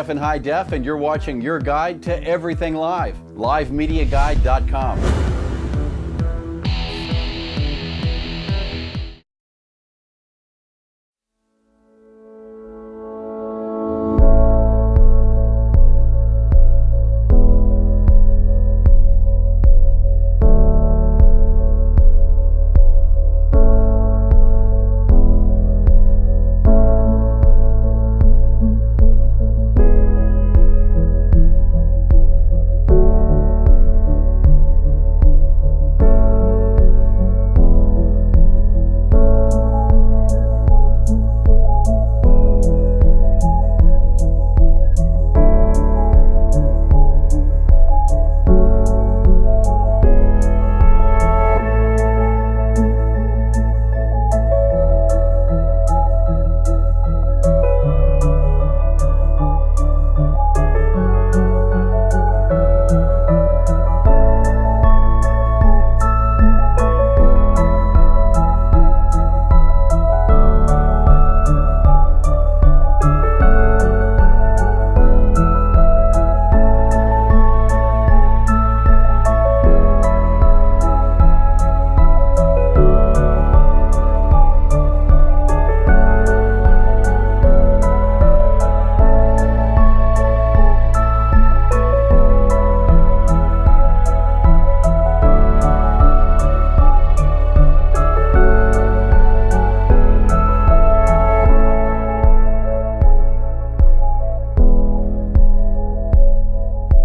Jeff in High Def, and you're watching your guide to everything live, livemediaguide.com.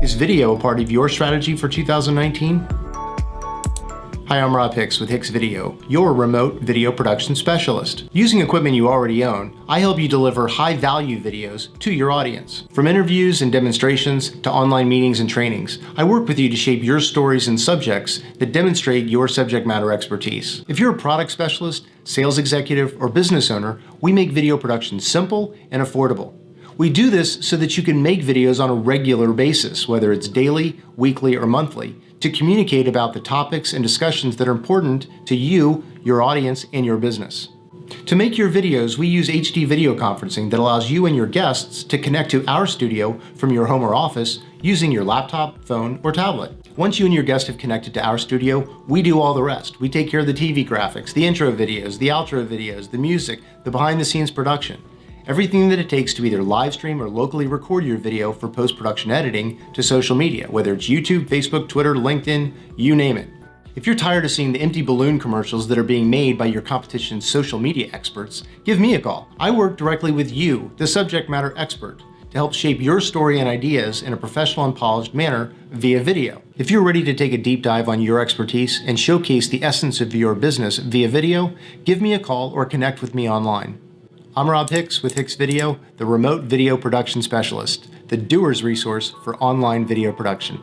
Is video a part of your strategy for 2019? Hi, I'm Rob Hicks with Hicks Video, your remote video production specialist. Using equipment you already own, I help you deliver high-value videos to your audience. From interviews and demonstrations to online meetings and trainings, I work with you to shape your stories and subjects that demonstrate your subject matter expertise. If you're a product specialist, sales executive, or business owner, we make video production simple and affordable. We do this so that you can make videos on a regular basis, whether it's daily, weekly, or monthly, to communicate about the topics and discussions that are important to you, your audience, and your business. To make your videos, we use HD video conferencing that allows you and your guests to connect to our studio from your home or office using your laptop, phone, or tablet. Once you and your guest have connected to our studio, we do all the rest. We take care of the TV graphics, the intro videos, the outro videos, the music, the behind-the-scenes production. Everything that it takes to either live stream or locally record your video for post-production editing to social media, whether it's YouTube, Facebook, Twitter, LinkedIn, you name it. If you're tired of seeing the empty balloon commercials that are being made by your competition's social media experts, give me a call. I work directly with you, the subject matter expert, to help shape your story and ideas in a professional and polished manner via video. If you're ready to take a deep dive on your expertise and showcase the essence of your business via video, give me a call or connect with me online. I'm Rob Hicks with Hicks Video, the remote video production specialist, the doer's resource for online video production.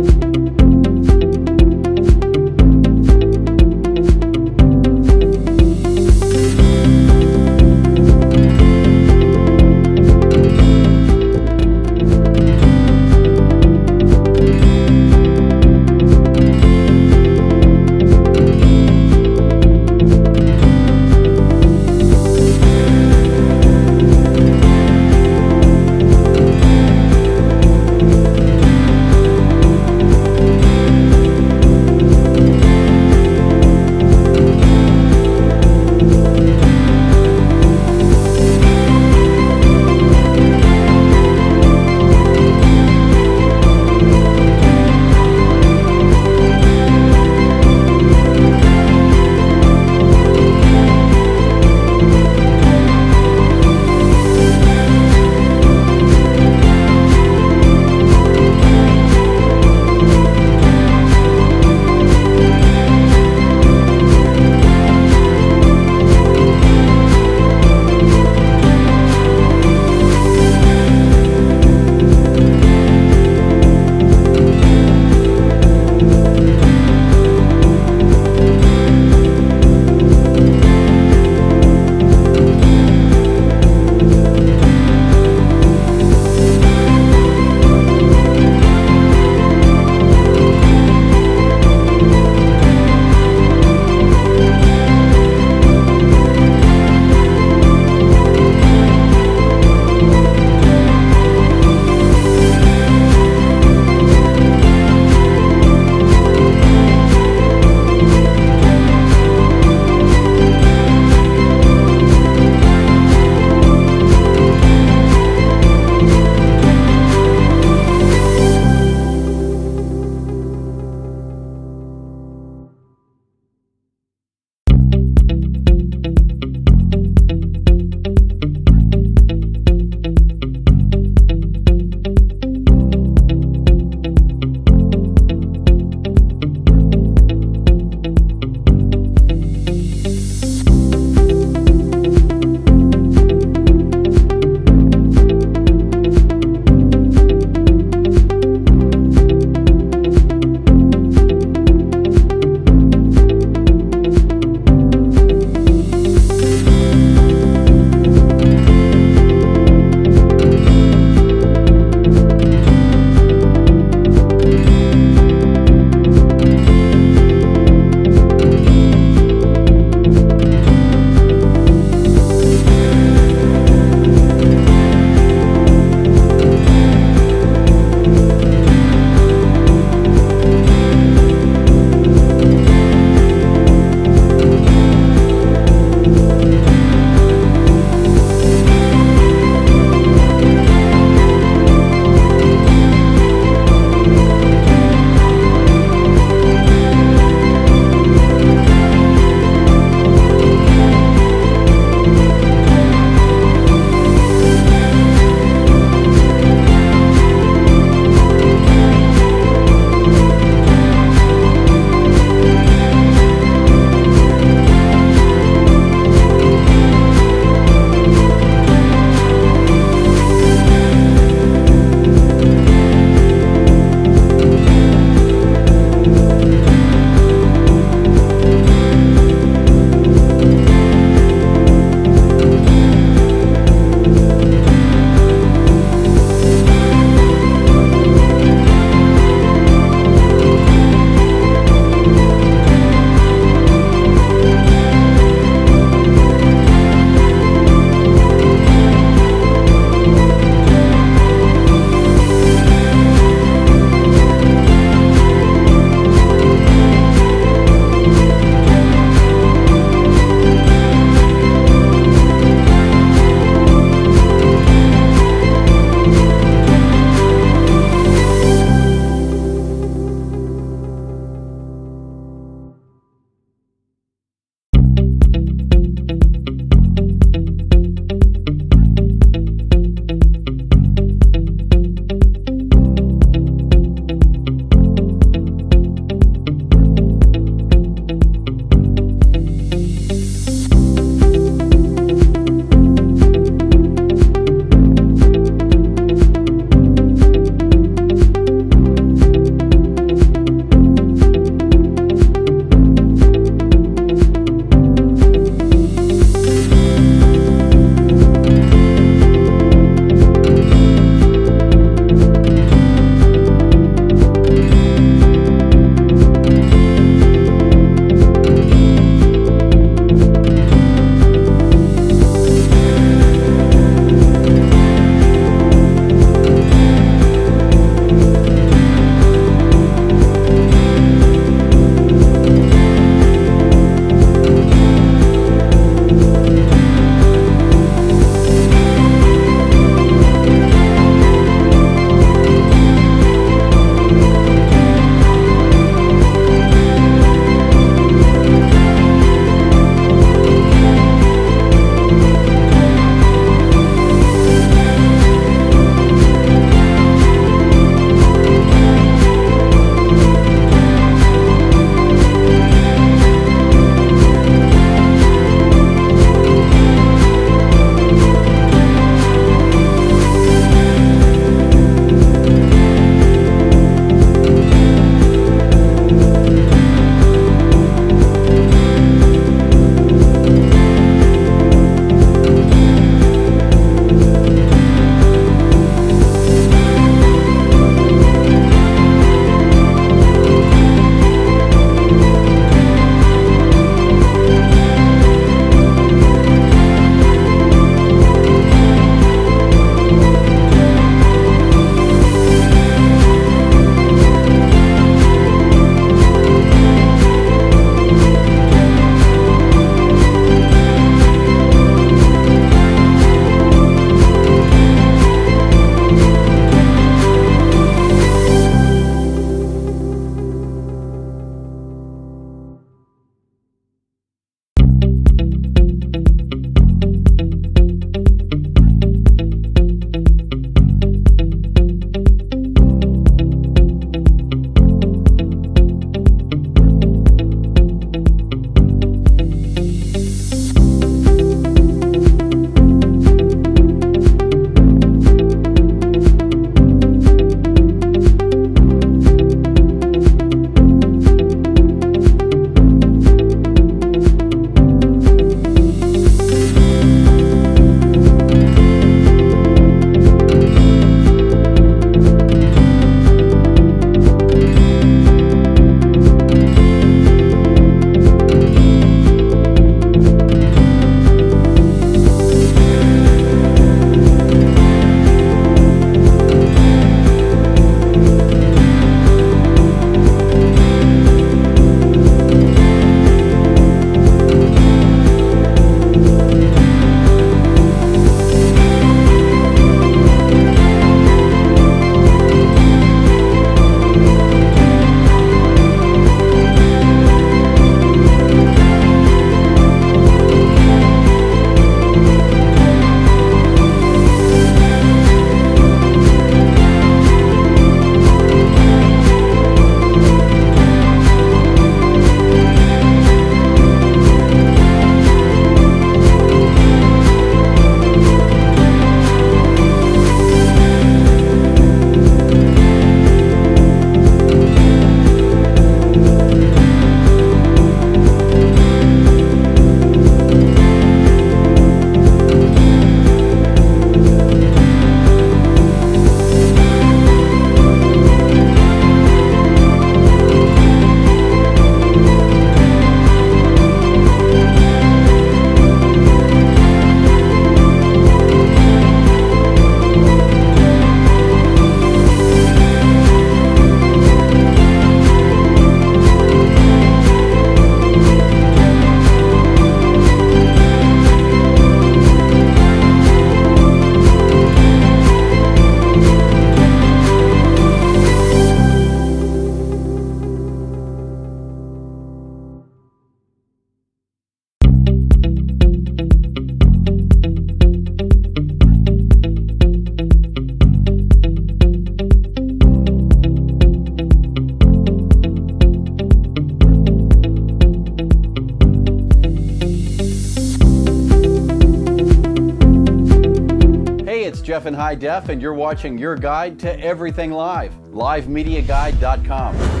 Jeff in High Def, and you're watching your guide to everything live, livemediaguide.com.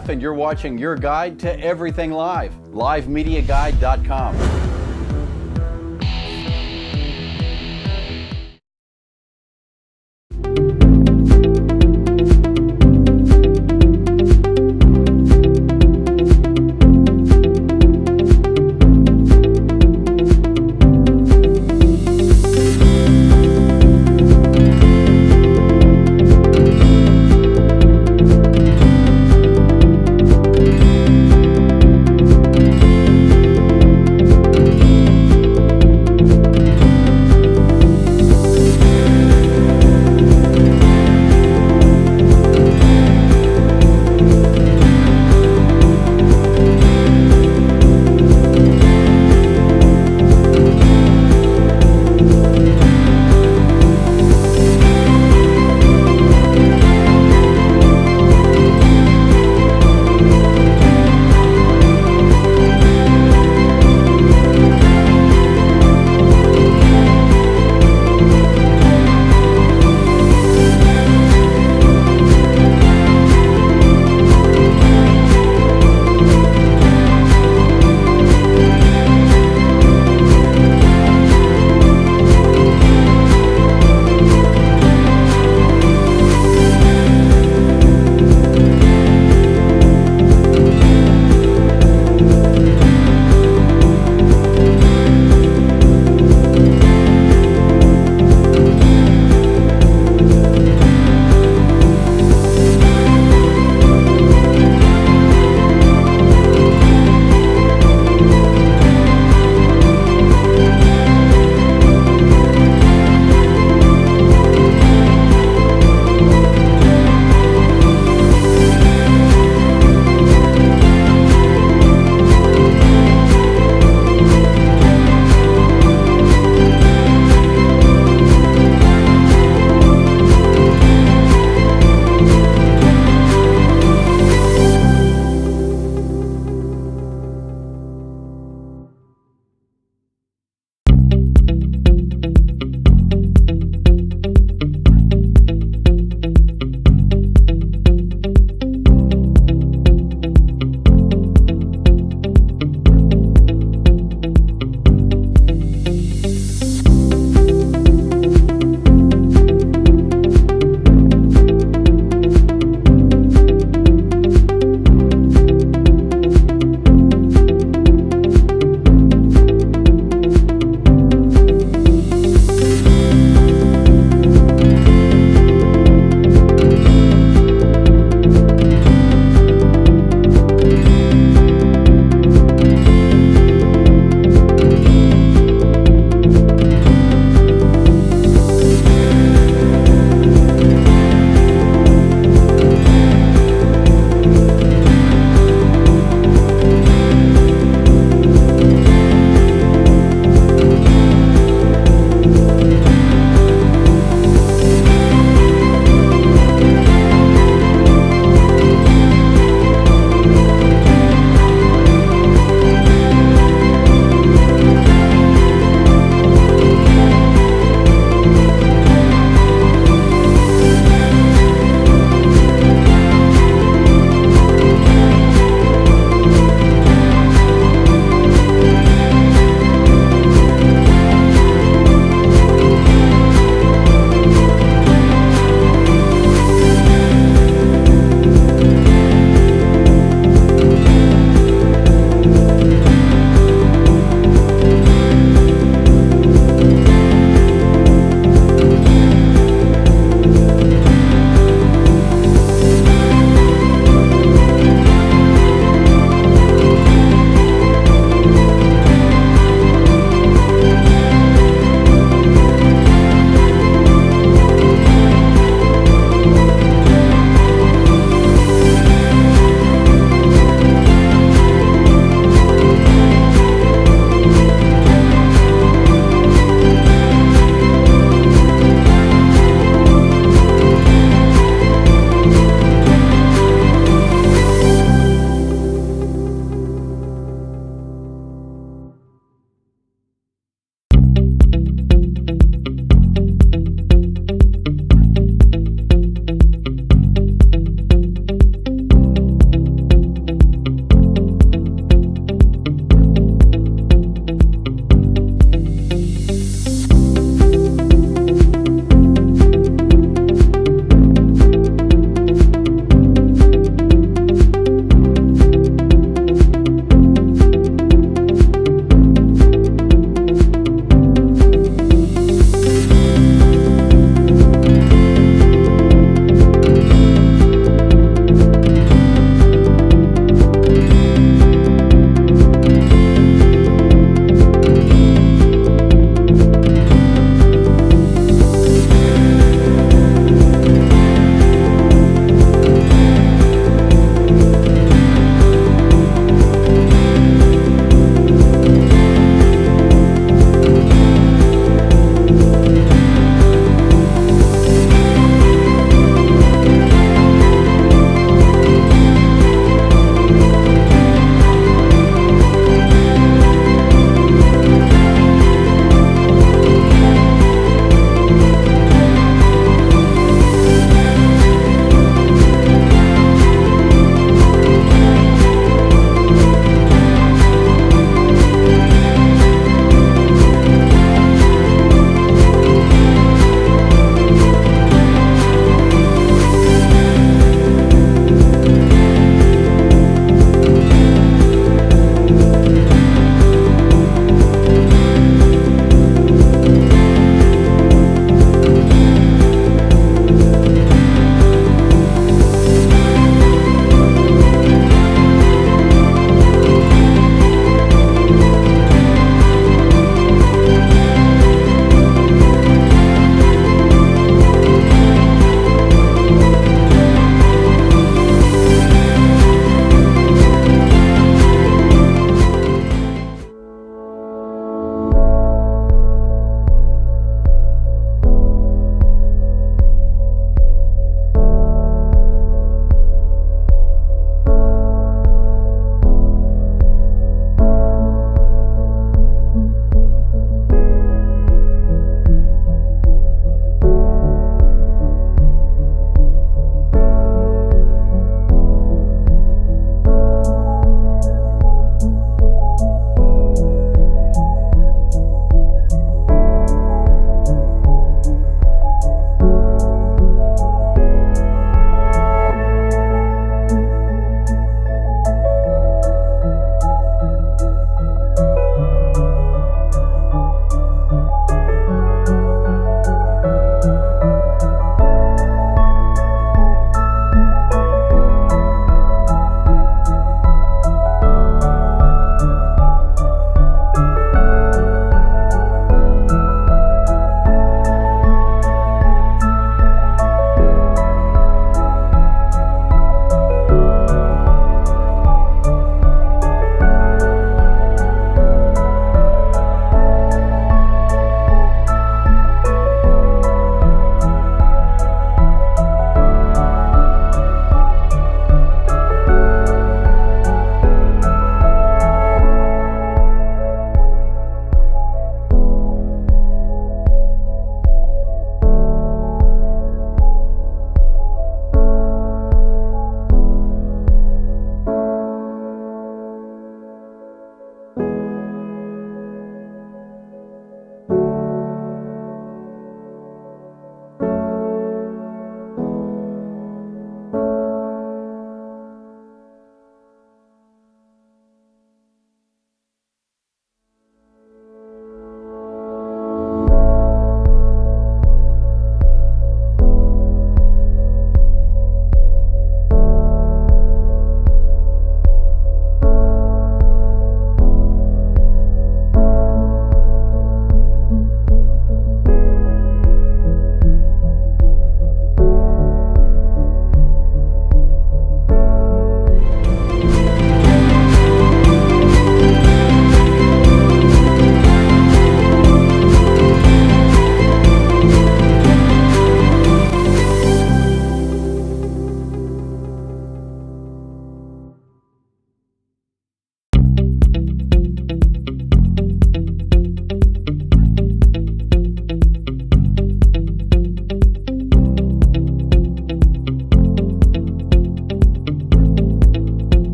Jeff, and you're watching your guide to everything live, livemediaguide.com.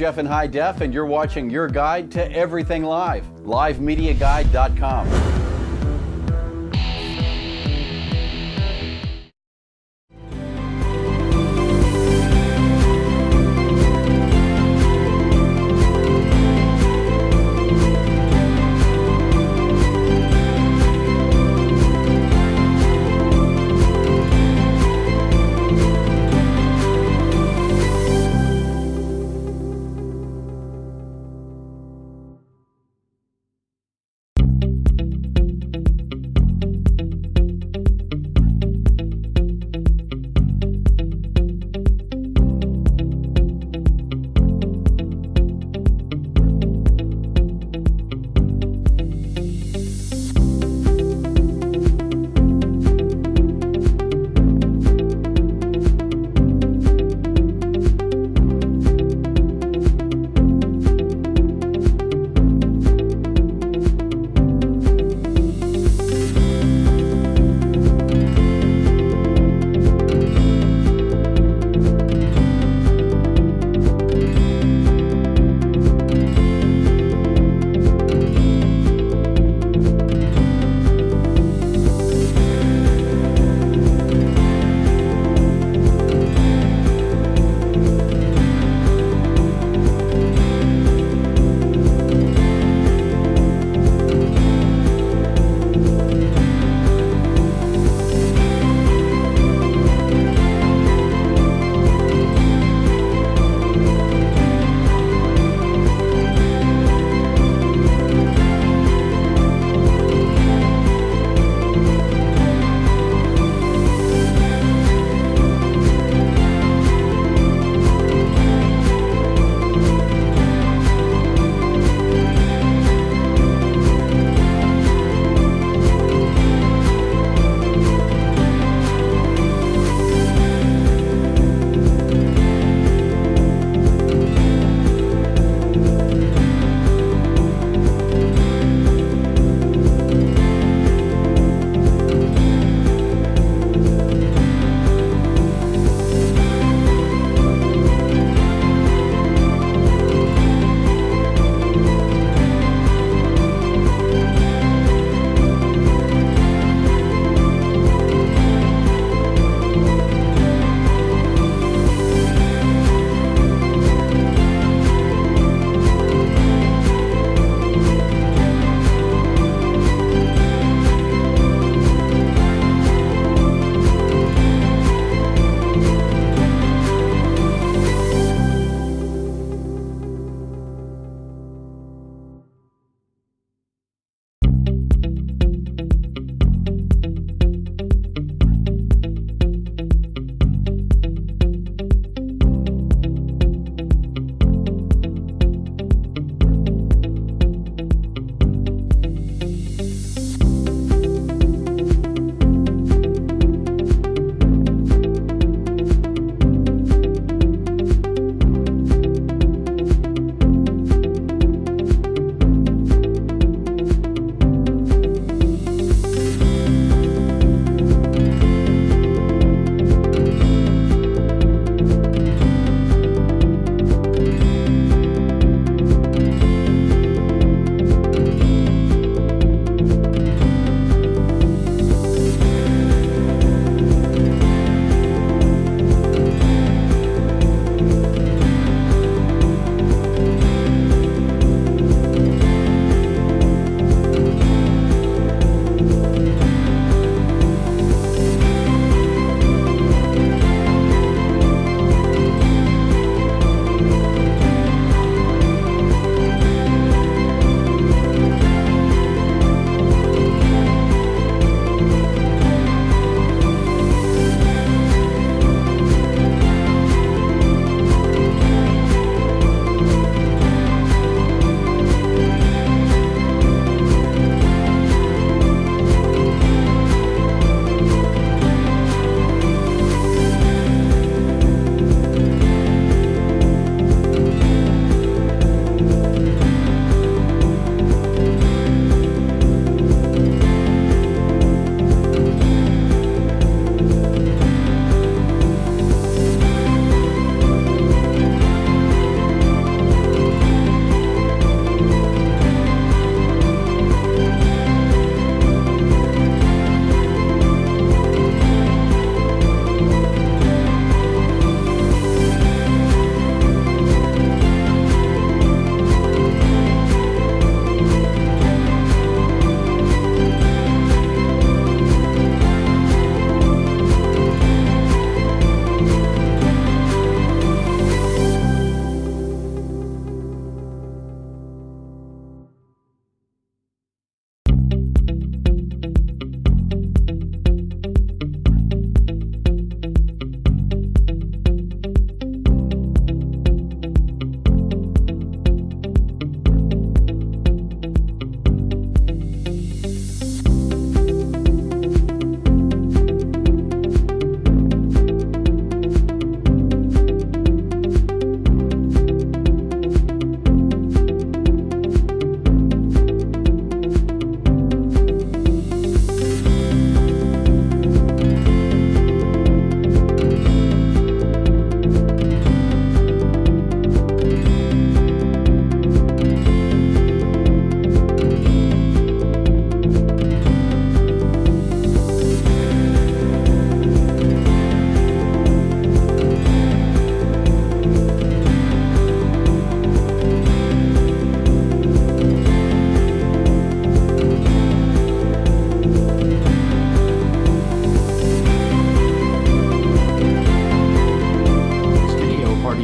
Jeff in High Def, and you're watching your guide to everything live, livemediaguide.com.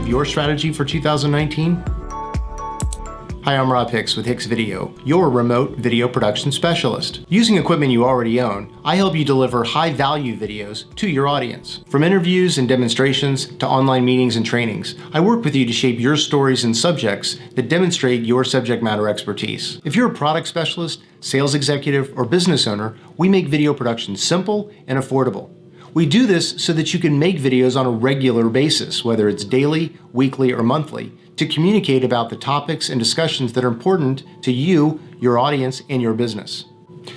your strategy for 2019? Hi, I'm Rob Hicks with Hicks Video, your remote video production specialist. Using equipment you already own, I help you deliver high-value videos to your audience. From interviews and demonstrations to online meetings and trainings, I work with you to shape your stories and subjects that demonstrate your subject matter expertise. If you're a product specialist, sales executive, or business owner, we make video production simple and affordable. We do this so that you can make videos on a regular basis, whether it's daily, weekly, or monthly, to communicate about the topics and discussions that are important to you, your audience, and your business.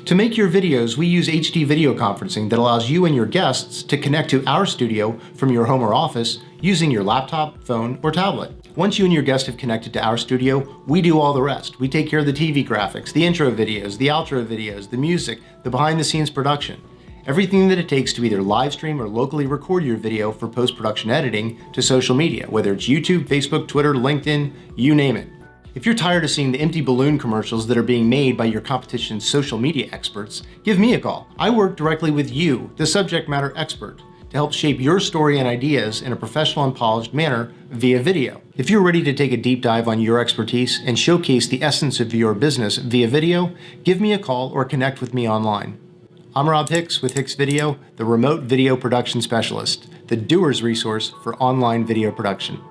To make your videos, we use HD video conferencing that allows you and your guests to connect to our studio from your home or office using your laptop, phone, or tablet. Once you and your guest have connected to our studio, we do all the rest. We take care of the TV graphics, the intro videos, the outro videos, the music, the behind-the-scenes production. Everything that it takes to either live stream or locally record your video for post-production editing to social media, whether it's YouTube, Facebook, Twitter, LinkedIn, you name it. If you're tired of seeing the empty balloon commercials that are being made by your competition's social media experts, give me a call. I work directly with you, the subject matter expert, to help shape your story and ideas in a professional and polished manner via video. If you're ready to take a deep dive on your expertise and showcase the essence of your business via video, give me a call or connect with me online. I'm Rob Hicks with Hicks Video, the remote video production specialist, the doer's resource for online video production.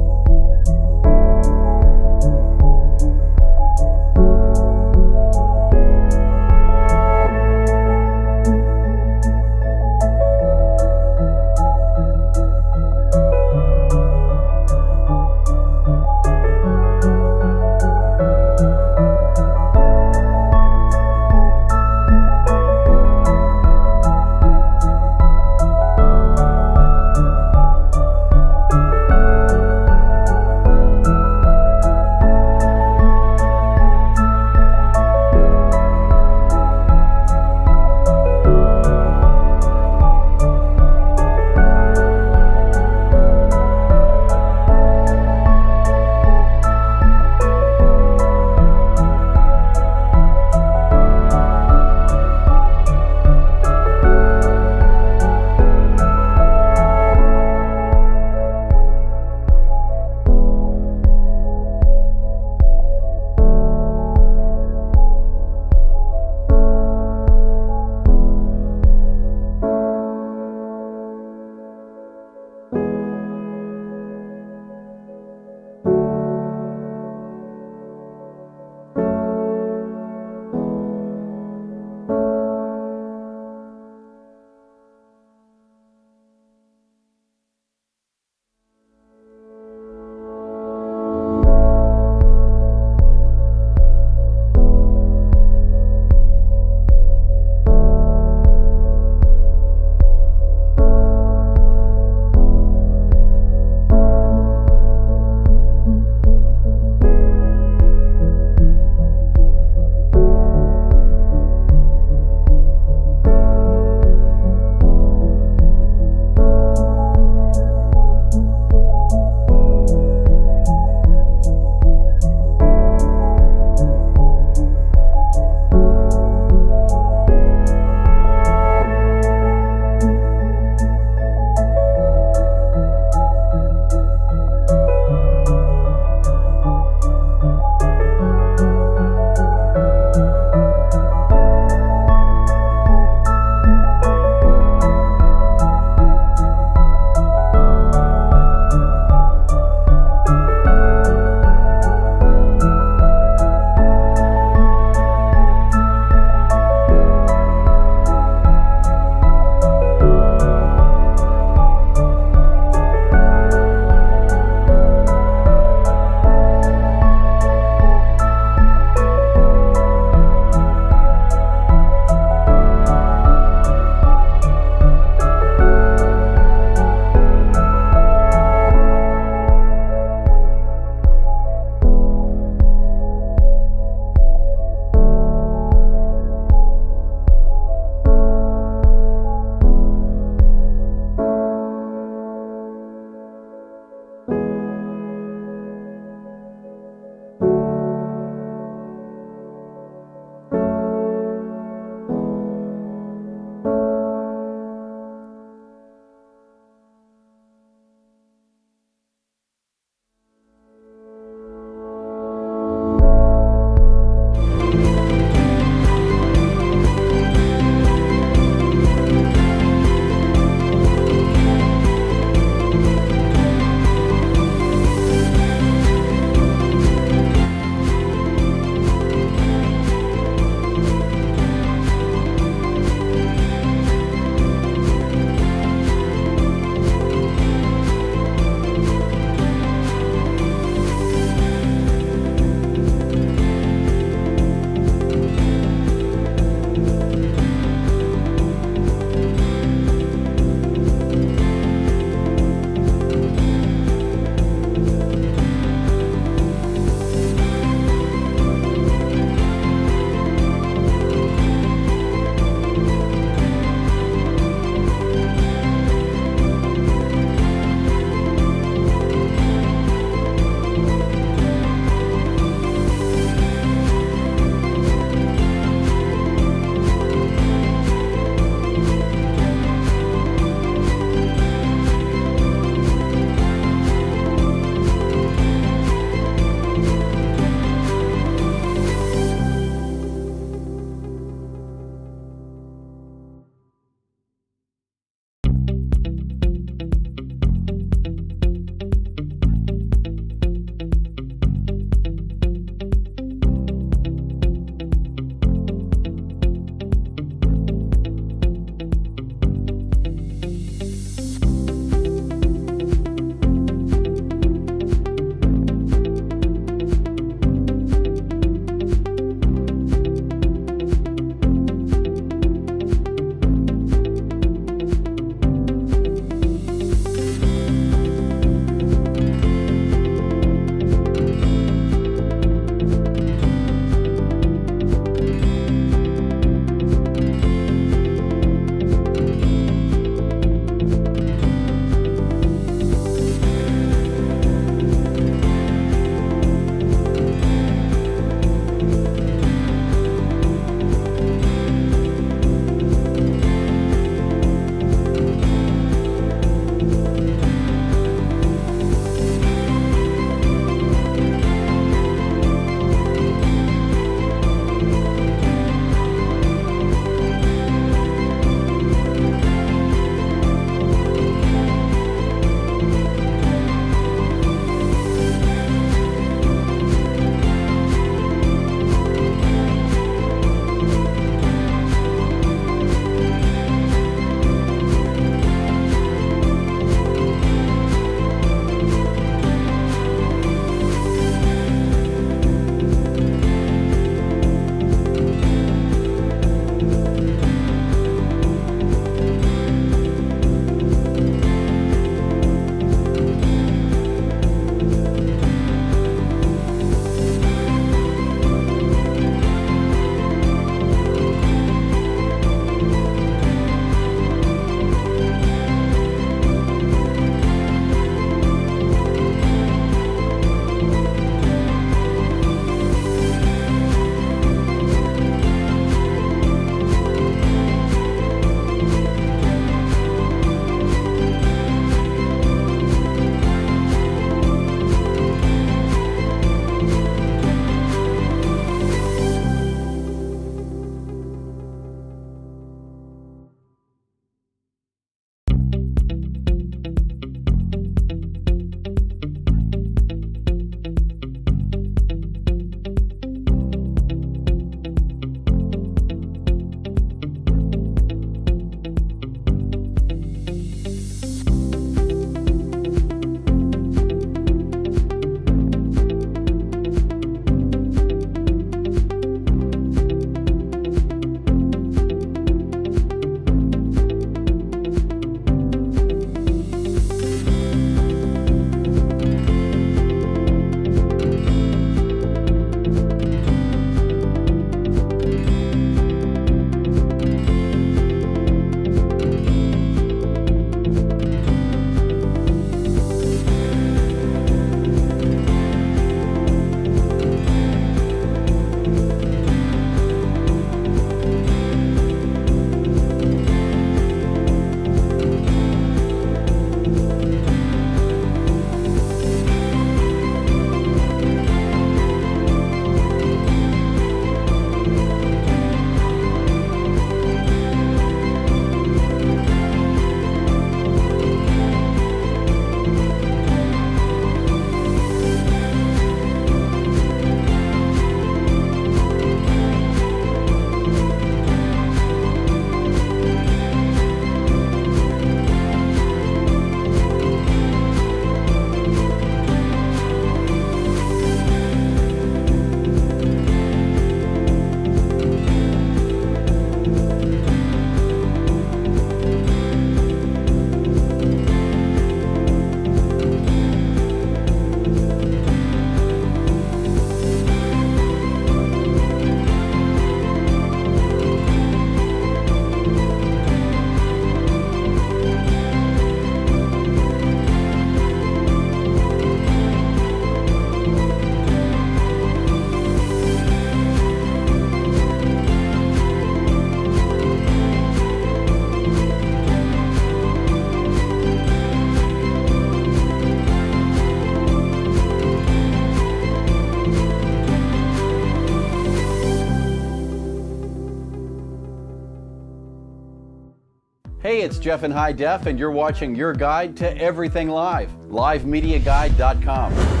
Hey, it's Jeff in High Def, and you're watching your guide to everything live, livemediaguide.com.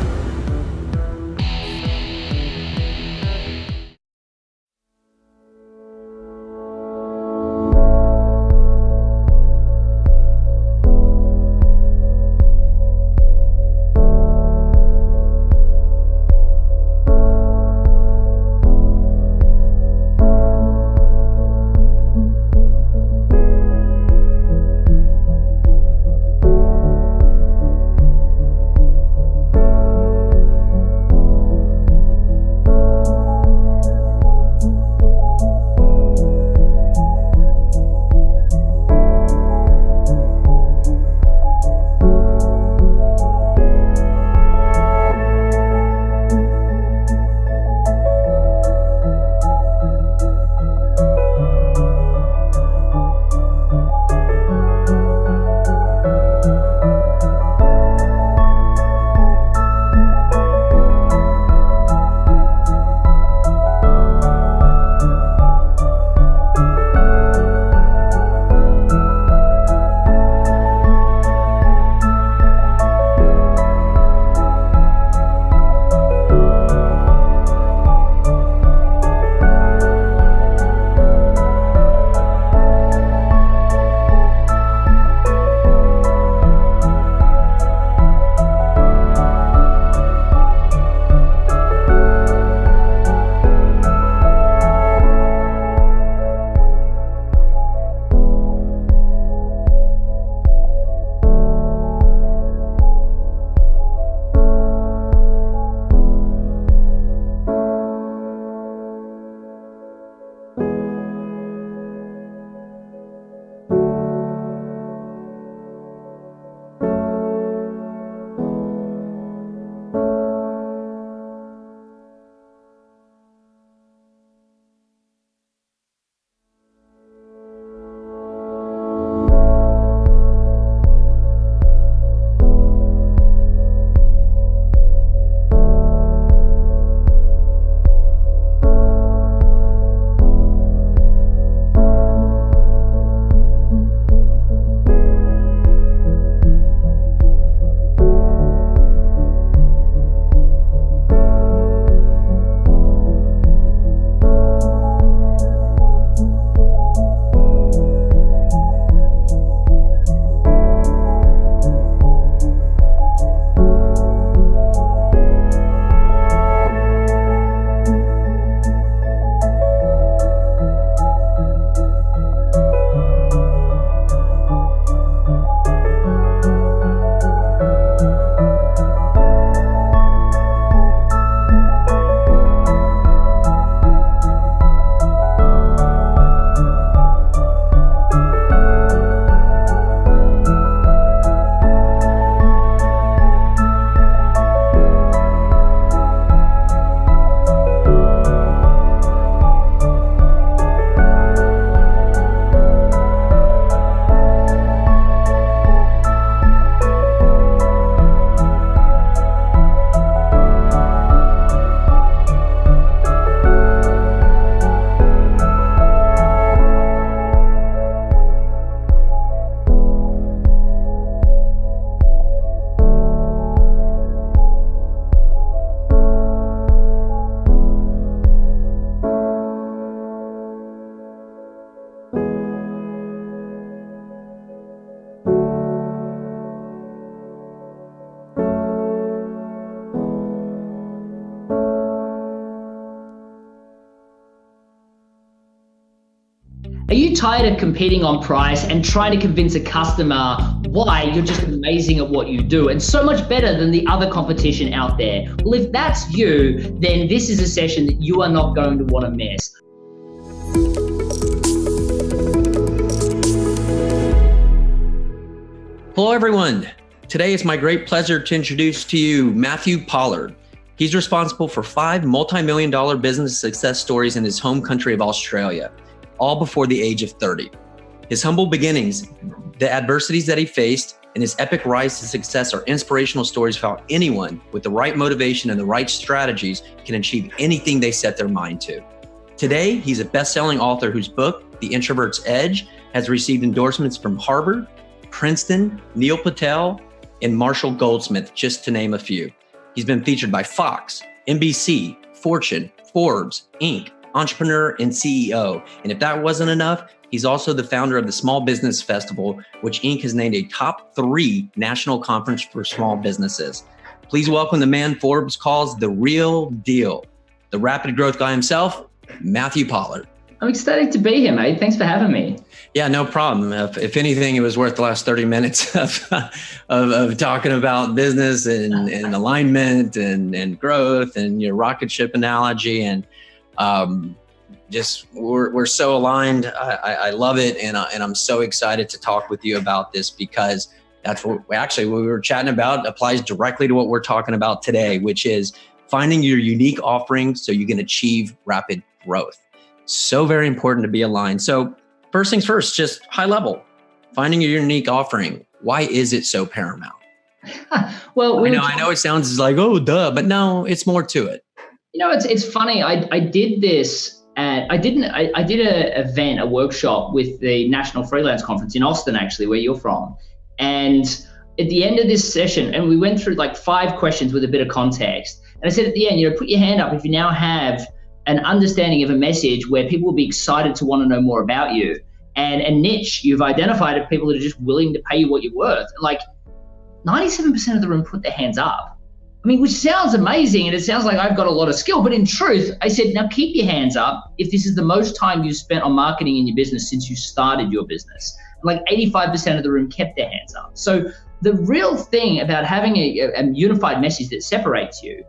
Are you tired of competing on price and trying to convince a customer why you're just amazing at what you do and so much better than the other competition out there? Well, if that's you, then this is a session that you are not going to want to miss. Hello, everyone. Today it's my great pleasure to introduce to you Matthew Pollard. He's responsible for 5 multi-million-dollar business success stories in his home country of Australia, all before the age of 30. His humble beginnings, the adversities that he faced, and his epic rise to success are inspirational stories for how anyone with the right motivation and the right strategies can achieve anything they set their mind to. Today, he's a best-selling author whose book, The Introvert's Edge, has received endorsements from Harvard, Princeton, Neil Patel, and Marshall Goldsmith, just to name a few. He's been featured by Fox, NBC, Fortune, Forbes, Inc., Entrepreneur, and CEO. And if that wasn't enough, he's also the founder of the Small Business Festival, which Inc. has named a top 3 national conference for small businesses. Please welcome the man Forbes calls the real deal, the rapid growth guy himself, Matthew Pollard. I'm excited to be here, mate. Thanks for having me. Yeah, no problem. If anything, it was worth the last 30 minutes of talking about business and alignment and growth and your rocket ship analogy. And just we're so aligned. I love it. And I'm so excited to talk with you about this, because that's what we were chatting about applies directly to what we're talking about today, which is finding your unique offering so you can achieve rapid growth. So very important to be aligned. So first things first, just high level, finding your unique offering. Why is it so paramount? Well, I know it sounds like, oh, duh, but no, it's more to it. It's funny. I did this. I did an event, a workshop with the National Freelance Conference in Austin, actually, where you're from. And at the end of this session, and we went through like 5 questions with a bit of context. And I said at the end, put your hand up if you now have an understanding of a message where people will be excited to want to know more about you, and a niche you've identified of people that are just willing to pay you what you're worth. And like 97% of the room put their hands up. I mean, which sounds amazing, and it sounds like I've got a lot of skill, but in truth, I said, now keep your hands up if this is the most time you've spent on marketing in your business since you started your business. And like 85% of the room kept their hands up. So the real thing about having a unified message that separates you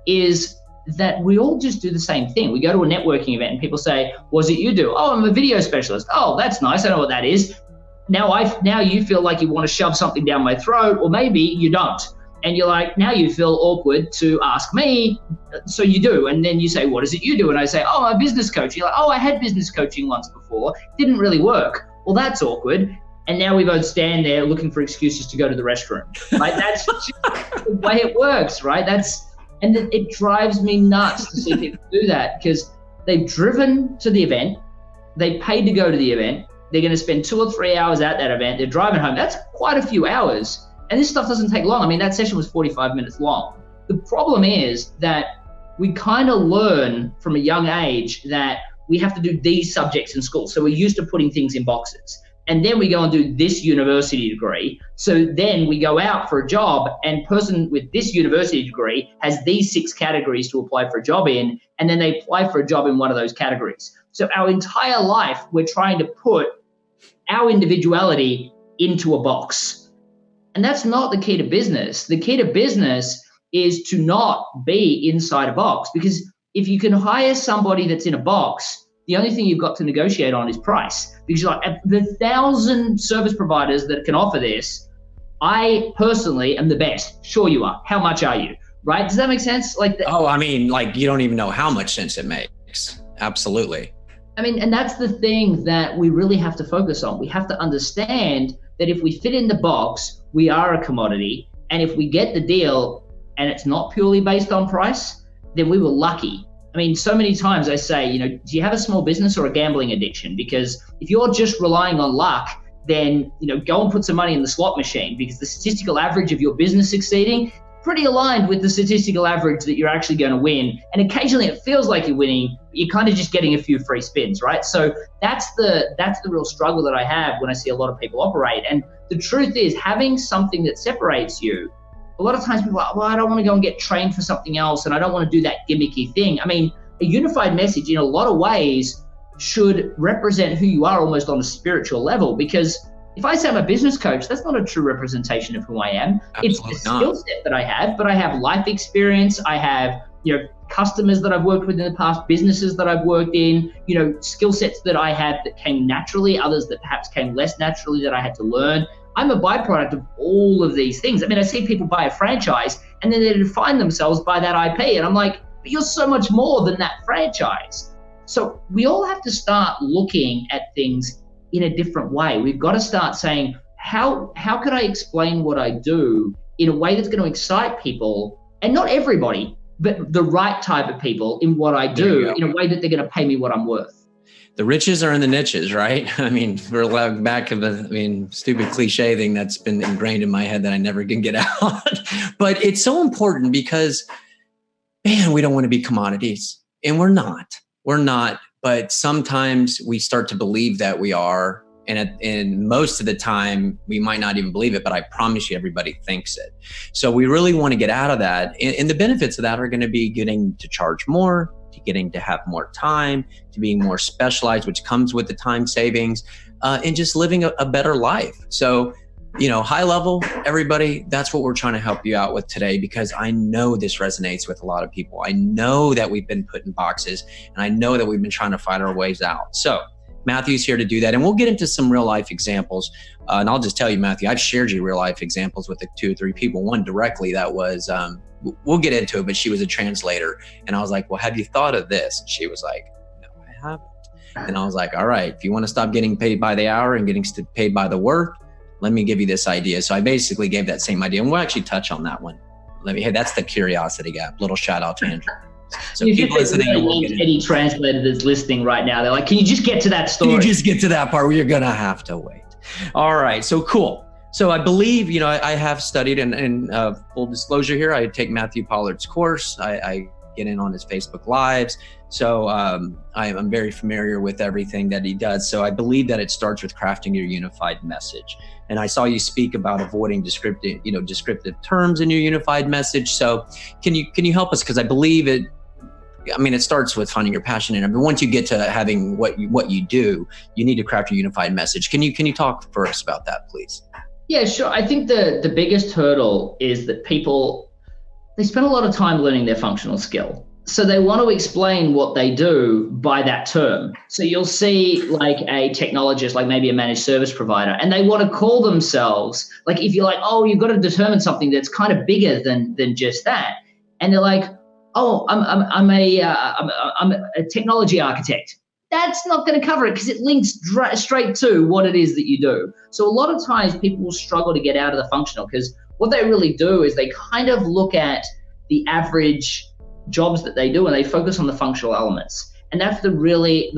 is that we all just do the same thing. We go to a networking event and people say, what does it you do? Oh, I'm a video specialist. Oh, that's nice. I know what that is. Now you feel like you want to shove something down my throat, or maybe you don't. And you're like, now you feel awkward to ask me. So you do. And then you say, what does it you do? And I say, oh, I'm a business coach. You're like, oh, I had business coaching once before. Didn't really work. Well, that's awkward. And now we both stand there looking for excuses to go to the restroom. Right? That's just the way it works, right? And it drives me nuts to see people do that, because they've driven to the event, they paid to go to the event, they're going to spend 2 or 3 hours at that event, they're driving home. That's quite a few hours. And this stuff doesn't take long. I mean, that session was 45 minutes long. The problem is that we kind of learn from a young age that we have to do these subjects in school. So we're used to putting things in boxes. And then we go and do this university degree. So then we go out for a job, and person with this university degree has these 6 categories to apply for a job in, and then they apply for a job in one of those categories. So our entire life, we're trying to put our individuality into a box. And that's not the key to business. The key to business is to not be inside a box, because if you can hire somebody that's in a box, the only thing you've got to negotiate on is price. Because you're like, the 1,000 service providers that can offer this, I personally am the best. Sure you are. How much are you? Right? Does that make sense? You don't even know how much sense it makes. Absolutely. I mean, and that's the thing that we really have to focus on. We have to understand that if we fit in the box, we are a commodity. And if we get the deal and it's not purely based on price, then we were lucky. I mean, so many times I say, do you have a small business or a gambling addiction? Because if you're just relying on luck, then, go and put some money in the slot machine, because the statistical average of your business succeeding pretty aligned with the statistical average that you're actually going to win. And occasionally it feels like you're winning, but you're kind of just getting a few free spins, right? So that's the real struggle that I have when I see a lot of people operate. And the truth is, having something that separates you, a lot of times people are like, well, I don't want to go and get trained for something else, and I don't want to do that gimmicky thing. I mean, a unified message in a lot of ways should represent who you are almost on a spiritual level, because if I say I'm a business coach, that's not a true representation of who I am. Absolutely it's the skill set that I have, but I have life experience. I have, customers that I've worked with in the past, businesses that I've worked in, skill sets that I have that came naturally, others that perhaps came less naturally that I had to learn. I'm a byproduct of all of these things. I mean, I see people buy a franchise and then they define themselves by that IP. And I'm like, but you're so much more than that franchise. So we all have to start looking at things in a different way. We've got to start saying, how could I explain what I do in a way that's going to excite people, and not everybody, but the right type of people in what I do, in a way that they're going to pay me what I'm worth. The riches are in the niches, right? I mean, we're back of stupid cliche thing that's been ingrained in my head that I never can get out. But it's so important because, man, we don't want to be commodities. And we're not. But sometimes we start to believe that we are. And most of the time, we might not even believe it, but I promise you, everybody thinks it. So we really want to get out of that. And the benefits of that are going to be getting to charge more, to getting to have more time, to being more specialized, which comes with the time savings, and just living a better life. So, high level, everybody, that's what we're trying to help you out with today, because I know this resonates with a lot of people. I know that we've been put in boxes, and I know that we've been trying to find our ways out. So Matthew's here to do that. And we'll get into some real life examples. And I'll just tell you, Matthew, I've shared you real life examples with 2 or 3 people. One directly that was, we'll get into it, but she was a translator. And I was like, well, have you thought of this? And she was like, no, I haven't. And I was like, all right, if you want to stop getting paid by the hour and getting paid by the work, let me give you this idea. So I basically gave that same idea. And we'll actually touch on that one. Hey, that's the curiosity gap. Little shout out to Andrew. So keep listening. Any translator that's listening right now, they're like, can you just get to that story? Can you just get to that part where you're going to have to wait? All right. So cool. So I believe, I have studied, and full disclosure here, I take Matthew Pollard's course. I get in on his Facebook Lives. So I'm very familiar with everything that he does. So I believe that it starts with crafting your unified message. And I saw you speak about avoiding descriptive terms in your unified message. So can you help us? Because I believe it starts with finding your passion in it. But once you get to having what you do, you need to craft your unified message. Can you talk first about that, please? Yeah, sure. I think the biggest hurdle is that people, they spend a lot of time learning their functional skill. So they want to explain what they do by that term. So you'll see like a technologist, like maybe a managed service provider, and they want to call themselves, like if you're like, oh, you've got to determine something that's kind of bigger than just that. And they're like, oh, I'm a technology architect. That's not going to cover it because it links straight to what it is that you do. So a lot of times people will struggle to get out of the functional, because what they really do is they kind of look at the average jobs that they do and they focus on the functional elements. And that's the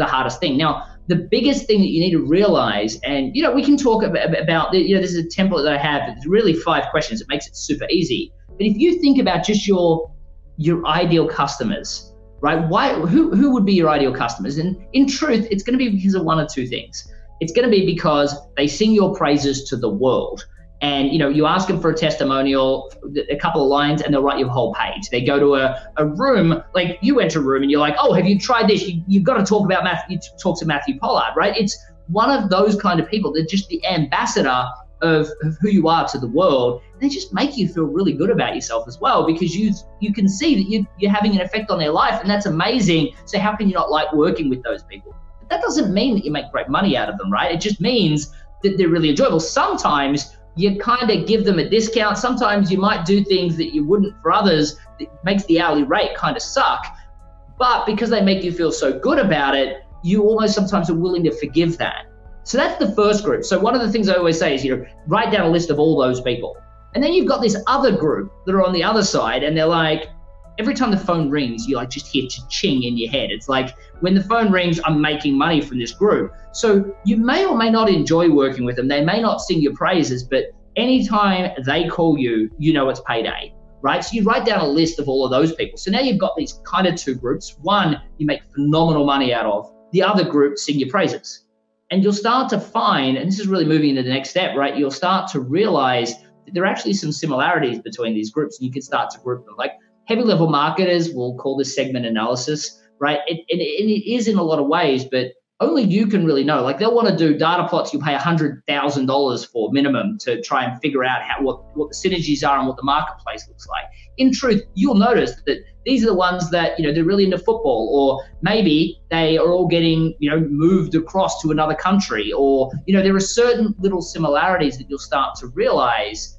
hardest thing. Now, the biggest thing that you need to realize, and we can talk about this is a template that I have. It's really 5 questions. It makes it super easy. But if you think about just your ideal customers, right? Who would be your ideal customers? And in truth, it's going to be because of 1 or 2 things. It's going to be because they sing your praises to the world. And, you ask them for a testimonial, a couple of lines, and they'll write you a whole page. They go to a room, like you enter a room and you're like, oh, have you tried this? You've got to talk about talk to Matthew Pollard, right? It's one of those kind of people. They're just the ambassador of who you are to the world. They just make you feel really good about yourself as well, because you can see that you're having an effect on their life, and that's amazing. So how can you not like working with those people? But that doesn't mean that you make great money out of them, right? It just means that they're really enjoyable. Sometimes you kind of give them a discount. Sometimes you might do things that you wouldn't for others that makes the hourly rate kind of suck. But because they make you feel so good about it, you almost sometimes are willing to forgive that. So that's the first group. So one of the things I always say is, write down a list of all those people. And then you've got this other group that are on the other side, and they're like, every time the phone rings, you like just hear cha-ching in your head. It's like, when the phone rings, I'm making money from this group. So you may or may not enjoy working with them. They may not sing your praises, but anytime they call you, it's payday, right? So you write down a list of all of those people. So now you've got these kind of 2 groups. One, you make phenomenal money out of. The other group, sing your praises. And you'll start to find, and this is really moving into the next step, right? You'll start to realize that there are actually some similarities between these groups, and you can start to group them. Like heavy level marketers, we'll call this segment analysis, right? And it is in a lot of ways, but only you can really know. Like they'll want to do data plots you pay $100,000 for minimum to try and figure out what the synergies are and what the marketplace looks like. In truth, you'll notice that these are the ones that, they're really into football, or maybe they are all getting, moved across to another country, or, there are certain little similarities that you'll start to realize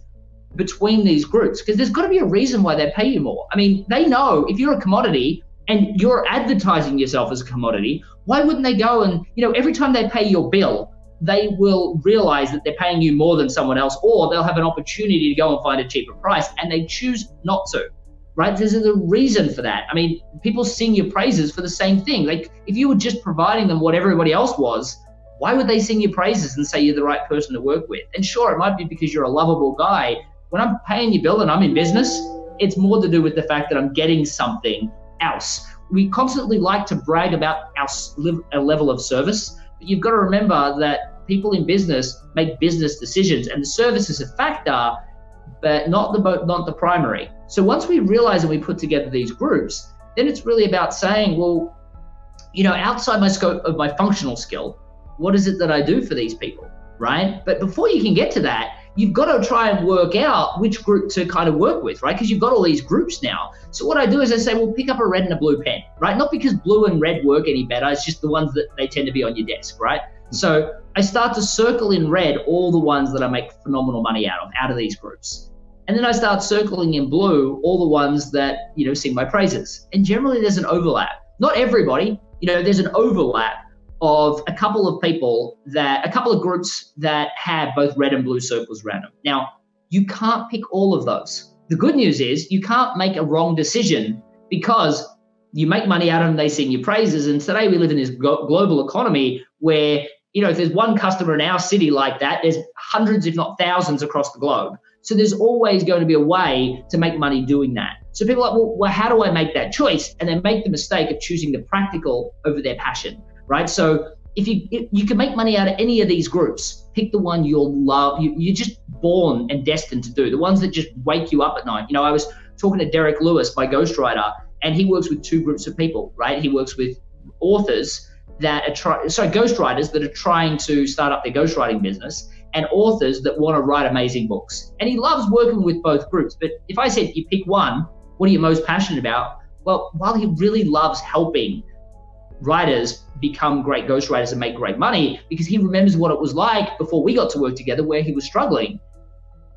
between these groups, because there's got to be a reason why they pay you more. I mean, they know if you're a commodity and you're advertising yourself as a commodity, why wouldn't they go and, every time they pay your bill, they will realize that they're paying you more than someone else, or they'll have an opportunity to go and find a cheaper price, and they choose not to, right? There's a reason for that. I mean, people sing your praises for the same thing. Like if you were just providing them what everybody else was, why would they sing your praises and say you're the right person to work with? And sure, it might be because you're a lovable guy. When I'm paying your bill and I'm in business, it's more to do with the fact that I'm getting something else. We constantly like to brag about our level of service, but you've got to remember that people in business make business decisions, and the service is a factor, but not the primary. So once we realize and we put together these groups, then it's really about saying, well, outside my scope of my functional skill, what is it that I do for these people, right? But before you can get to that, you've got to try and work out which group to kind of work with, right? Because you've got all these groups now. So what I do is I say, well, pick up a red and a blue pen, right? Not because blue and red work any better, it's just the ones that they tend to be on your desk, right? So I start to circle in red all the ones that I make phenomenal money out of these groups. And then I start circling in blue all the ones that, sing my praises. And generally there's an overlap. Not everybody, there's an overlap of a couple of groups that have both red and blue circles around them. Now, you can't pick all of those. The good news is you can't make a wrong decision because you make money out of them, they sing your praises. And today we live in this global economy where, if there's one customer in our city like that, there's hundreds, if not thousands across the globe. So there's always going to be a way to make money doing that. So people are like, well, how do I make that choice? And then make the mistake of choosing the practical over their passion. Right. So if you can make money out of any of these groups, pick the one you'll love. You're just born and destined to do, the ones that just wake you up at night. I was talking to Derek Lewis, my ghostwriter, and he works with two groups of people, right? He works with authors that ghostwriters that are trying to start up their ghostwriting business, and authors that want to write amazing books. And he loves working with both groups. But if I said you pick one, what are you most passionate about? Well, while he really loves helping writers become great ghostwriters and make great money, because he remembers what it was like before we got to work together where he was struggling.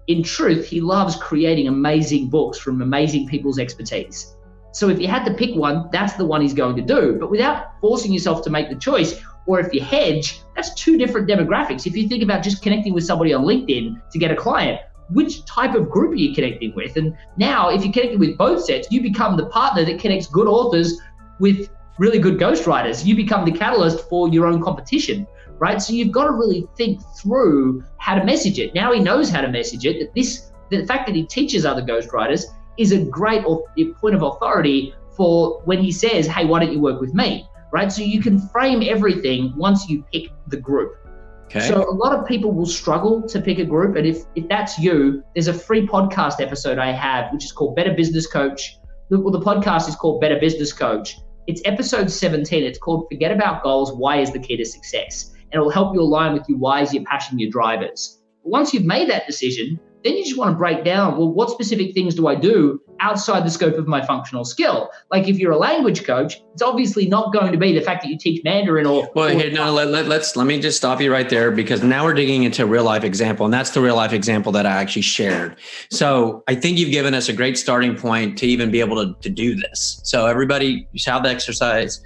In truth, he loves creating amazing books from amazing people's expertise. So if you had to pick one, that's the one he's going to do. But without forcing yourself to make the choice, or if you hedge, that's two different demographics. If you think about just connecting with somebody on LinkedIn to get a client, which type of group are you connecting with? And now if you're connecting with both sets, you become the partner that connects good authors with really good ghostwriters. You become the catalyst for your own competition, right? So you've got to really think through how to message it. Now he knows how to message it. The fact that he teaches other ghostwriters is a great point of authority for when he says, hey, why don't you work with me, right? So you can frame everything once you pick the group. Okay. So a lot of people will struggle to pick a group. And if that's you, there's a free podcast episode I have, which is called Better Business Coach. The podcast is called Better Business Coach. It's episode 17. It's called Forget About Goals, Why is the Key to Success? And it will help you align with your whys, your passion, your drivers. But once you've made that decision, then you just want to break down, well, what specific things do I do outside the scope of my functional skill? Like if you're a language coach, it's obviously not going to be the fact that you teach Mandarin or... Well, let me just stop you right there, because now we're digging into a real life example, and that's the real life example that I actually shared. So I think you've given us a great starting point to even be able to do this. So everybody, you have the exercise,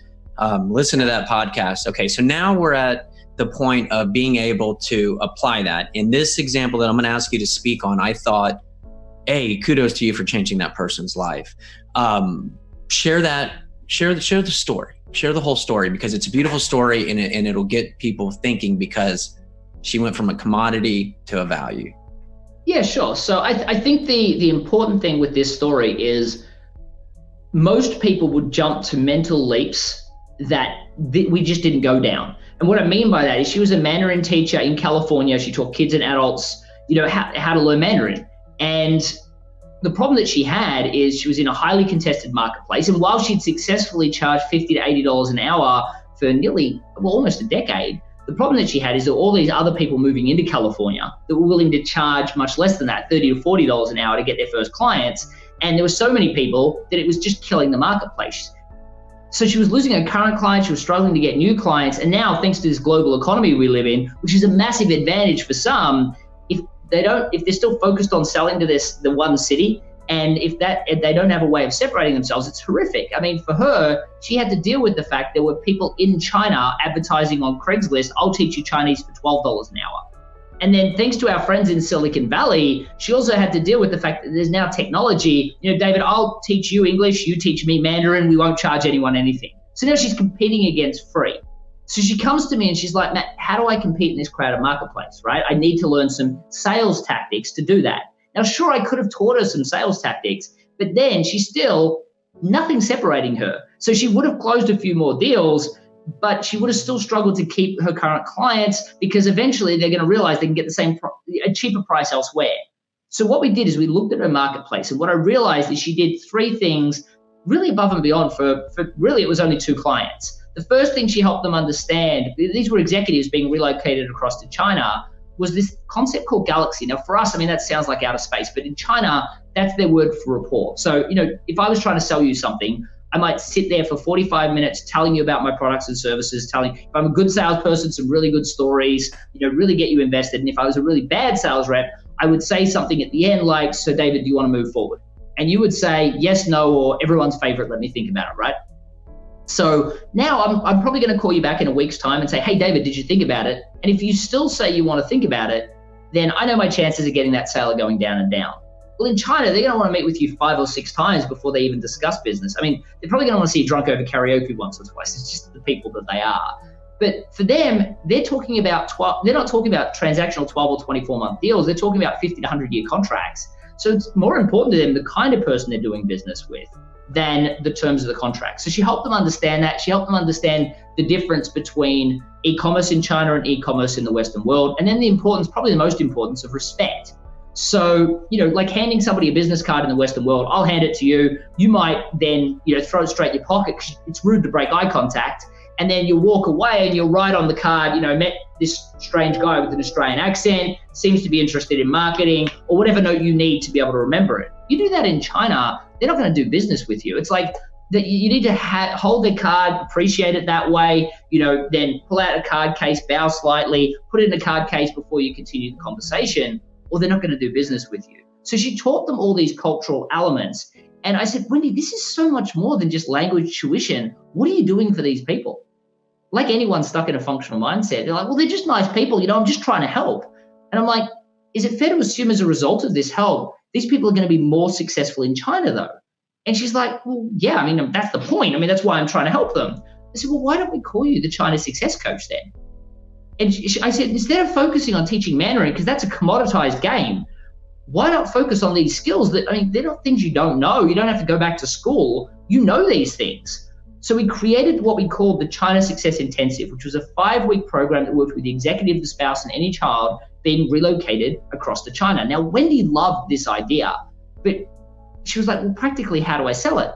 listen to that podcast. Okay, so now we're at the point of being able to apply that. In this example that I'm going to ask you to speak on, I thought, kudos to you for changing that person's life. Share the story, share the whole story, because it's a beautiful story and it'll get people thinking, because she went from a commodity to a value. Yeah, sure. So I think the important thing with this story is most people would jump to mental leaps that we just didn't go down. And what I mean by that is she was a Mandarin teacher in California. She taught kids and adults, how to learn Mandarin. And the problem that she had is she was in a highly contested marketplace. And while she'd successfully charged $50 to $80 an hour for almost a decade, the problem that she had is there were all these other people moving into California that were willing to charge much less than that, $30 to $40 an hour to get their first clients. And there were so many people that it was just killing the marketplace. So she was losing her current clients, she was struggling to get new clients. And now, thanks to this global economy we live in, which is a massive advantage for some, if they're still focused on selling to the one city, and if they don't have a way of separating themselves, it's horrific. I mean, for her, she had to deal with the fact there were people in China advertising on Craigslist, I'll teach you Chinese for $12 an hour. And then thanks to our friends in Silicon Valley, she also had to deal with the fact that there's now technology. David, I'll teach you English, you teach me Mandarin, we won't charge anyone anything. So now she's competing against free. So she comes to me and she's like, Matt, how do I compete in this crowded marketplace, right? I need to learn some sales tactics to do that. Now, sure, I could have taught her some sales tactics, but then she's still nothing separating her. So she would have closed a few more deals, but she would have still struggled to keep her current clients because eventually they're going to realize they can get a cheaper price elsewhere. So what we did is we looked at her marketplace, and what I realized is she did three things really above and beyond for really it was only 2 clients. The first thing she helped them understand, these were executives being relocated across to China, was this concept called Galaxy. Now for us, I mean, that sounds like outer space, but in China, that's their word for rapport. So, if I was trying to sell you something, I might sit there for 45 minutes telling you about my products and services, if I'm a good salesperson, some really good stories, really get you invested. And if I was a really bad sales rep, I would say something at the end like, so David, do you want to move forward? And you would say yes, no, or everyone's favorite, let me think about it, right? So now I'm probably going to call you back in a week's time and say, hey, David, did you think about it? And if you still say you want to think about it, then I know my chances of getting that sale are going down and down. Well, in China, they're going to want to meet with you 5 or 6 times before they even discuss business. I mean, they're probably going to want to see you drunk over karaoke once or twice. It's just the people that they are. But for them, they're talking about they're not talking about transactional 12 or 24-month deals. They're talking about 50 to 100-year contracts. So it's more important to them the kind of person they're doing business with than the terms of the contract. So she helped them understand that. She helped them understand the difference between e-commerce in China and e-commerce in the Western world. And then the importance, probably the most importance, of respect. So, like handing somebody a business card in the Western world, I'll hand it to you. You might then, throw it straight in your pocket because it's rude to break eye contact. And then you'll walk away and you'll write on the card, met this strange guy with an Australian accent, seems to be interested in marketing, or whatever note you need to be able to remember it. You do that in China, they're not going to do business with you. It's like that you need to hold their card, appreciate it that way, then pull out a card case, bow slightly, put it in a card case before you continue the conversation, or they're not going to do business with you. So she taught them all these cultural elements. And I said, Wendy, this is so much more than just language tuition. What are you doing for these people? Like anyone stuck in a functional mindset, they're like, well, they're just nice people. I'm just trying to help. And I'm like, is it fair to assume as a result of this help, these people are going to be more successful in China though? And she's like, well, yeah, that's the point. That's why I'm trying to help them. I said, well, why don't we call you the China Success Coach then? And I said, instead of focusing on teaching Mandarin, because that's a commoditized game, why not focus on these skills that, they're not things you don't know. You don't have to go back to school. You know these things. So we created what we called the China Success Intensive, which was a 5-week program that worked with the executive, the spouse, and any child being relocated across to China. Now, Wendy loved this idea, but she was like, well, practically, how do I sell it?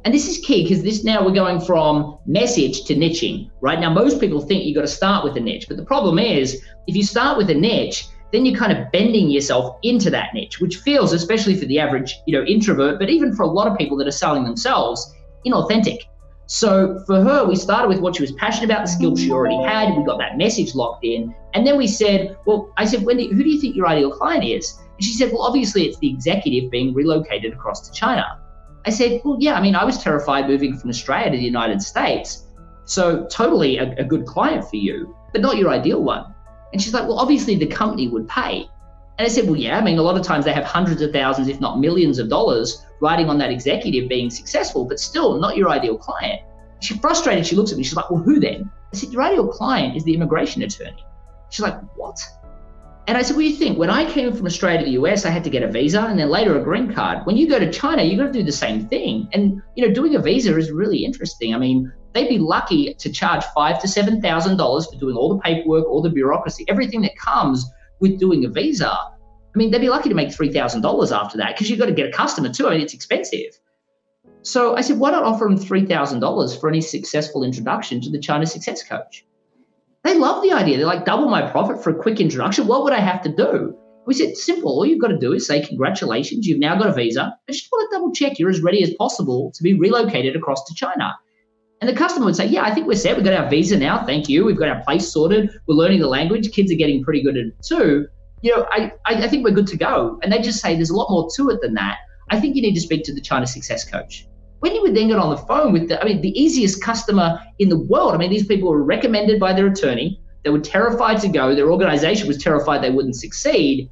And this is key because now we're going from message to niching, right? Now, most people think you've got to start with a niche, but the problem is if you start with a niche, then you're kind of bending yourself into that niche, which feels, especially for the average, introvert, but even for a lot of people that are selling themselves, inauthentic. So for her, we started with what she was passionate about, the skills she already had. We got that message locked in. And then we said, I said, Wendy, who do you think your ideal client is? And she said, well, obviously it's the executive being relocated across to China. I said, well, yeah, I was terrified moving from Australia to the United States. So totally a good client for you, but not your ideal one. And she's like, well, obviously the company would pay. And I said, well, yeah, a lot of times they have hundreds of thousands, if not millions of dollars riding on that executive being successful, but still not your ideal client. She's frustrated. She looks at me. She's like, well, who then? I said, your ideal client is the immigration attorney. She's like, what? And I said, what do you think? When I came from Australia to the US, I had to get a visa and then later a green card. When you go to China, you've got to do the same thing. And, doing a visa is really interesting. They'd be lucky to charge $5,000 to $7,000 for doing all the paperwork, all the bureaucracy, everything that comes with doing a visa. They'd be lucky to make $3,000 after that because you've got to get a customer too. It's expensive. So I said, why not offer them $3,000 for any successful introduction to the China Success Coach? They love the idea. They're like, double my profit for a quick introduction. What would I have to do? We said, simple. All you've got to do is say, congratulations, you've now got a visa. I just want to double check you're as ready as possible to be relocated across to China. And the customer would say, yeah, I think we're set. We've got our visa now. Thank you. We've got our place sorted. We're learning the language. Kids are getting pretty good at it too. I think we're good to go. And they just say there's a lot more to it than that. I think you need to speak to the China Success Coach. When you would then get on the phone with the easiest customer in the world. These people were recommended by their attorney. They were terrified to go. Their organization was terrified they wouldn't succeed.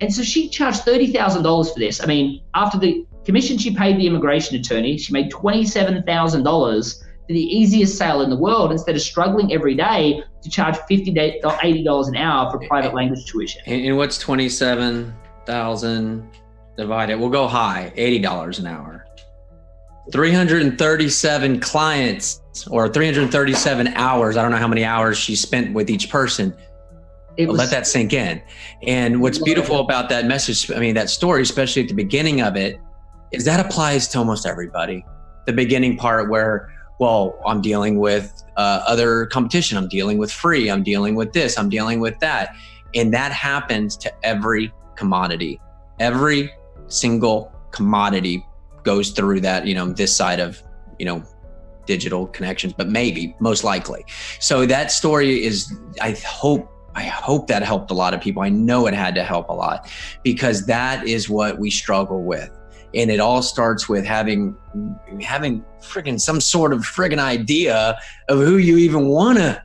And so she charged $30,000 for this. I mean, after the commission she paid the immigration attorney, she made $27,000 for the easiest sale in the world instead of struggling every day to charge $50, $80 an hour for private language tuition. And what's 27,000 divided? We'll go high, $80 an hour. 337 clients or 337 hours. I don't know how many hours she spent with each person. Let that sink in. And what's beautiful about that message, I mean, that story, especially at the beginning of it, is that applies to almost everybody. The beginning part where, well, I'm dealing with other competition. I'm dealing with free. I'm dealing with this. I'm dealing with that. And that happens to every commodity. Every single commodity goes through that, this side of, digital connections, but maybe most likely. So that story is, I hope that helped a lot of people. I know it had to help a lot because that is what we struggle with. And it all starts with having friggin' some sort of friggin' idea of who you even want to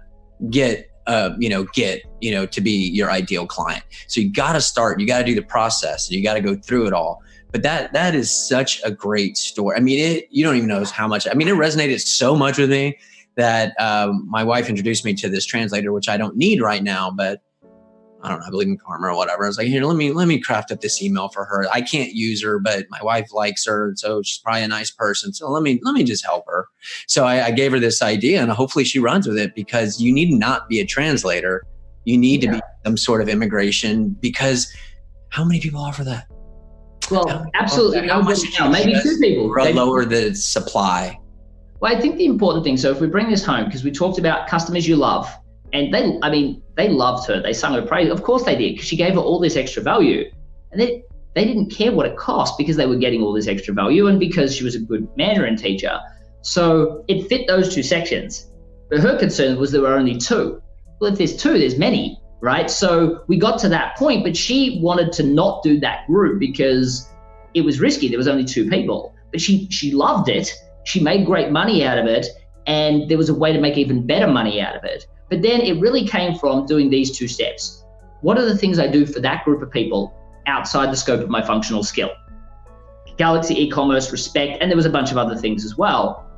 get to be your ideal client. So you got to start, you got to do the process, you got to go through it all. But that is such a great story. I mean, you don't even know how much, it resonated so much with me that my wife introduced me to this translator, which I don't need right now, but I don't know, I believe in karma or whatever. I was like, here, let me craft up this email for her. I can't use her, but my wife likes her. So she's probably a nice person. So let me just help her. So I gave her this idea and hopefully she runs with it because you need not be a translator. You need to be some sort of immigration because how many people offer that? Well, absolutely. How much now? Maybe 2 people. Lower the supply. Well, I think the important thing, so if we bring this home, because we talked about customers you love, and they loved her. They sung her praise. Of course they did, because she gave her all this extra value. And they didn't care what it cost because they were getting all this extra value and because she was a good Mandarin teacher. So it fit those 2 sections. But her concern was there were only 2. Well, if there's 2, there's many, right? So we got to that point, but she wanted to not do that group because it was risky. There was only 2 people. But she loved it. She made great money out of it. And there was a way to make even better money out of it. But then it really came from doing these 2 steps. What are the things I do for that group of people outside the scope of my functional skill? Galaxy e-commerce, respect, and there was a bunch of other things as well.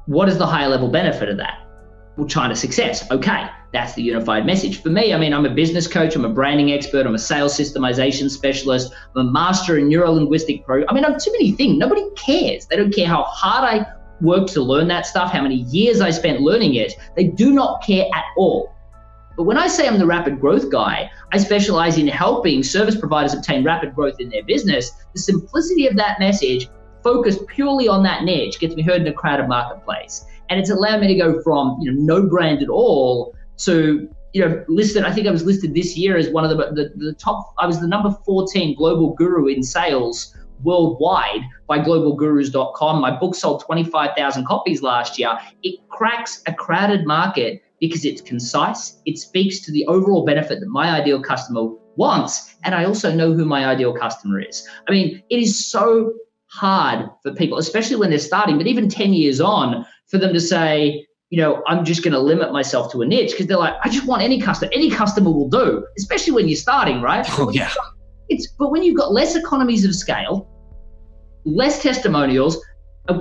What is the higher level benefit of that? Well, China success. Okay, that's the unified message. For me, I'm a business coach, I'm a branding expert, I'm a sales systemization specialist, I'm a master in neuro-linguistic programming. I'm too many things. Nobody cares. They don't care how hard I work to learn that stuff, how many years I spent learning it. They do not care at all. But when I say I'm the rapid growth guy, I specialize in helping service providers obtain rapid growth in their business. The simplicity of that message, focused purely on that niche, gets me heard in a crowded marketplace. And it's allowed me to go from no brand at all to listed. I think I was listed this year as one of the top. I was the number 14 global guru in sales worldwide by globalgurus.com. My book sold 25,000 copies last year. It cracks a crowded market because it's concise. It speaks to the overall benefit that my ideal customer wants. And I also know who my ideal customer is. It is so hard for people, especially when they're starting, but even 10 years on, for them to say, I'm just going to limit myself to a niche because they're like, I just want any customer. Any customer will do, especially when you're starting, right? Oh, yeah. But when you've got less economies of scale, less testimonials,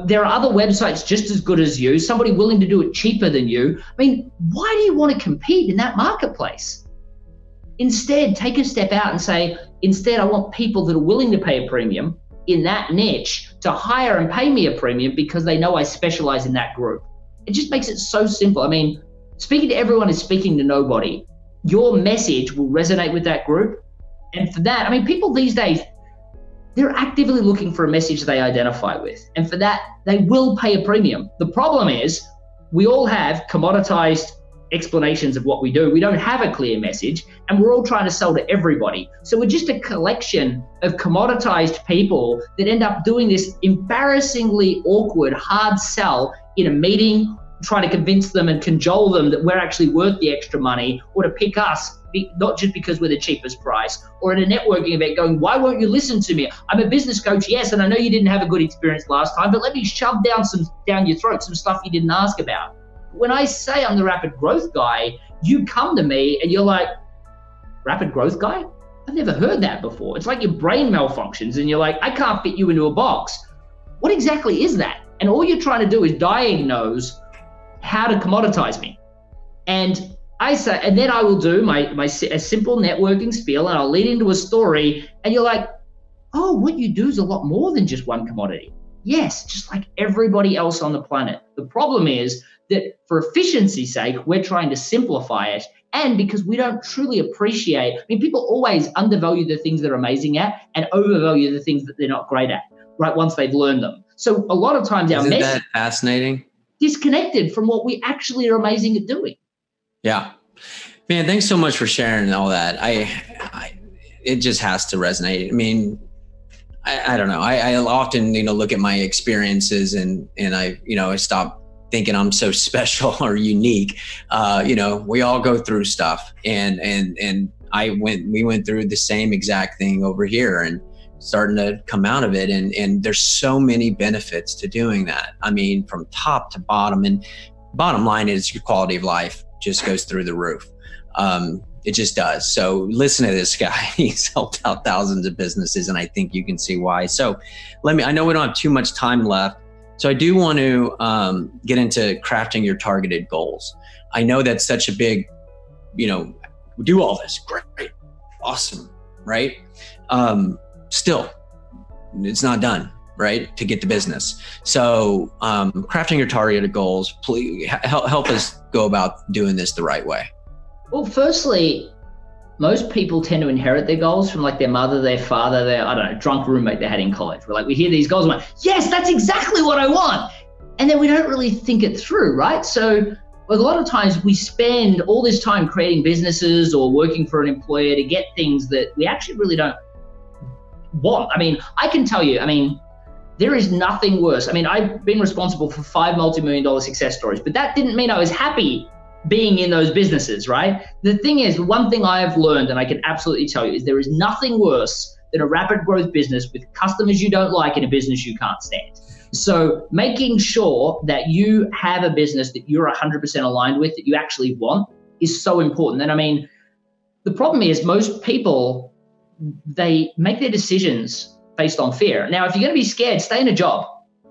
there are other websites just as good as you, somebody willing to do it cheaper than you. Why do you want to compete in that marketplace? Instead, take a step out and say, I want people that are willing to pay a premium in that niche to hire and pay me a premium because they know I specialize in that group. It just makes it so simple. Speaking to everyone is speaking to nobody. Your message will resonate with that group. And for that, people these days, they're actively looking for a message they identify with. And for that, they will pay a premium. The problem is we all have commoditized explanations of what we do. We don't have a clear message and we're all trying to sell to everybody. So we're just a collection of commoditized people that end up doing this embarrassingly awkward, hard sell in a meeting, trying to convince them and cajole them that we're actually worth the extra money or to pick us, not just because we're the cheapest price, or at a networking event going, why won't you listen to me? I'm a business coach, yes, and I know you didn't have a good experience last time, but let me shove down your throat some stuff you didn't ask about. when I say I'm the rapid growth guy, you come to me and you're like, rapid growth guy? I've never heard that before. It's like your brain malfunctions and you're like, I can't fit you into a box. What exactly is that? And all you're trying to do is diagnose how to commoditize me. And I say, and then I will do a simple networking spiel and I'll lead into a story and you're like, oh, what you do is a lot more than just one commodity. Yes, just like everybody else on the planet. The problem is that for efficiency's sake, we're trying to simplify it. And because we don't truly appreciate, people always undervalue the things they're amazing at and overvalue the things that they're not great at, right? Once they've learned them. So a lot of times our Isn't that fascinating? Disconnected from what we actually are amazing at doing. Yeah, man, thanks so much for sharing all that. It just has to resonate. I don't know. I often, look at my experiences and I stop thinking I'm so special or unique. We all go through stuff and we went through the same exact thing over here and starting to come out of it. And there's so many benefits to doing that. From top to bottom, and bottom line is your quality of life just goes through the roof. It just does. So listen to this guy. He's helped out thousands of businesses, and I think you can see why. So I know we don't have too much time left. So I do want to get into crafting your targeted goals. I know that's such a big, we do all this. Great. Awesome. Right. Still, it's not done, right? To get the business. So crafting your targeted goals, please help us go about doing this the right way. Well, firstly, most people tend to inherit their goals from like their mother, their father, their, drunk roommate they had in college. We hear these goals and we're like, yes, that's exactly what I want. And then we don't really think it through, right? So a lot of times we spend all this time creating businesses or working for an employer to get things that we actually really don't want. I can tell you, there is nothing worse. I've been responsible for 5 multi-million-dollar success stories, but that didn't mean I was happy being in those businesses, right? The thing is, one thing I have learned, and I can absolutely tell you, is there is nothing worse than a rapid growth business with customers you don't like in a business you can't stand. So making sure that you have a business that you're 100% aligned with, that you actually want, is so important. And the problem is most people, they make their decisions based on fear. Now, if you're going to be scared, stay in a job.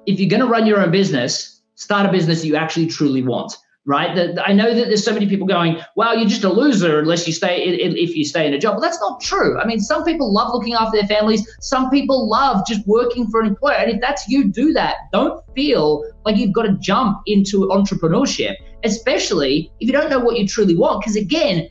If you're going to run your own business, start a business that you actually truly want. Right? I know that there's so many people going, well, you're just a loser unless you if you stay in a job. Well, that's not true. Some people love looking after their families. Some people love just working for an employer. And if that's you, do that. Don't feel like you've got to jump into entrepreneurship, especially if you don't know what you truly want. Because again,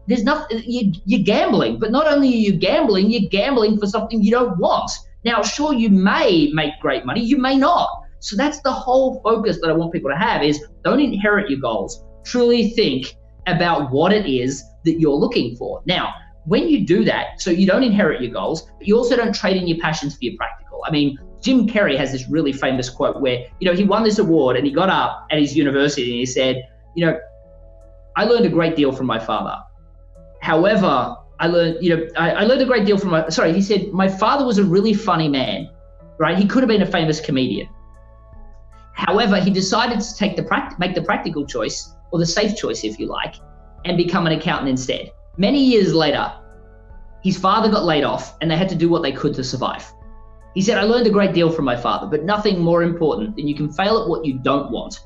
there's nothing, you're gambling, but not only are you gambling, you're gambling for something you don't want. Now, sure, you may make great money, you may not. So that's the whole focus that I want people to have is don't inherit your goals. Truly think about what it is that you're looking for. Now, when you do that, so you don't inherit your goals, but you also don't trade in your passions for your practical. Jim Carrey has this really famous quote where, he won this award and he got up at his university and he said, I learned a great deal from my father. However, I learned a great deal from he said, my father was a really funny man, right? He could have been a famous comedian. However, he decided to make the practical choice, or the safe choice, if you like, and become an accountant instead. Many years later, his father got laid off and they had to do what they could to survive. He said, I learned a great deal from my father, but nothing more important than you can fail at what you don't want.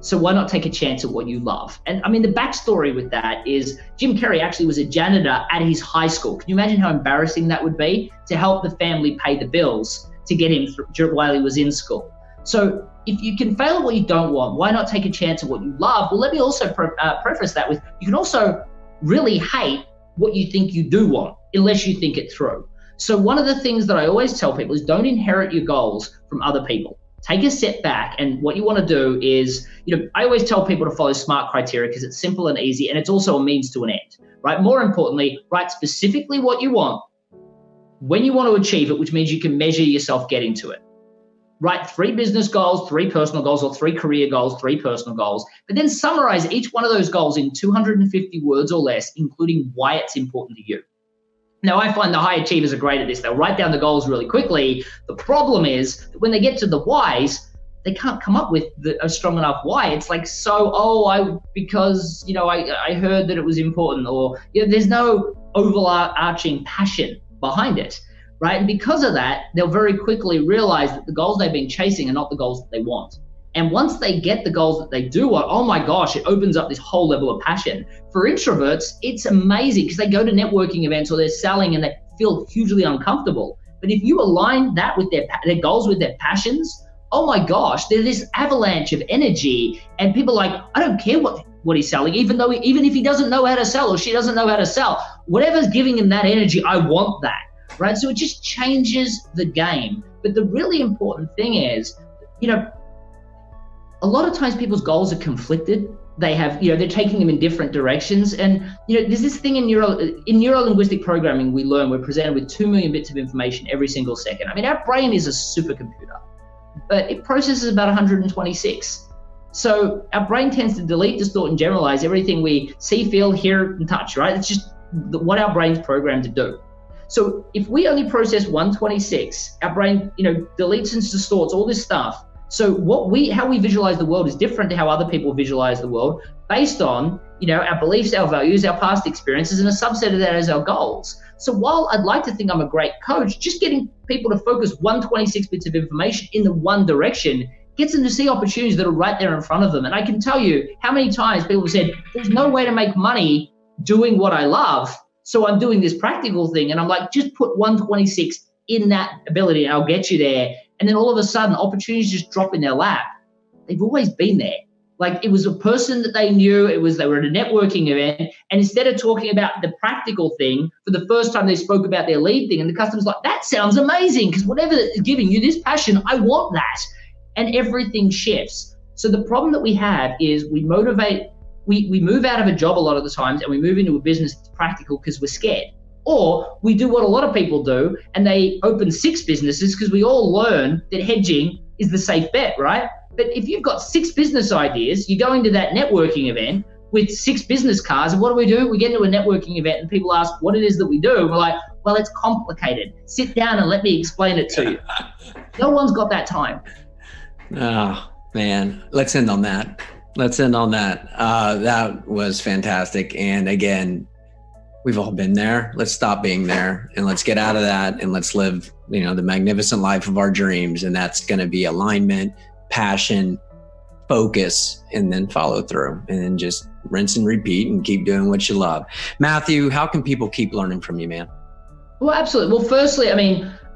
So why not take a chance at what you love? And the backstory with that is Jim Carrey actually was a janitor at his high school. Can you imagine how embarrassing that would be to help the family pay the bills to get him through while he was in school? So if you can fail at what you don't want, why not take a chance at what you love? Well, let me also preface that with, you can also really hate what you think you do want, unless you think it through. So one of the things that I always tell people is don't inherit your goals from other people. Take a step back, and what you want to do is, I always tell people to follow SMART criteria because it's simple and easy, and it's also a means to an end, right? More importantly, write specifically what you want, when you want to achieve it, which means you can measure yourself getting to it. Write 3 business goals, 3 personal goals, or 3 career goals, 3 personal goals, but then summarize each one of those goals in 250 words or less, including why it's important to you. Now, I find the high achievers are great at this. They'll write down the goals really quickly. The problem is that when they get to the whys, they can't come up with a strong enough why. It's like, because, I heard that it was important, or, there's no overarching passion behind it, right? And because of that, they'll very quickly realize that the goals they've been chasing are not the goals that they want. And once they get the goals that they do want, oh my gosh, it opens up this whole level of passion. For introverts, it's amazing because they go to networking events or they're selling and they feel hugely uncomfortable. But if you align that with their goals, with their passions, oh my gosh, there's this avalanche of energy, and people are like, I don't care what he's selling, even if he doesn't know how to sell or she doesn't know how to sell, whatever's giving him that energy, I want that, right? So it just changes the game. But the really important thing is, a lot of times people's goals are conflicted. They have, they're taking them in different directions. And, there's this thing in neuro-linguistic programming we learn, we're presented with 2 million bits of information every single second. I mean, our brain is a supercomputer, but it processes about 126. So our brain tends to delete, distort, and generalize everything we see, feel, hear, and touch, right? It's just what our brain's programmed to do. So if we only process 126, our brain, deletes and distorts all this stuff. So how we visualize the world is different to how other people visualize the world, based on, our beliefs, our values, our past experiences, and a subset of that is our goals. So while I'd like to think I'm a great coach, just getting people to focus 126 bits of information in the one direction gets them to see opportunities that are right there in front of them. And I can tell you how many times people have said, there's no way to make money doing what I love, so I'm doing this practical thing. And I'm like, just put 126 in that ability and I'll get you there. And then all of a sudden, opportunities just drop in their lap. They've always been there. Like, it was a person that they knew, they were at a networking event, and instead of talking about the practical thing, for the first time they spoke about their lead thing, and the customer's like, that sounds amazing, because whatever is giving you this passion, I want that. And everything shifts. So the problem that we have is we move out of a job a lot of the times, and we move into a business that's practical because we're scared. Or we do what a lot of people do, and they open 6 businesses because we all learn that hedging is the safe bet, right? But if you've got 6 business ideas, you're going to that networking event with 6 business cards, and what do? We get into a networking event and people ask what it is that we do. And we're like, well, it's complicated. Sit down and let me explain it to you. No one's got that time. Oh, man. Let's end on that. That was fantastic. And again, we've all been there. Let's stop being there and let's get out of that and let's live, the magnificent life of our dreams. And that's going to be alignment, passion, focus, and then follow through, and then just rinse and repeat and keep doing what you love. Matthew, how can people keep learning from you, man? Well, absolutely. Well, firstly,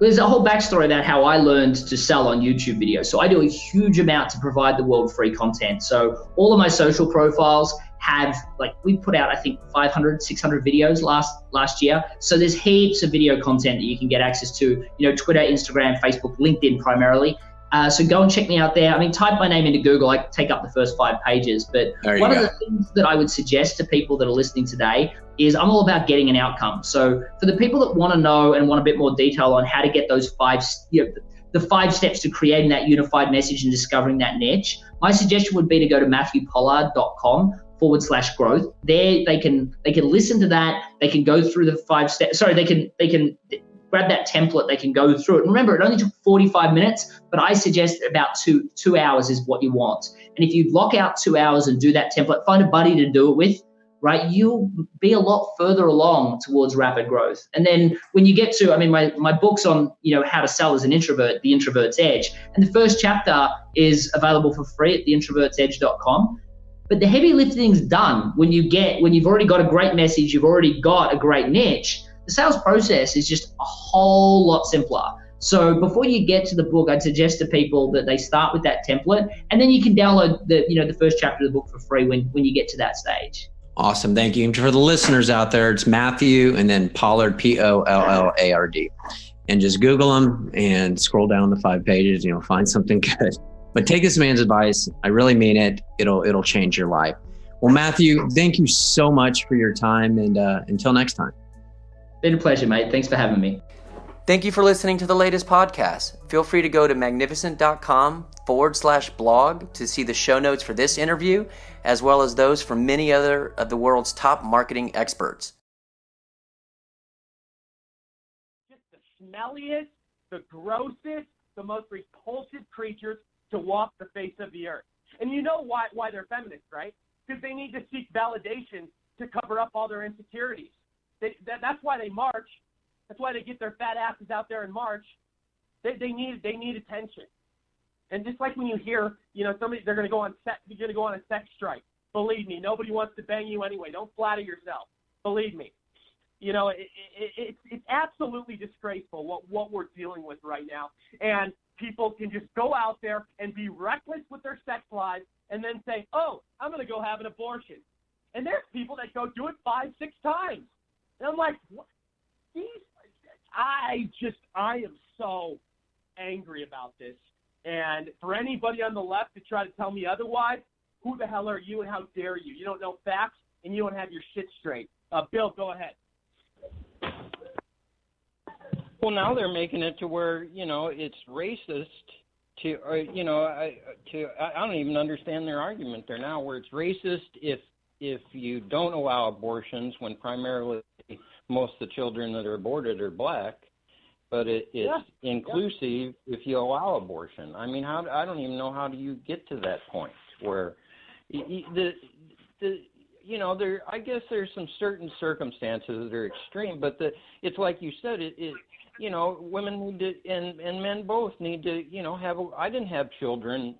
there's a whole backstory about how I learned to sell on YouTube videos. So I do a huge amount to provide the world free content. So all of my social profiles have, we put out, I think, 500, 600 videos last year. So there's heaps of video content that you can get access to, Twitter, Instagram, Facebook, LinkedIn primarily. So go and check me out there. Type my name into Google. I take up the first 5 pages. But one of the things that I would suggest to people that are listening today is I'm all about getting an outcome. So for the people that want to know and want a bit more detail on how to get those 5, the 5 steps to creating that unified message and discovering that niche, my suggestion would be to go to matthewpollard.com/growth. There they can listen to that. They can go through the 5 steps. Sorry, they can grab that template, they can go through it. And remember, it only took 45 minutes, but I suggest about two hours is what you want. And if you block out 2 hours and do that template, find a buddy to do it with, right, you'll be a lot further along towards rapid growth. And then when you get to, my book's on, how to sell as an introvert, The Introvert's Edge. And the first chapter is available for free at theintrovertsedge.com. But the heavy lifting's done when you've already got a great message, you've already got a great niche. The sales process is just a whole lot simpler. So before you get to the book, I'd suggest to people that they start with that template, and then you can download the first chapter of the book for free when you get to that stage. Awesome. Thank you. And for the listeners out there, it's Matthew and then Pollard, Pollard. And just Google them and scroll down the 5 pages, find something good. But take this man's advice. I really mean it. It'll change your life. Well, Matthew, thank you so much for your time, and until next time. Been a pleasure, mate. Thanks for having me. Thank you for listening to the latest podcast. Feel free to go to magnificent.com/blog to see the show notes for this interview, as well as those from many other of the world's top marketing experts. Just the smelliest, the grossest, the most repulsive creatures to walk the face of the earth. And you know why they're feminists, right? Because they need to seek validation to cover up all their insecurities. That's why they march. That's why they get their fat asses out there and march. They need attention. And just like when you hear, somebody they're going to go on a sex strike. Believe me, nobody wants to bang you anyway. Don't flatter yourself. Believe me. It's absolutely disgraceful what we're dealing with right now. And people can just go out there and be reckless with their sex lives and then say, oh, I'm going to go have an abortion. And there's people that go do it 5-6 times. And I'm like, what? I am so angry about this. And for anybody on the left to try to tell me otherwise, who the hell are you and how dare you? You don't know facts and you don't have your shit straight. Bill, go ahead. Well, now they're making it to where, it's racist to, I don't even understand their argument there now, where it's racist if you don't allow abortions when primarily most of the children that are aborted are black, but it's inclusive if you allow abortion. I mean, I don't even know how do you get to that point where I guess there's some certain circumstances that are extreme, but it's like you said, women need to, and men both need to, I didn't have children,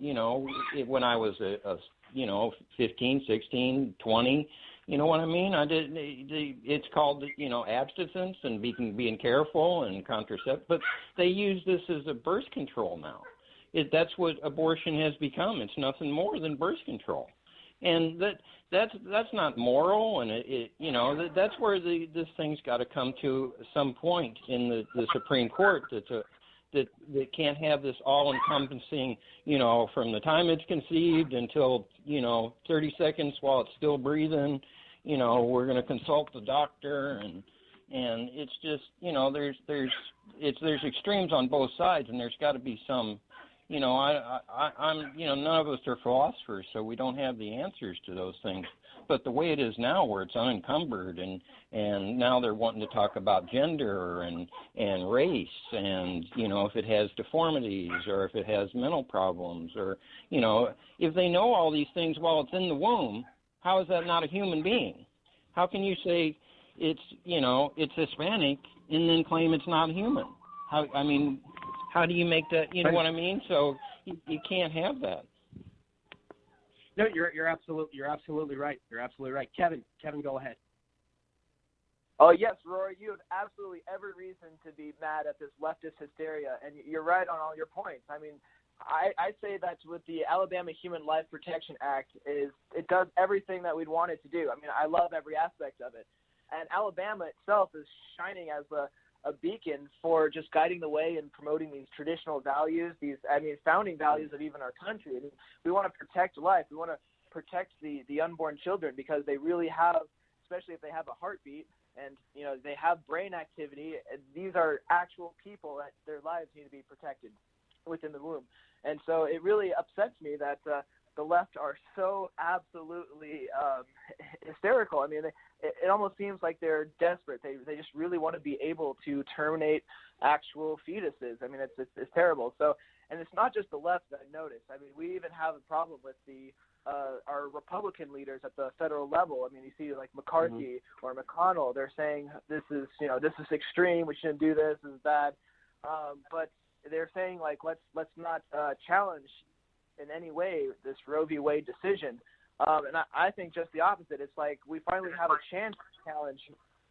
when I was 15, 16, 20, you know what I mean? It's called, abstinence and being careful and contraceptive, but they use this as a birth control now. That's what abortion has become. It's nothing more than birth control. And that's not moral, and that's where this thing's got to come to some point in the Supreme Court that can't have this all-encompassing, from the time it's conceived until 30 seconds while it's still breathing. We're going to consult the doctor, and it's just there's extremes on both sides, and there's got to be some. I'm none of us are philosophers, so we don't have the answers to those things. But the way it is now, where it's unencumbered, and now they're wanting to talk about gender and race, and if it has deformities or if it has mental problems, or if they know all these things while it's in the womb, how is that not a human being? How can you say it's Hispanic and then claim it's not human? How do you make that? You know what I mean? So you can't have that. No, you're absolutely right. You're absolutely right. Kevin, go ahead. Oh yes, Rory, you have absolutely every reason to be mad at this leftist hysteria, and you're right on all your points. I mean, I say that with the Alabama Human Life Protection Act, it does everything that we'd want it to do. I mean, I love every aspect of it, and Alabama itself is shining as a beacon for just guiding the way and promoting these traditional values, founding values of even our country. I mean, we want to protect life. We want to protect the unborn children because they really have, especially if they have a heartbeat and, they have brain activity. These are actual people that their lives need to be protected within the womb. And so it really upsets me that the left are so absolutely hysterical. I mean, it almost seems like they're desperate. They just really want to be able to terminate actual fetuses. I mean, it's terrible. So, and it's not just the left that I notice. I mean, we even have a problem with our Republican leaders at the federal level. I mean, you see like McCarthy or McConnell. They're saying this is extreme. We shouldn't do this. This is bad. But they're saying like let's not challenge in any way this Roe v. Wade decision. And I think just the opposite. It's like we finally have a chance to challenge.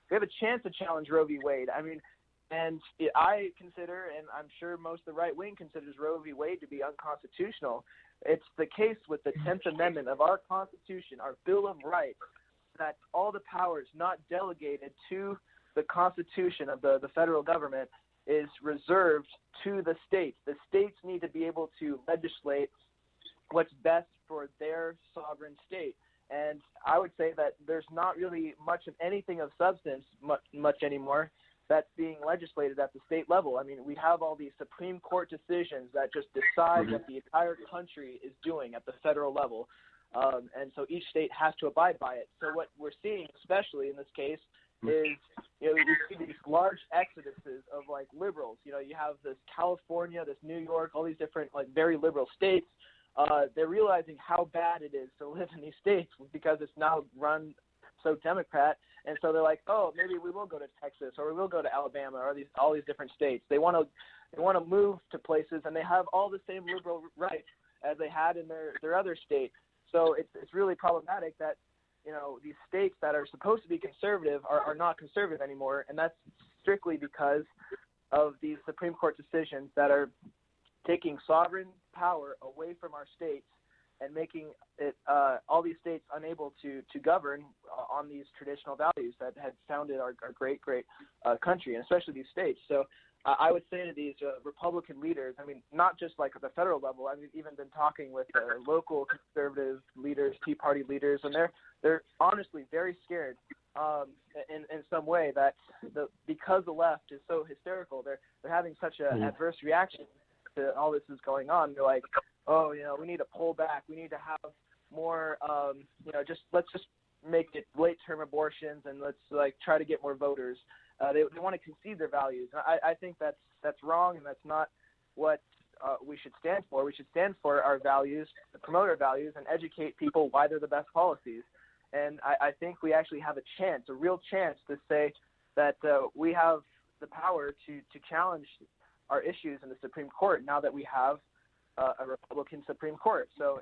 We have a chance to challenge Roe v. Wade. I mean, and I consider, and I'm sure most of the right wing considers Roe v. Wade to be unconstitutional. It's the case with the 10th Amendment of our Constitution, our Bill of Rights, that all the powers not delegated to the Constitution of the federal government is reserved to the states. The states need to be able to legislate what's best for their sovereign state. And I would say that there's not really much of anything of substance much anymore that's being legislated at the state level. I mean, we have all these Supreme Court decisions that just decide what the entire country is doing at the federal level. And so each state has to abide by it. So what we're seeing, especially in this case, is, you see these large exoduses of like liberals. You have this California, this New York, all these different like very liberal states. They're realizing how bad it is to live in these states because it's now run so Democrat, and so they're like, oh, maybe we will go to Texas or we will go to Alabama or all these different states. They want to move to places, and they have all the same liberal rights as they had in their other state. So it's really problematic that these states that are supposed to be conservative are not conservative anymore, and that's strictly because of these Supreme Court decisions that are taking sovereign power away from our states and making it all these states unable to govern on these traditional values that had founded our great country, and especially these states. So I would say to these Republican leaders, I mean, not just like at the federal level, I mean, even been talking with local conservative leaders, Tea Party leaders, and they're honestly very scared in some way that because the left is so hysterical, they're having such an adverse reaction to all this is going on. They're like, oh, we need to pull back. We need to have more, let's just make it late-term abortions, and let's like try to get more voters. They want to concede their values. And I think that's wrong, and that's not what we should stand for. We should stand for our values, promote our values, and educate people why they're the best policies. And I think we actually have a real chance to say that we have the power to challenge our issues in the Supreme Court now that we have a Republican Supreme Court. So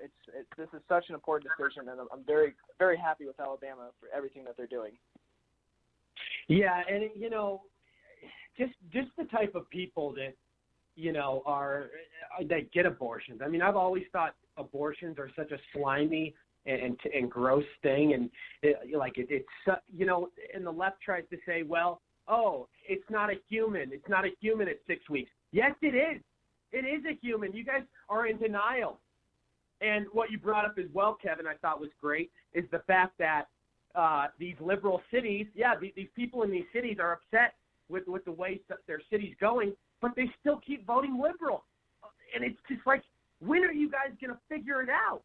this is such an important decision, and I'm very, very happy with Alabama for everything that they're doing. Yeah, and just the type of people that that get abortions. I mean, I've always thought abortions are such a slimy and gross thing, and and the left tries to say, well, oh, it's not a human. It's not a human at 6 weeks. Yes, it is. It is a human. You guys are in denial. And what you brought up as well, Kevin, I thought was great, is the fact that these liberal cities, these people in these cities are upset with the way their city's going, but they still keep voting liberal. And it's just like, when are you guys going to figure it out?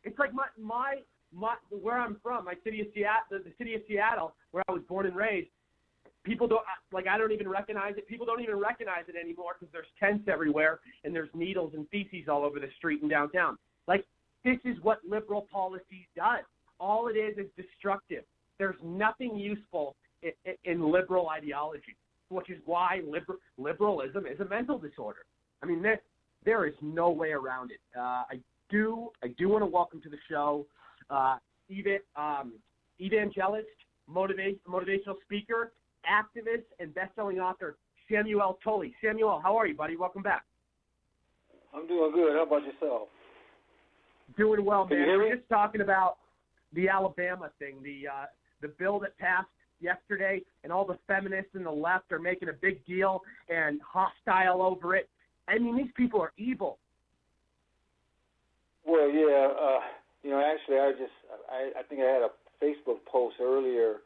It's like my where I'm from, my city of Seattle, the city of Seattle, where I was born and raised. People don't I don't even recognize it. People don't even recognize it anymore because there's tents everywhere and there's needles and feces all over the street in downtown. Like, this is what liberal policy does. All it is destructive. There's nothing useful in liberal ideology, which is why liberalism is a mental disorder. I mean, there is no way around it. I do want to welcome to the show evangelist, motivational speaker, activist, and best-selling author Samuel Tully. Samuel, how are you, buddy? Welcome back. I'm doing good. How about yourself? Doing well, Can man. you hear me? We're just talking about the Alabama thing, the bill that passed yesterday, and all the feminists and the left are making a big deal and hostile over it. I mean, these people are evil. Well, yeah. Actually, I think I had a Facebook post earlier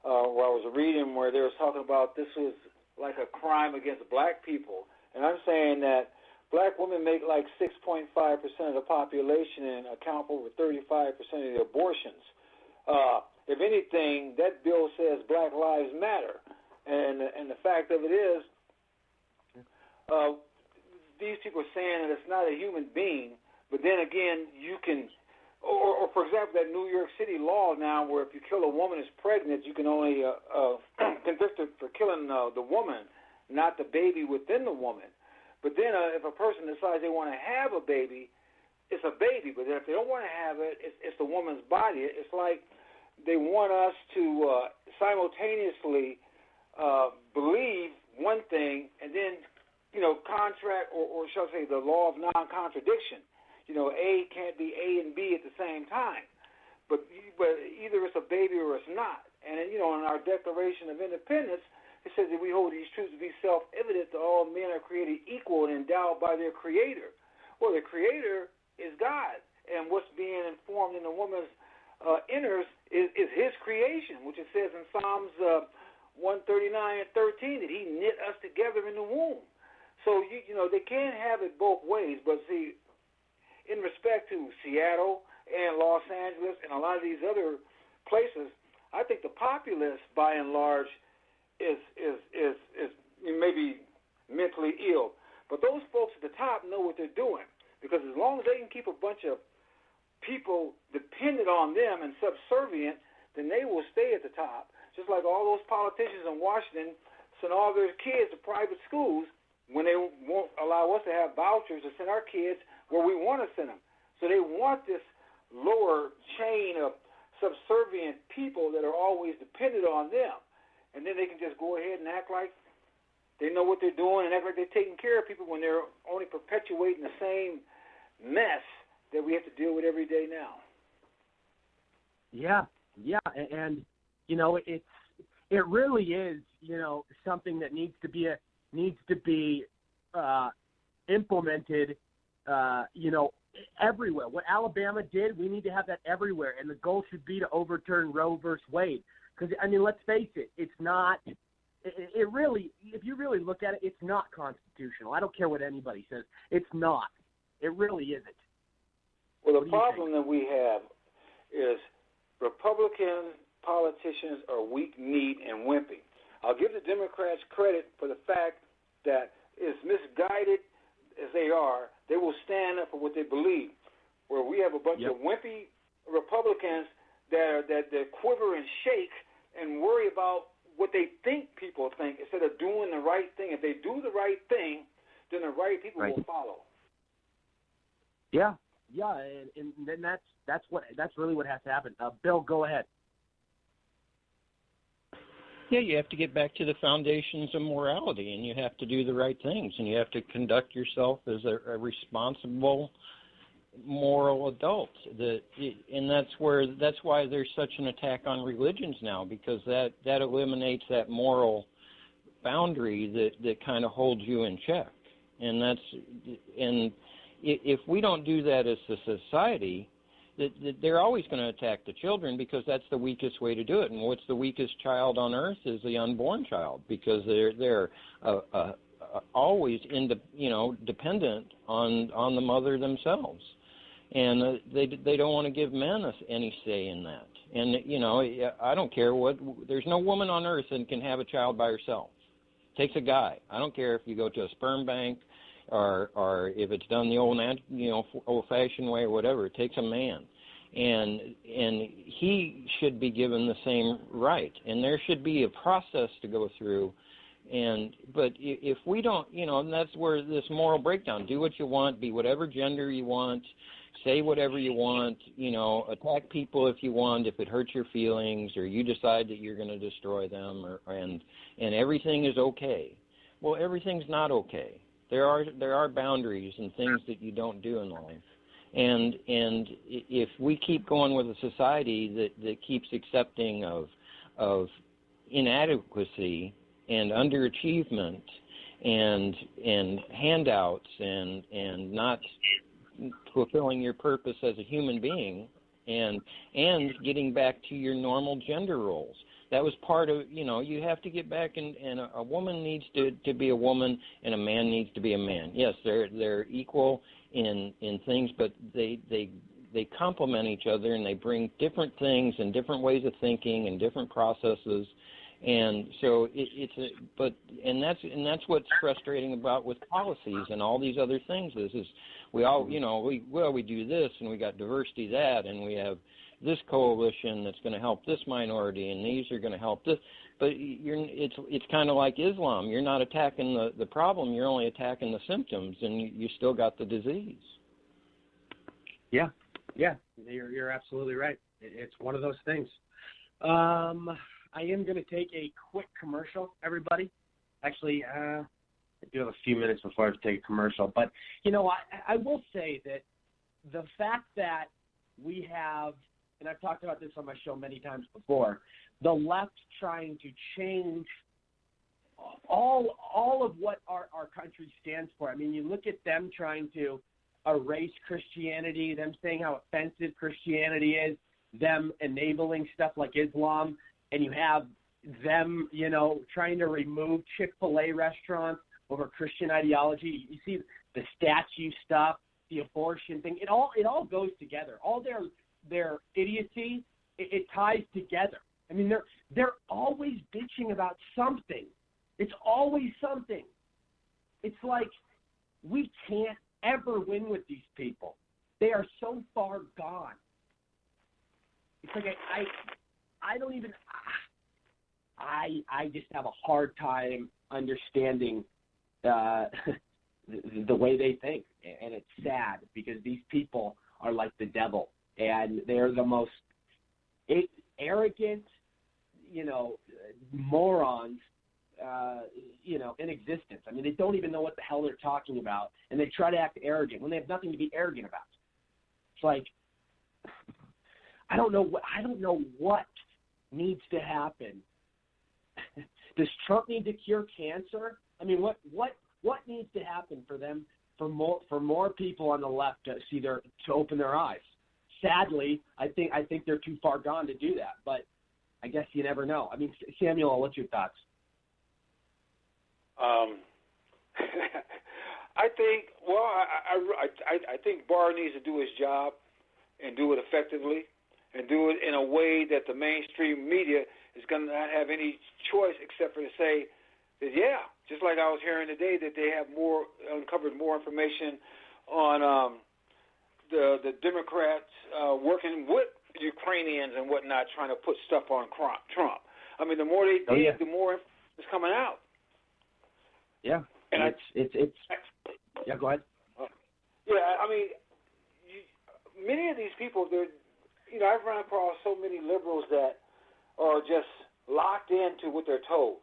where I was reading where they were talking about this was like a crime against black people, and I'm saying that black women make like 6.5% of the population and account for over 35% of the abortions. If anything, that bill says Black Lives Matter, and the fact of it is, these people are saying that it's not a human being, but then again, you can, or for example, that New York City law now where if you kill a woman who's pregnant, you can only convict her for killing the woman, not the baby within the woman. But then if a person decides they want to have a baby, it's a baby. But then if they don't want to have it, it's the woman's body. It's like they want us to simultaneously believe one thing and then, contract, or shall I say the law of non-contradiction. A can't be A and B at the same time. But either it's a baby or it's not. And, in our Declaration of Independence, it says that we hold these truths to be self-evident that all men are created equal and endowed by their Creator. Well, the Creator is God, and what's being informed in the woman's inners is His creation, which it says in Psalms 139:13 that He knit us together in the womb. So they can't have it both ways. But see, in respect to Seattle and Los Angeles and a lot of these other places, I think the populace, by and large, is maybe mentally ill. But those folks at the top know what they're doing, because as long as they can keep a bunch of people dependent on them and subservient, then they will stay at the top. Just like all those politicians in Washington send all their kids to private schools when they won't allow us to have vouchers to send our kids where we want to send them. So they want this lower chain of subservient people that are always dependent on them. And then they can just go ahead and act like they know what they're doing and act like they're taking care of people when they're only perpetuating the same mess that we have to deal with every day now. Yeah, and you know, it really is, you know, something that needs to be implemented, you know, everywhere. What Alabama did, we need to have that everywhere, and the goal should be to overturn Roe versus Wade. Because I mean, let's face it, it's not. It really, if you really look at it, it's not constitutional. I don't care what anybody says. It's not. It really isn't. Well, the problem that we have is Republican politicians are weak-kneed and wimpy. I'll give the Democrats credit for the fact that, as misguided as they are, they will stand up for what they believe. Where we have a bunch of wimpy Republicans that quiver and shake and worry about what they think people think instead of doing the right thing. If they do the right thing, then the right people will follow. Yeah, and then that's really what has to happen. Bill, go ahead. Yeah, you have to get back to the foundations of morality, and you have to do the right things, and you have to conduct yourself as a responsible, moral adult. And that's why there's such an attack on religions now, because that eliminates that moral boundary that kind of holds you in check. And if we don't do that as a society, they're always going to attack the children, because that's the weakest way to do it. And what's the weakest child on earth is the unborn child, because they're always dependent on the mother themselves, and they don't want to give men any say in that. And I don't care there's no woman on earth that can have a child by herself. It takes a guy. I don't care if you go to a sperm bank or if it's done the old-fashioned way or whatever. It takes a man, and he should be given the same right, and there should be a process to go through. But if we don't, and that's where this moral breakdown: do what you want, be whatever gender you want, say whatever you want, attack people if you want, if it hurts your feelings, or you decide that you're going to destroy them, and everything is okay. Well, everything's not okay. There are boundaries and things that you don't do in life, and if we keep going with a society that keeps accepting of inadequacy and underachievement and handouts and not fulfilling your purpose as a human being and getting back to your normal gender roles. That was part of, you have to get back, and a woman needs to be a woman, and a man needs to be a man. Yes, they're equal in things, but they complement each other, and they bring different things and different ways of thinking and different processes. And so that's what's frustrating about with policies and all these other things is we all, we do this, and we got diversity that, and we have this coalition that's going to help this minority, and these are going to help this. But it's kind of like Islam. You're not attacking the problem. You're only attacking the symptoms, and you still got the disease. Yeah, you're absolutely right. It's one of those things. I am going to take a quick commercial, everybody. Actually, I do have a few minutes before I have to take a commercial. But, I will say that the fact that we have, and I've talked about this on my show many times before, the left trying to change all of what our country stands for. I mean, you look at them trying to erase Christianity, them saying how offensive Christianity is, them enabling stuff like Islam, and you have them, trying to remove Chick-fil-A restaurants over Christian ideology. You see the statue stuff, the abortion thing. It all goes together. All their idiocy, it ties together. I mean, they're always bitching about something. It's always something. It's like we can't ever win with these people. They are so far gone. It's like I don't even I just have a hard time understanding the way they think, and it's sad because these people are like the devil, and they're the most arrogant, morons, in existence. I mean, they don't even know what the hell they're talking about, and they try to act arrogant when they have nothing to be arrogant about. It's like I don't know what needs to happen. Does Trump need to cure cancer? I mean, what needs to happen for more people on the left to open their eyes? Sadly, I think they're too far gone to do that, but I guess you never know. I mean, Samuel, what's your thoughts? I think Barr needs to do his job and do it effectively and do it in a way that the mainstream media is going to not have any choice except for to say that, just like I was hearing today, that they have uncovered more information on the Democrats working with Ukrainians and whatnot, trying to put stuff on Trump. I mean, the more they dig, the more is coming out. Yeah, and it's yeah. Go ahead. I mean, many of these people, I've run across so many liberals that are just locked into what they're told.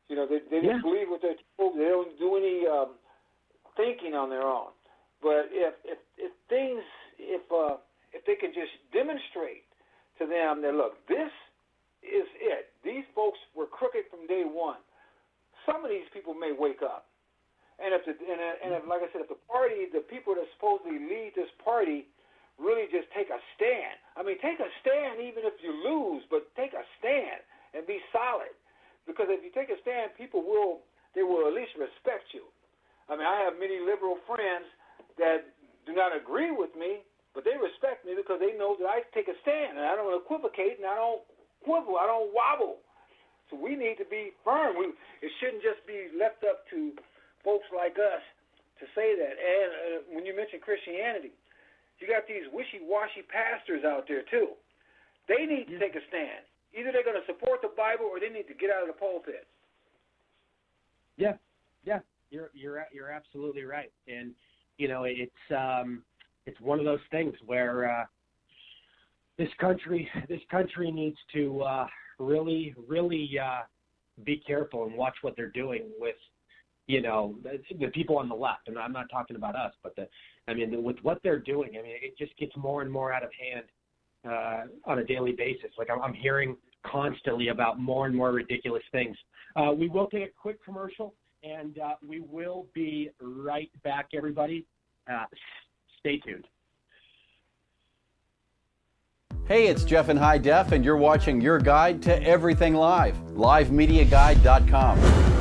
They just believe what they're told. They don't do any thinking on their own. But if they can just demonstrate to them that, look, this is it. These folks were crooked from day one. Some of these people may wake up, and if like I said, if the people that supposedly lead this party really just take a stand. I mean, take a stand even if you lose, but take a stand and be solid. Because if you take a stand, people will at least respect you. I mean, I have many liberal friends that do not agree with me, but they respect me because they know that I take a stand and I don't equivocate and I don't quibble, I don't wobble. So we need to be firm. It shouldn't just be left up to folks like us to say that. And when you mention Christianity, you got these wishy-washy pastors out there too. They need to take a stand. Either they're going to support the Bible or they need to get out of the pulpit. Yeah, you're absolutely right. And it's one of those things where this country needs to really be careful and watch what they're doing with the people on the left. And I'm not talking about us, but with what they're doing, it just gets more and more out of hand on a daily basis. Like I'm hearing constantly about more and more ridiculous things. We will take a quick commercial, and we will be right back, everybody. Stay tuned. Hey, it's Jeff in High Def, and you're watching Your Guide to Everything Live, livemediaguide.com.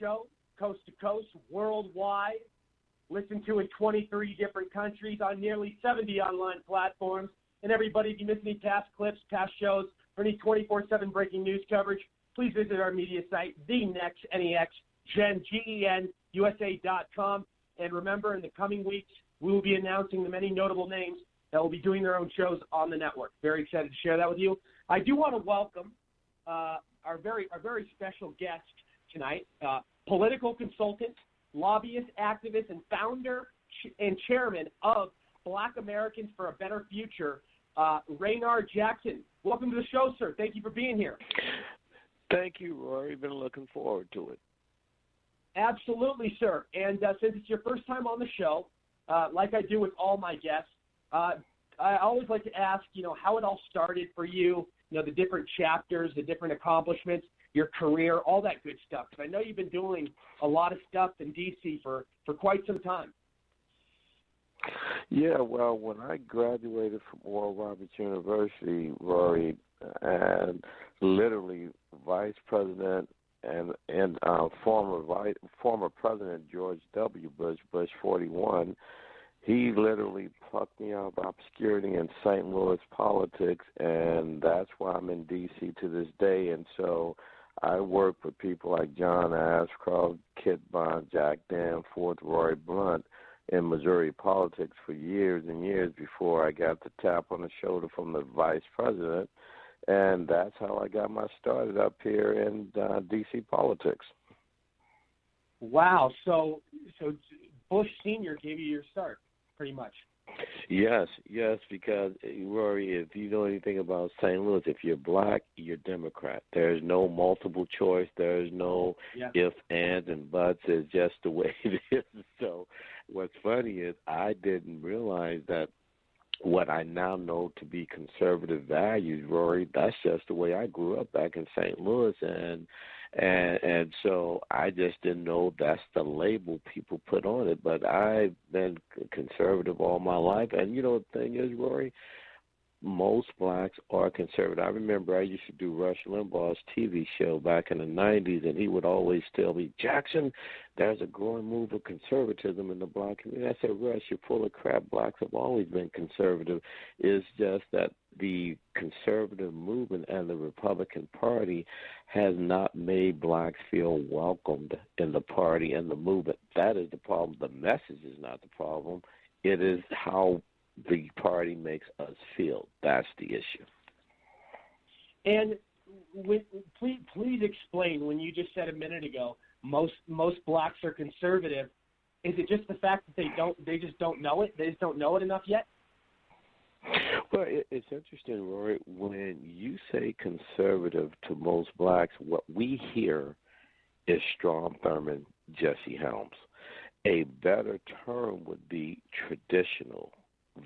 Show, coast to coast, worldwide. Listen to in 23 different countries on nearly 70 online platforms. And everybody, if you miss any past clips, past shows, or any 24/7 breaking news coverage, please visit our media site, TheNextGenUSA.com. And remember, in the coming weeks, we will be announcing the many notable names that will be doing their own shows on the network. Very excited to share that with you. I do want to welcome our very special guest tonight, political consultant, lobbyist, activist, and founder and chairman of Black Americans for a Better Future, Raynard Jackson. Welcome to the show, sir. Thank you for being here. Thank you, Rory. Been looking forward to it. Absolutely, sir. And since it's your first time on the show, like I do with all my guests, I always like to ask, how it all started for you, the different chapters, the different accomplishments, your career, all that good stuff. Because I know you've been doing a lot of stuff in D.C. for quite some time. Yeah, well, when I graduated from Oral Roberts University, Rory, and literally Vice President and former President George W. Bush, Bush 41, he literally plucked me out of obscurity in St. Louis politics, and that's why I'm in D.C. to this day. And so I work with people like John Ashcroft, Kit Bond, Jack Danforth, Roy Blunt in Missouri politics for years and years before I got the tap on the shoulder from the vice president. And that's how I got my start up here in D.C. politics. Wow. So Bush Sr. gave you your start, pretty much. Yes, because, Rory, if you know anything about St. Louis, if you're black, you're Democrat. There's no multiple choice. There's no ifs, ands, and buts. It's just the way it is. So what's funny is I didn't realize that what I now know to be conservative values, Rory, that's just the way I grew up back in St. Louis, and so I just didn't know that's the label people put on it. But I've been conservative all my life, and the thing is, Rory, most blacks are conservative. I remember I used to do Rush Limbaugh's TV show back in the 90s, and he would always tell me, Jackson, there's a growing move of conservatism in the black community. I said, Rush, you're full of crap. Blacks have always been conservative. It's just that the conservative movement and the Republican Party has not made blacks feel welcomed in the party and the movement. That is the problem. The message is not the problem. It is how the party makes us feel. That's the issue. And please explain, when you just said a minute ago, most blacks are conservative. Is it just the fact that they just don't know it? They just don't know it enough yet? Well, it's interesting, Rory. When you say conservative to most blacks, what we hear is Strom Thurmond, Jesse Helms. A better term would be traditional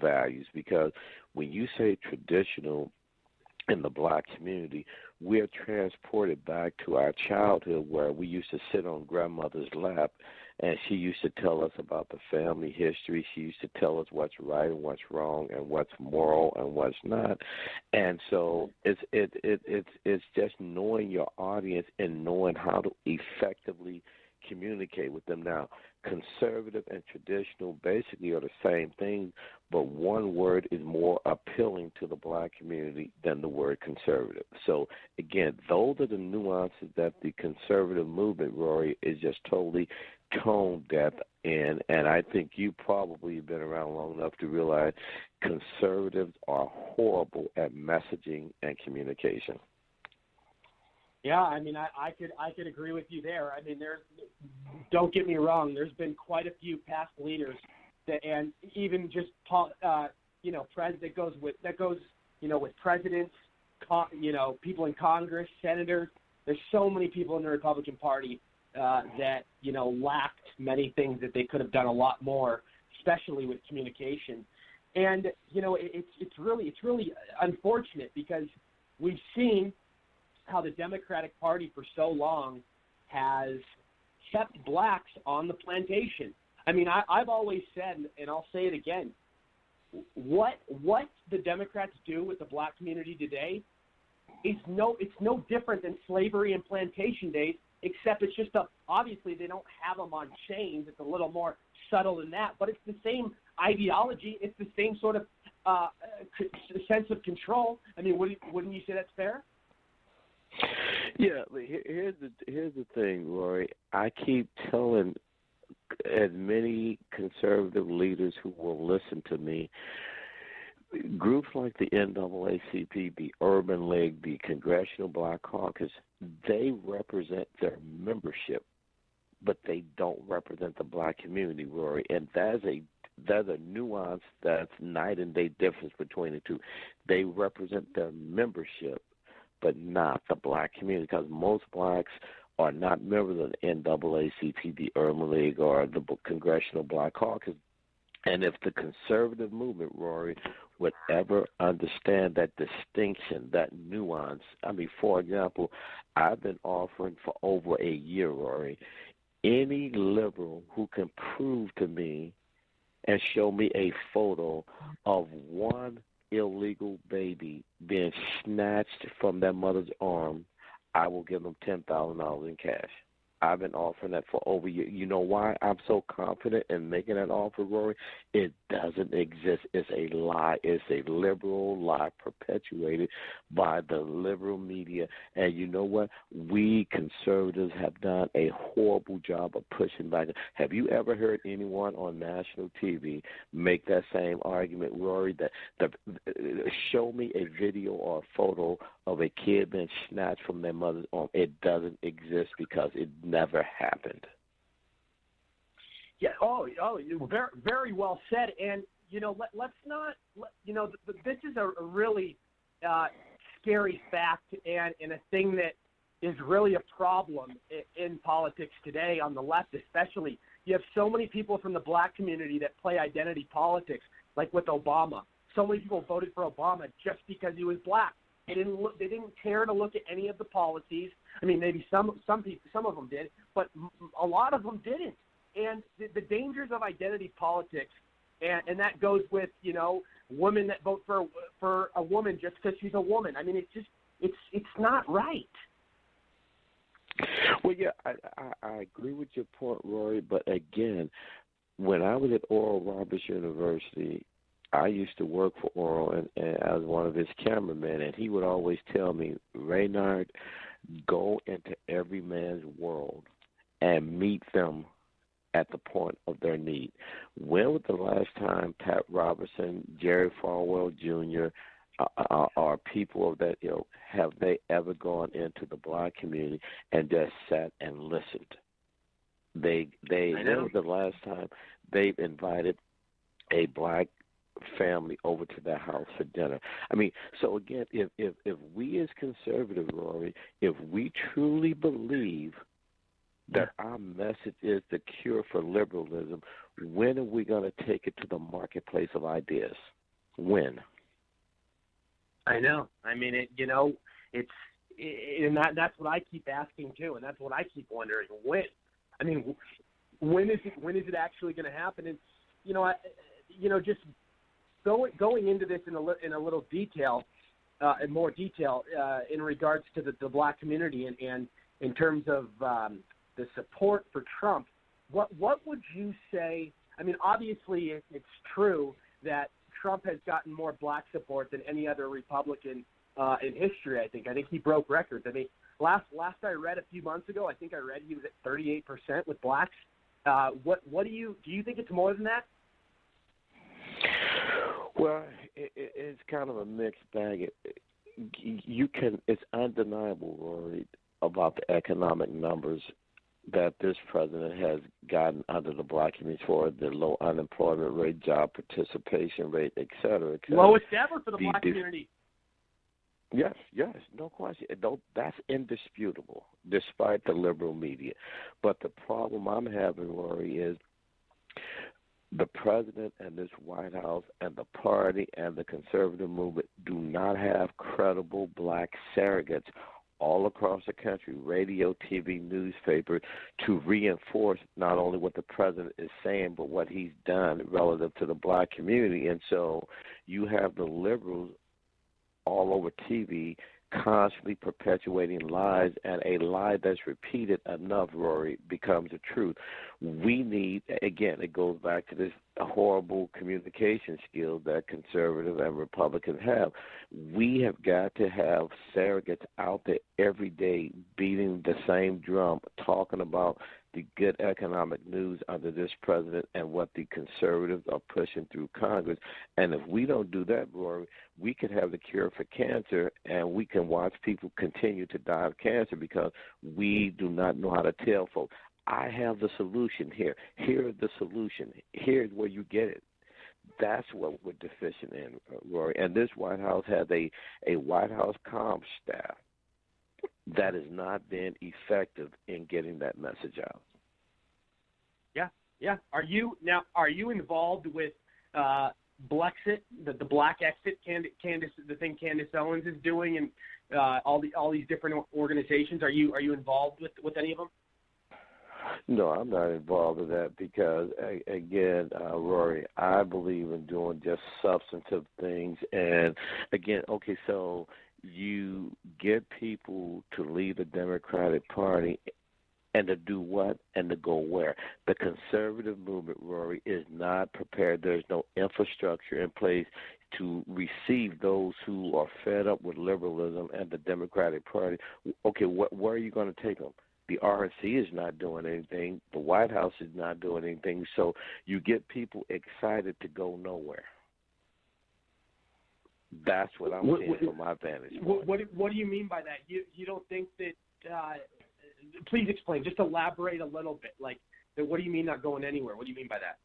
values, because when you say traditional in the black community, we're transported back to our childhood where we used to sit on grandmother's lap and she used to tell us about the family history. She used to tell us what's right and what's wrong and what's moral and what's not. And so it's just knowing your audience and knowing how to effectively communicate with them. Now, conservative and traditional basically are the same thing, but one word is more appealing to the black community than the word conservative. So, again, those are the nuances that the conservative movement, Rory, is just totally tone deaf in, and I think you probably have been around long enough to realize conservatives are horrible at messaging and communication. Yeah, I mean, I could agree with you there. I mean, don't get me wrong. There's been quite a few past leaders and even just that goes with presidents, people in Congress, senators. There's so many people in the Republican Party that lacked many things that they could have done a lot more, especially with communication. And it's really unfortunate, because we've seen how the Democratic Party for so long has kept blacks on the plantation. I mean, I've always said, and I'll say it again, what the Democrats do with the black community today it's no different than slavery and plantation days, except it's just obviously they don't have them on chains. It's a little more subtle than that, but it's the same ideology. It's the same sort of sense of control. I mean, wouldn't you say that's fair? Yeah, here's the thing, Rory. I keep telling as many conservative leaders who will listen to me, Groups like the NAACP, the Urban League, the Congressional Black Caucus, they represent their membership, but they don't represent the black community, Rory. And there's a nuance that's night and day difference between the two. They represent their membership, but not the black community, because most blacks are not members of the NAACP, the Urban League, or the Congressional Black Caucus. And if the conservative movement, Rory, would ever understand that distinction, that nuance, I mean, for example, I've been offering for over a year, Rory, any liberal who can prove to me and show me a photo of one illegal baby being snatched from their mother's arm, I will give them $10,000 in cash. I've been offering that for over a year. You know why I'm so confident in making that offer, Rory? It doesn't exist. It's a lie. It's a liberal lie perpetuated by the liberal media. And you know what? We conservatives have done a horrible job of pushing back. Have you ever heard anyone on national TV make that same argument, Rory, that show me a video or a photo of a kid being snatched from their mother's arm? It doesn't exist because it never happened. Yeah. You very, very well said. And let's not. This is a really scary fact and a thing that is really a problem in politics today on the left, especially. You have so many people from the black community that play identity politics, like with Obama. So many people voted for Obama just because he was black. They didn't care to look at any of the policies. I mean, maybe some people, some of them did, but a lot of them didn't. And the dangers of identity politics, and that goes with women that vote for a woman just because she's a woman. I mean, it's not right. Well, yeah, I agree with your point, Rory. But again, when I was at Oral Roberts University, I used to work for Oral, and I was one of his cameramen, and he would always tell me, Raynard, go into every man's world and meet them at the point of their need. When was the last time Pat Robertson, Jerry Falwell Jr., or people of that ilk, have they ever gone into the black community and just sat and listened? When was the last time they've invited a black family over to their house for dinner? I mean, so again, if we as conservatives, Rory, if we truly believe that our message is the cure for liberalism, when are we going to take it to the marketplace of ideas? When? I know. I mean, that's what I keep asking too, and that's what I keep wondering. When? I mean, when is it actually going to happen? And just going into this in a little detail, in more detail, in regards to the black community and in terms of the support for Trump, what would you say? I mean, obviously it's true that Trump has gotten more black support than any other Republican in history. I think he broke records. I mean, last I read a few months ago, I think I read he was at 38% with blacks. What do you think it's more than that? Well, it's kind of a mixed bag. It's undeniable, Rory, about the economic numbers that this president has gotten under the black community for the low unemployment rate, job participation rate, et cetera, et cetera. Lowest ever for the black community. Yes, no question. That's indisputable, despite the liberal media. But the problem I'm having, Rory, is the president and this White House and the party and the conservative movement do not have credible black surrogates all across the country, radio, TV, newspaper, to reinforce not only what the president is saying, but what he's done relative to the black community. And so you have the liberals all over TV constantly perpetuating lies, and a lie that's repeated enough, Rory, becomes the truth. We need, again, it goes back to this horrible communication skills that conservatives and Republicans have. We have got to have surrogates out there every day beating the same drum, talking about the good economic news under this president and what the conservatives are pushing through Congress. And if we don't do that, Rory, we could have the cure for cancer, and we can watch people continue to die of cancer because we do not know how to tell folks, I have the solution here. Here's the solution. Here's where you get it. That's what we're deficient in, Rory. And this White House has a White House comms staff that has not been effective in getting that message out. Yeah. Are you involved with Blexit, the Black Exit, the thing Candace Owens is doing, and all these different organizations? Are you involved with any of them? No, I'm not involved with that because, again, Rory, I believe in doing just substantive things. And, again, okay, so you get people to leave the Democratic Party and to do what and to go where. The conservative movement, Rory, is not prepared. There's no infrastructure in place to receive those who are fed up with liberalism and the Democratic Party. Okay, where are you going to take them? The RNC is not doing anything. The White House is not doing anything. So you get people excited to go nowhere. That's what I'm seeing from my vantage point. What do you mean by that? You don't think that? Please explain. Just elaborate a little bit. Like, what do you mean not going anywhere? What do you mean by that?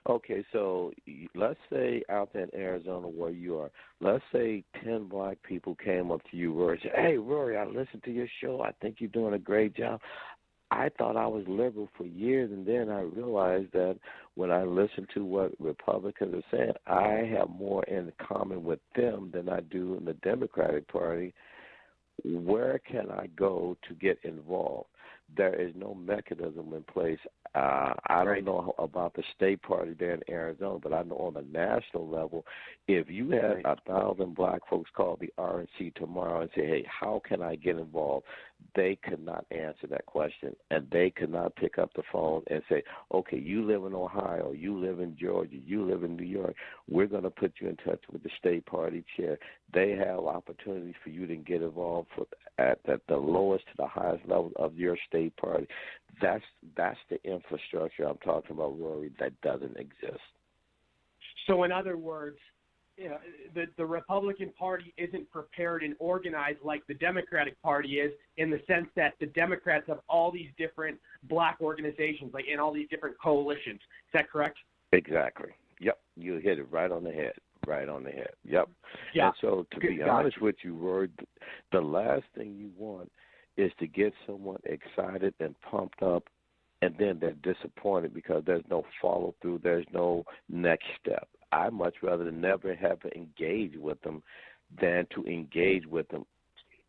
Okay, so let's say out there in Arizona where you are, let's say 10 black people came up to you, Rory, and said, hey, Rory, I listened to your show. I think you're doing a great job. I thought I was liberal for years, and then I realized that when I listened to what Republicans are saying, I have more in common with them than I do in the Democratic Party. Where can I go to get involved? There is no mechanism in place. I don't know about the state party there in Arizona, but I know on the national level, if you had 1,000 black folks call the RNC tomorrow and say, hey, how can I get involved? They could not answer that question, and they could not pick up the phone and say, okay, you live in Ohio, you live in Georgia, you live in New York, we're going to put you in touch with the state party chair. They have opportunities for you to get involved at the lowest to the highest level of your state party. That's the infrastructure I'm talking about, Rory, that doesn't exist. So in other words, the Republican Party isn't prepared and organized like the Democratic Party is, in the sense that the Democrats have all these different black organizations, like in all these different coalitions. Is that correct? Exactly. Yep. You hit it right on the head. Right on the head. Yep. Yeah. And so to be honest with you, Rory, the last thing you want is to get someone excited and pumped up, and then they're disappointed because there's no follow-through, there's no next step. I'd much rather never have to engage with them than to engage with them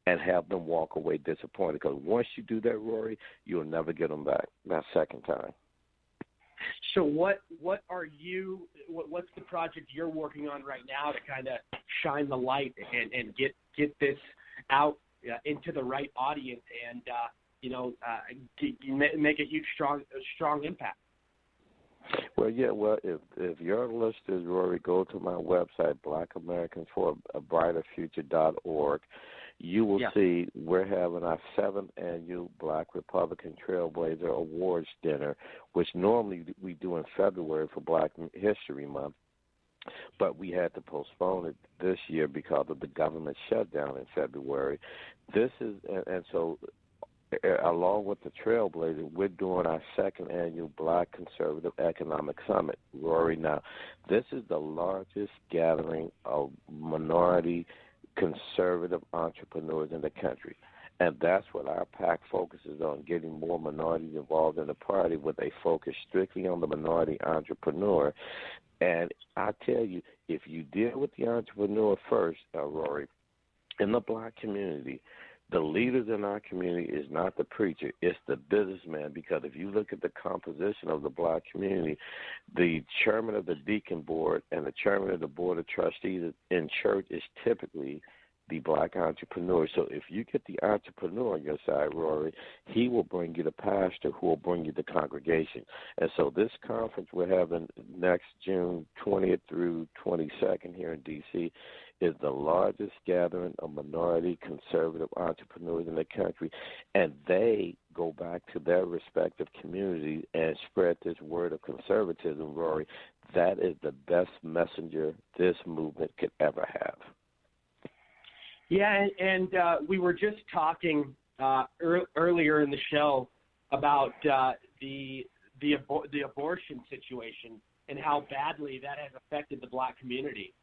and have them walk away disappointed. Because once you do that, Rory, you'll never get them back that second time. So what's the project you're working on right now to kind of shine the light and get this out into the right audience and make a huge strong impact? Well, if your listeners, Rory, go to my website, blackamericans4abrighterfuture.org, you will see we're having our 7th annual Black Republican Trailblazer Awards dinner, which normally we do in February for Black History Month. But we had to postpone it this year because of the government shutdown in February. So along with the Trailblazer, we're doing our 2nd annual Black Conservative Economic Summit, Rory. Now, this is the largest gathering of minority conservative entrepreneurs in the country. And that's what our PAC focuses on, getting more minorities involved in the party with a focus strictly on the minority entrepreneur. And I tell you, if you deal with the entrepreneur first, Rory, in the black community, the leaders in our community is not the preacher, it's the businessman. Because if you look at the composition of the black community, the chairman of the deacon board and the chairman of the board of trustees in church is typically the black entrepreneur. So if you get the entrepreneur on your side, Rory, he will bring you the pastor who will bring you the congregation. And so this conference we're having next June 20th through 22nd here in D.C. is the largest gathering of minority conservative entrepreneurs in the country, and they go back to their respective communities and spread this word of conservatism, Rory. That is the best messenger this movement could ever have. Yeah, and we were just talking earlier in the show about the abortion situation and how badly that has affected the black community.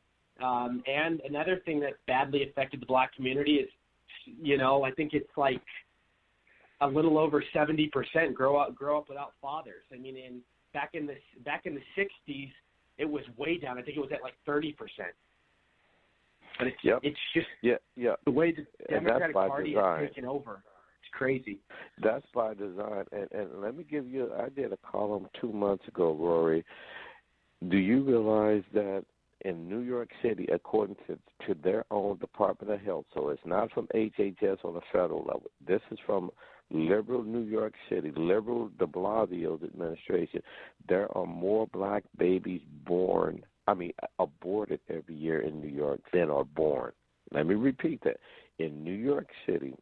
And another thing that's badly affected the black community is, I think it's like a little over 70% grow up without fathers. I mean, back in the 60s, it was way down. I think it was at like 30%. But it's just the way the Democratic Party has taken over. It's crazy. That's by design. And let me give you, I did a column 2 months ago, Rory. Do you realize that in New York City, according to their own Department of Health, so it's not from HHS on the federal level, this is from liberal New York City, liberal de Blasio's administration, there are more black babies aborted every year in New York than are born. Let me repeat that. In New York City,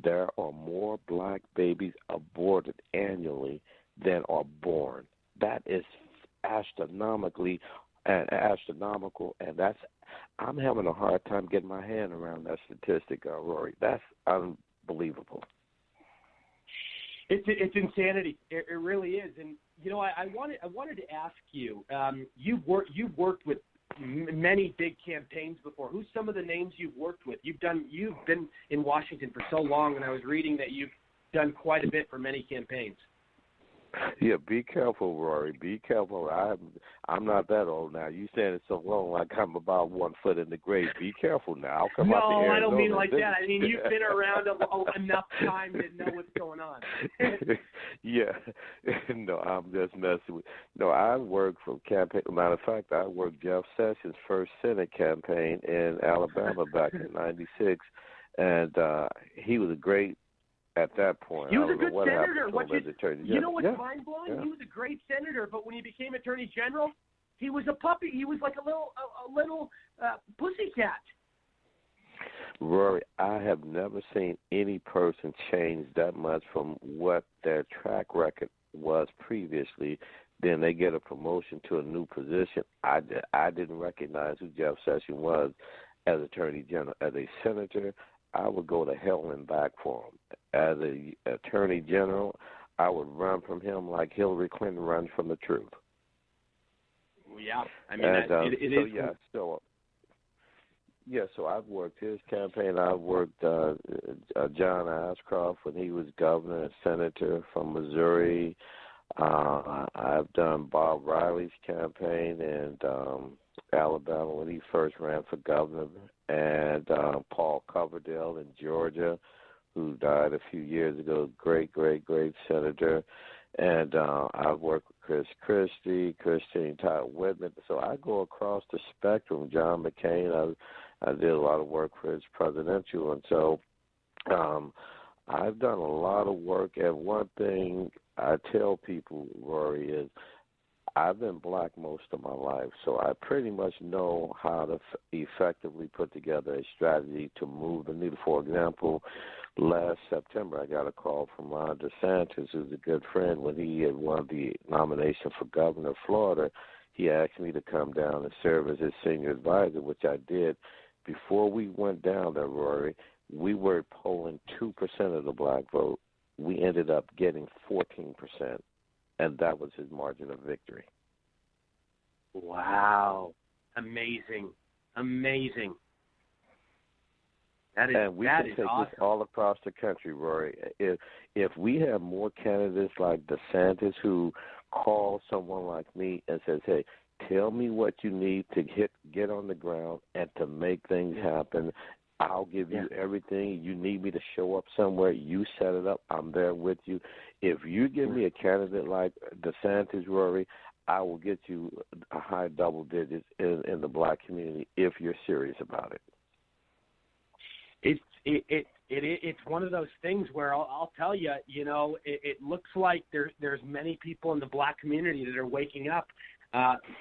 there are more black babies aborted annually than are born. That is astronomical, and I'm having a hard time getting my hand around that statistic, Rory. That's unbelievable. It's insanity. It really is. And I wanted to ask you. You've worked with many big campaigns before. Who's some of the names you've worked with? You've been in Washington for so long, and I was reading that you've done quite a bit for many campaigns. Yeah, be careful, Rory. Be careful. I'm not that old now. You saying it so long, like I'm about 1 foot in the grave. Be careful now. I'll come out to Arizona. No, I don't mean like that. I mean you've been around enough time to know what's going on. Yeah. No, I'm just messing with. No, I worked for campaign. Matter of fact, I worked Jeff Sessions' first Senate campaign in Alabama back in '96, and he was a great. At that point, he was a good senator. You know what's yeah. mind-blowing? Yeah. He was a great senator, but when he became Attorney General, he was a puppy. He was like a little pussycat. Rory, I have never seen any person change that much from what their track record was previously. Then they get a promotion to a new position. I didn't recognize who Jeff Sessions was as Attorney General. As a senator, I would go to hell and back for him. As an Attorney General, I would run from him like Hillary Clinton runs from the truth. Yeah, I mean, it is. So I've worked his campaign. I've worked John Ashcroft when he was governor and senator from Missouri. I've done Bob Riley's campaign in Alabama when he first ran for governor, and Paul Coverdale in Georgia, who died a few years ago, great senator. And I've worked with Chris Christie, Christine Todd Whitman. So I go across the spectrum. John McCain, I did a lot of work for his presidential. And so I've done a lot of work. And one thing I tell people, Rory, is I've been black most of my life, so I pretty much know how to effectively put together a strategy to move the needle. For example, last September, I got a call from Ron DeSantis, who's a good friend. When he had won the nomination for governor of Florida, he asked me to come down and serve as his senior advisor, which I did. Before we went down there, Rory, we were polling 2% of the black vote. We ended up getting 14%. And that was his margin of victory. Wow. Amazing. That is, and we that can is take awesome. this all across the country, Rory. If we have more candidates like DeSantis who call someone like me and says, hey, tell me what you need to get on the ground and to make things happen. I'll give you everything. You need me to show up somewhere, you set it up, I'm there with you. If you give me a candidate like DeSantis, Rory, I will get you a high double digits in the black community if you're serious about it. It's one of those things where I'll tell you, it looks like there's many people in the black community that are waking up.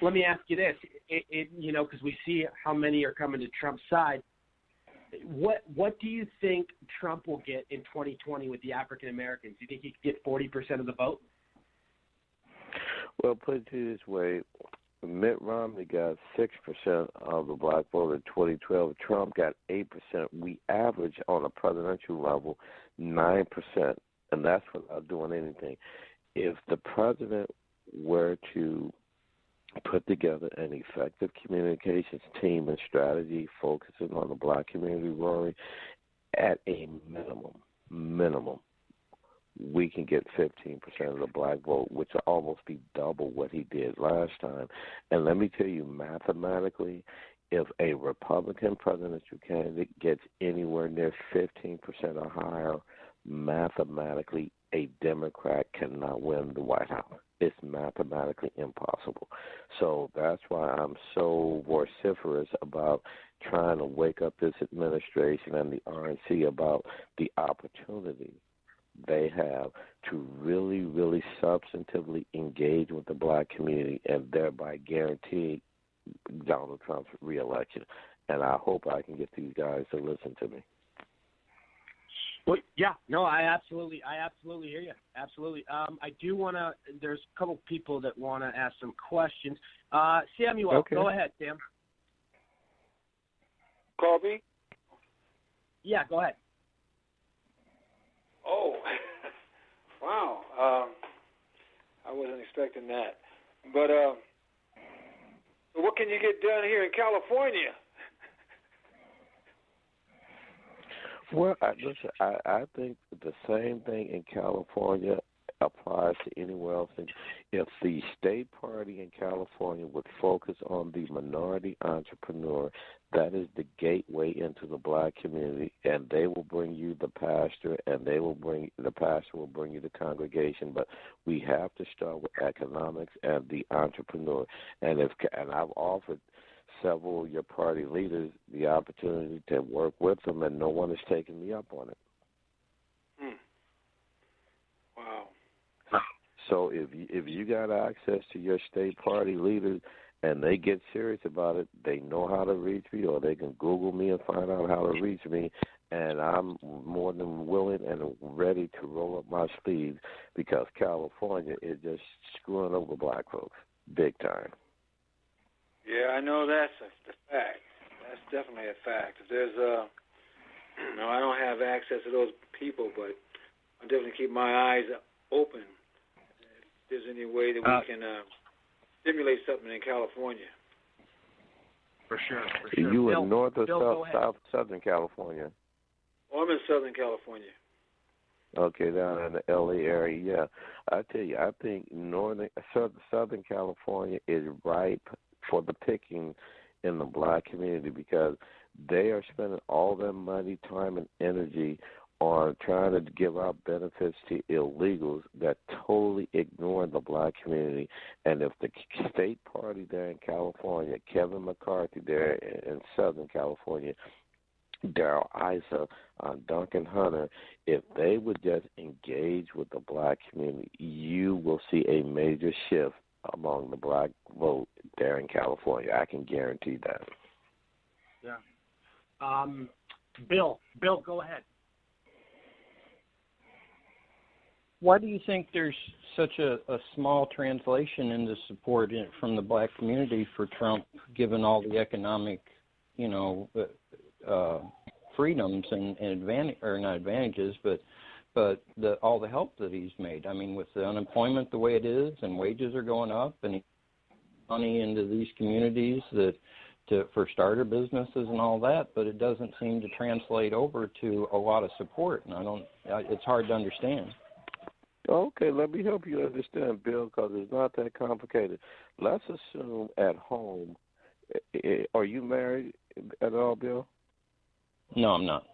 Let me ask you this, because we see how many are coming to Trump's side. What do you think Trump will get in 2020 with the African Americans? Do you think he could get 40% of the vote? Well, put it this way, Mitt Romney got 6% of the black vote in 2012. Trump got 8%. We average on a presidential level 9%, and that's without doing anything. If the president were to put together an effective communications team and strategy focusing on the black community, Rory, at a minimum, we can get 15% of the black vote, which will almost be double what he did last time. And let me tell you, mathematically, if a Republican presidential candidate gets anywhere near 15% or higher, mathematically, a Democrat cannot win the White House. It's mathematically impossible. So that's why I'm so vociferous about trying to wake up this administration and the RNC about the opportunity they have to really, really substantively engage with the black community and thereby guarantee Donald Trump's reelection. And I hope I can get these guys to listen to me. Well, yeah, no, I absolutely hear you. Absolutely. I do want to, there's a couple people that want to ask some questions. Samuel, okay. Go ahead, Sam. Colby? Yeah, go ahead. Oh, wow. I wasn't expecting that. But what can you get done here in California? Well, I think the same thing in California applies to anywhere else. If the state party in California would focus on the minority entrepreneur, that is the gateway into the black community, and they will bring you the pastor, and the pastor will bring you the congregation. But we have to start with economics and the entrepreneur. And I've offered several of your party leaders the opportunity to work with them, and no one has taken me up on it. Wow. So if you got access to your state party leaders and they get serious about it, they know how to reach me, or they can Google me and find out how to reach me, and I'm more than willing and ready to roll up my sleeves, because California is just screwing over black folks big time. Yeah, I know that's a fact. That's definitely a fact. If there's no, I don't have access to those people, but I'll definitely keep my eyes open if there's any way that we can stimulate something in California. For sure. You Bill, in North or Bill, Southern California? Oh, I'm in Southern California. Okay, down in the LA area, yeah. I tell you, I think Southern California is ripe for the picking in the black community, because they are spending all their money, time, and energy on trying to give out benefits to illegals that totally ignore the black community. And if the state party there in California, Kevin McCarthy there in Southern California, Darrell Issa, Duncan Hunter, if they would just engage with the black community, you will see a major shift among the black vote there in California. I can guarantee that. Yeah. Bill, go ahead. Why do you think there's such a small translation into support from the black community for Trump, given all the economic, freedoms and not advantages, but all the help that he's made? I mean, with the unemployment the way it is, and wages are going up, and he's money into these communities for starter businesses and all that, but it doesn't seem to translate over to a lot of support, and it's hard to understand. Okay, let me help you understand, Bill, because it's not that complicated. Let's assume at home, are you married at all, Bill? No, I'm not.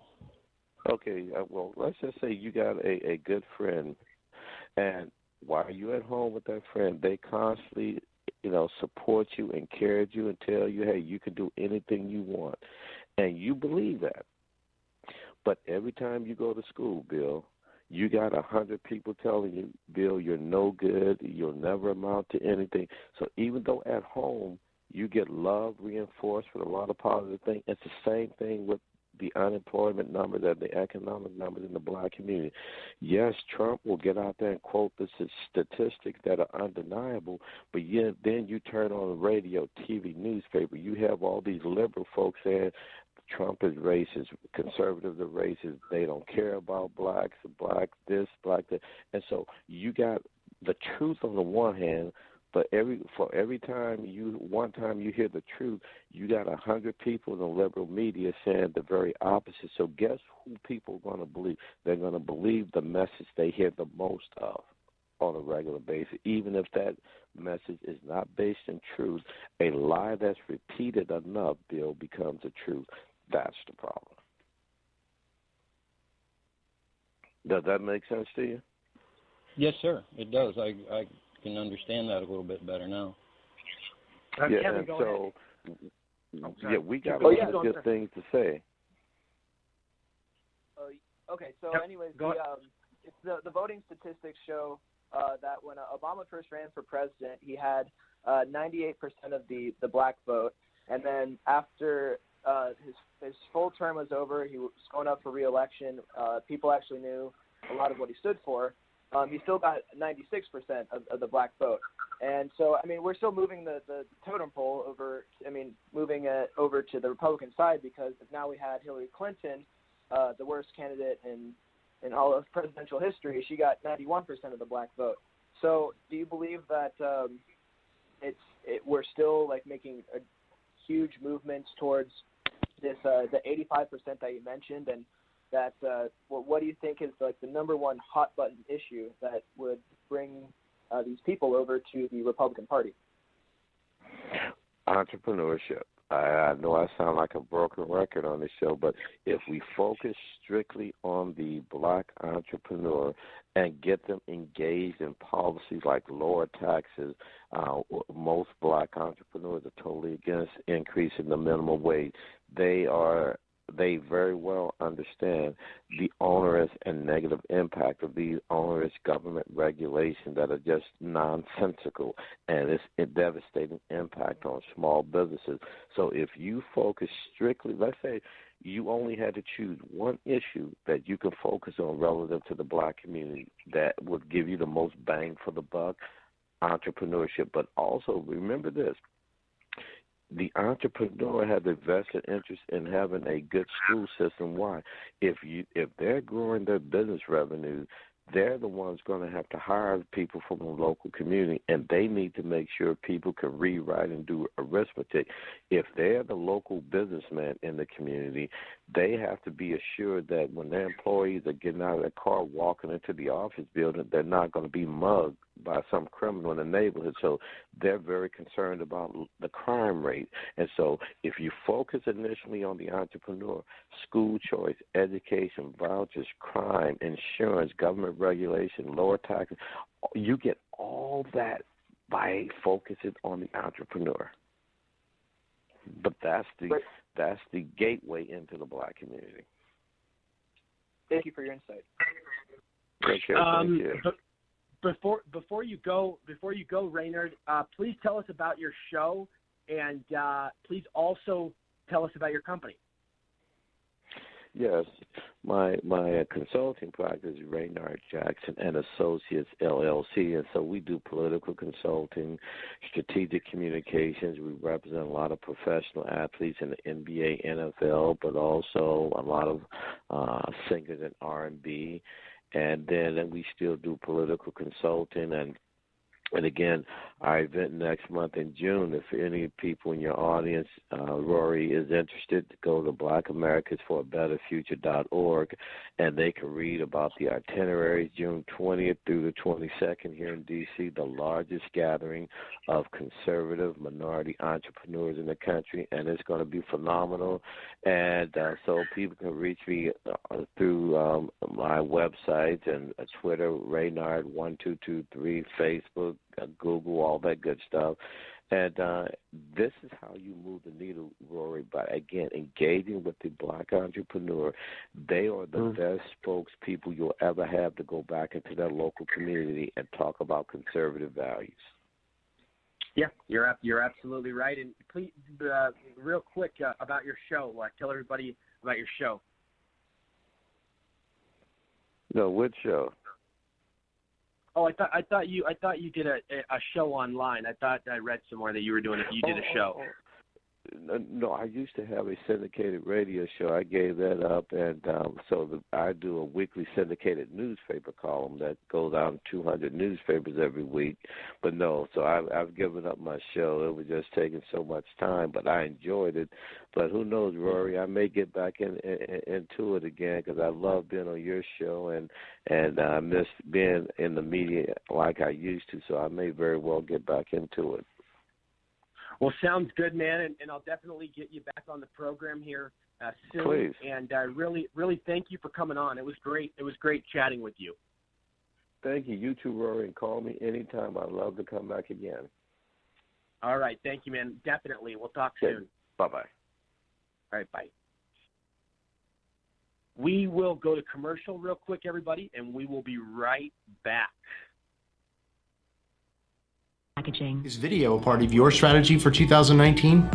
Okay, well, let's just say you got a good friend, and while you're at home with that friend, they constantly, support you, encourage you, and tell you, hey, you can do anything you want, and you believe that. But every time you go to school, Bill, you got 100 people telling you, Bill, you're no good, you'll never amount to anything. So even though at home you get love reinforced with a lot of positive things, it's the same thing with the unemployment numbers and the economic numbers in the black community. Yes, Trump will get out there and quote the statistics that are undeniable, but yet then you turn on the radio, TV, newspaper, you have all these liberal folks saying Trump is racist, conservatives are racist, they don't care about blacks, black this, black that. And so you got the truth on the one hand, but every time you hear the truth, you got 100 people in the liberal media saying the very opposite. So guess who people are going to believe? They're going to believe the message they hear the most of on a regular basis, even if that message is not based in truth. A lie that's repeated enough, Bill, becomes a truth. That's the problem. Does that make sense to you? Yes, sir. It does. I can understand that a little bit better now. Yeah, Kevin, and go so ahead. we got a lot of good things to say. Okay, so anyways, the voting statistics show that when Obama first ran for president, he had 98% of the black vote, and then after his full term was over, he was going up for re-election. People actually knew a lot of what he stood for. He still got 96% of the black vote. And so, I mean, we're still moving the totem pole over, moving it over to the Republican side, because now we had Hillary Clinton, the worst candidate in all of presidential history. She got 91% of the black vote. So do you believe that we're still like making a huge movements towards this, the 85% that you mentioned, and that what do you think is like the number one hot button issue that would bring these people over to the Republican Party? Entrepreneurship. I know I sound like a broken record on this show, but if we focus strictly on the black entrepreneur and get them engaged in policies like lower taxes, most black entrepreneurs are totally against increasing the minimum wage. They very well understand the onerous and negative impact of these onerous government regulations that are just nonsensical, and it's a devastating impact on small businesses. So if you focus strictly, let's say you only had to choose one issue that you can focus on relative to the black community that would give you the most bang for the buck, entrepreneurship. But also remember this. The entrepreneur has a vested interest in having a good school system. Why? If they're growing their business revenue, they're the ones going to have to hire people from the local community, and they need to make sure people can read, write, and do arithmetic. If they're the local businessman in the community, they have to be assured that when their employees are getting out of their car, walking into the office building, they're not going to be mugged by some criminal in the neighborhood. So they're very concerned about the crime rate. And so if you focus initially on the entrepreneur, school choice, education, vouchers, crime, insurance, government regulation, lower taxes, you get all that by focusing on the entrepreneur. But that's the gateway into the black community. Thank you for your insight. Take care. Thank you. Before you go, Raynard, please tell us about your show, and please also tell us about your company. Yes, my consulting practice is Raynard Jackson and Associates LLC, and so we do political consulting, strategic communications. We represent a lot of professional athletes in the NBA, NFL, but also a lot of singers in R&B. And then we still do political consulting, and again, our event next month in June, if any people in your audience, Rory, is interested, go to blackamericasforabetterfuture.org, and they can read about the itineraries June 20th through the 22nd here in D.C., the largest gathering of conservative minority entrepreneurs in the country, and it's going to be phenomenal. And so people can reach me through my website and Twitter, Raynard1223, Facebook, Google, all that good stuff. And this is how you move the needle, Rory, by, again, engaging with the black entrepreneur. They are the best spokespeople you'll ever have to go back into their local community and talk about conservative values. Yeah, you're absolutely right. And please, real quick about your show, tell everybody about your show. No, which show? Oh, I thought you did a show online. I thought I read somewhere that you did a show. No, I used to have a syndicated radio show. I gave that up, and I do a weekly syndicated newspaper column that goes out in 200 newspapers every week. But no, so I've given up my show. It was just taking so much time, but I enjoyed it. But who knows, Rory? I may get back into it again because I love being on your show, and I miss being in the media like I used to. So I may very well get back into it. Well, sounds good, man, and I'll definitely get you back on the program here soon. Please. And I really thank you for coming on. It was great. It was great chatting with you. Thank you. You too, Rory, and call me anytime. I'd love to come back again. All right. Thank you, man. Definitely. We'll talk soon. Bye-bye. All right. Bye. We will go to commercial real quick, everybody, and we will be right back. Is video a part of your strategy for 2019?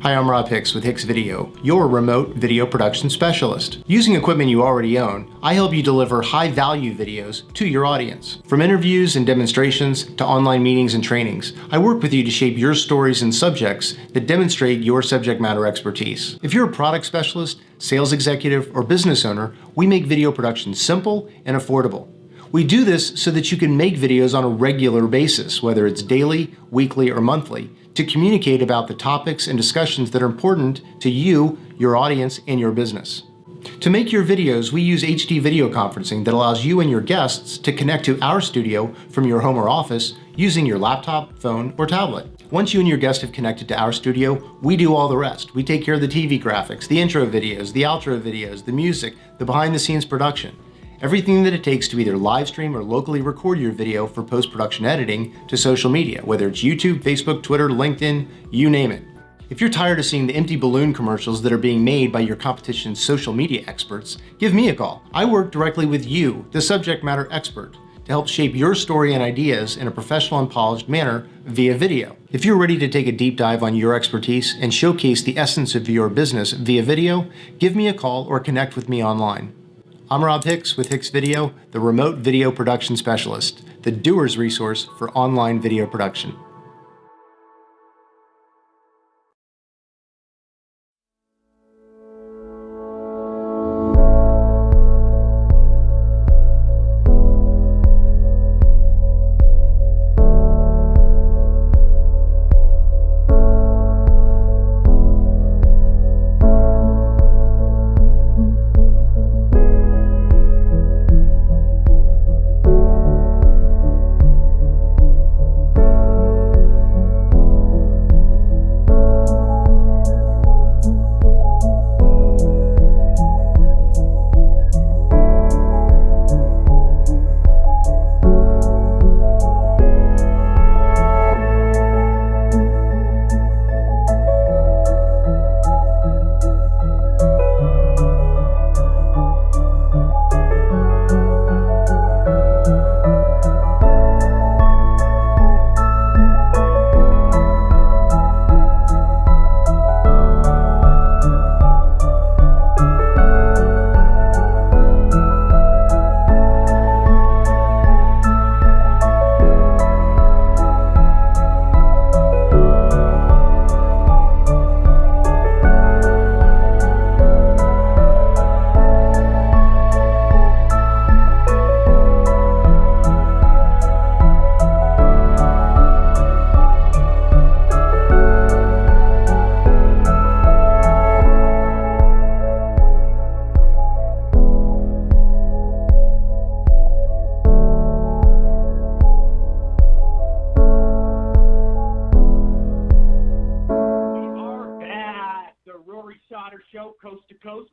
Hi, I'm Rob Hicks with Hicks Video, your remote video production specialist. Using equipment you already own, I help you deliver high-value videos to your audience. From interviews and demonstrations to online meetings and trainings, I work with you to shape your stories and subjects that demonstrate your subject matter expertise. If you're a product specialist, sales executive, or business owner, we make video production simple and affordable. We do this so that you can make videos on a regular basis, whether it's daily, weekly, or monthly, to communicate about the topics and discussions that are important to you, your audience, and your business. To make your videos, we use HD video conferencing that allows you and your guests to connect to our studio from your home or office using your laptop, phone, or tablet. Once you and your guest have connected to our studio, we do all the rest. We take care of the TV graphics, the intro videos, the outro videos, the music, the behind-the-scenes production. Everything that it takes to either live stream or locally record your video for post-production editing to social media, whether it's YouTube, Facebook, Twitter, LinkedIn, you name it. If you're tired of seeing the empty balloon commercials that are being made by your competition's social media experts, give me a call. I work directly with you, the subject matter expert, to help shape your story and ideas in a professional and polished manner via video. If you're ready to take a deep dive on your expertise and showcase the essence of your business via video, give me a call or connect with me online. I'm Rob Hicks with Hicks Video, the remote video production specialist, the doer's resource for online video production.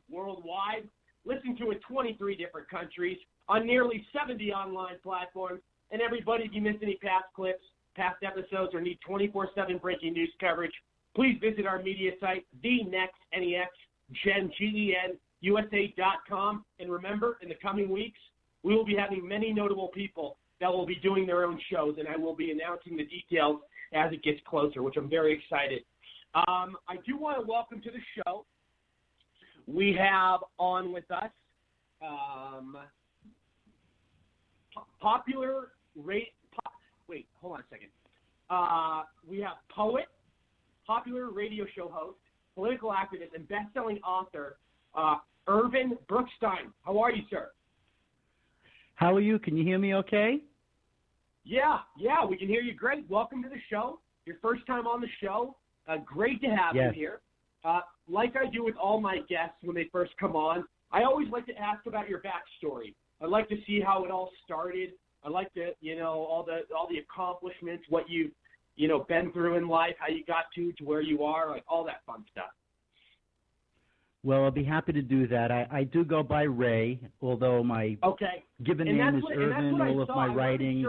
Worldwide, listened to in 23 different countries on nearly 70 online platforms. And everybody, if you missed any past clips, past episodes, or need 24/7 breaking news coverage, please visit our media site, thenextnexusa.com. And remember, in the coming weeks, we will be having many notable people that will be doing their own shows, and I will be announcing the details as it gets closer, which I'm very excited. I do want to welcome to the show. We have on with us we have poet, popular radio show host, political activist, and best-selling author, Irvin Brookstein. How are you, sir? How are you? Can you hear me okay? Yeah, we can hear you great. Welcome to the show. Your first time on the show. Great to have you here. Like I do with all my guests when they first come on, I always like to ask about your backstory. I'd like to see how it all started. I like to, all the accomplishments, what you've, been through in life, how you got to where you are, like all that fun stuff. Well, I'll be happy to do that. I do go by Ray, although my given name is Irvin. All of my writing.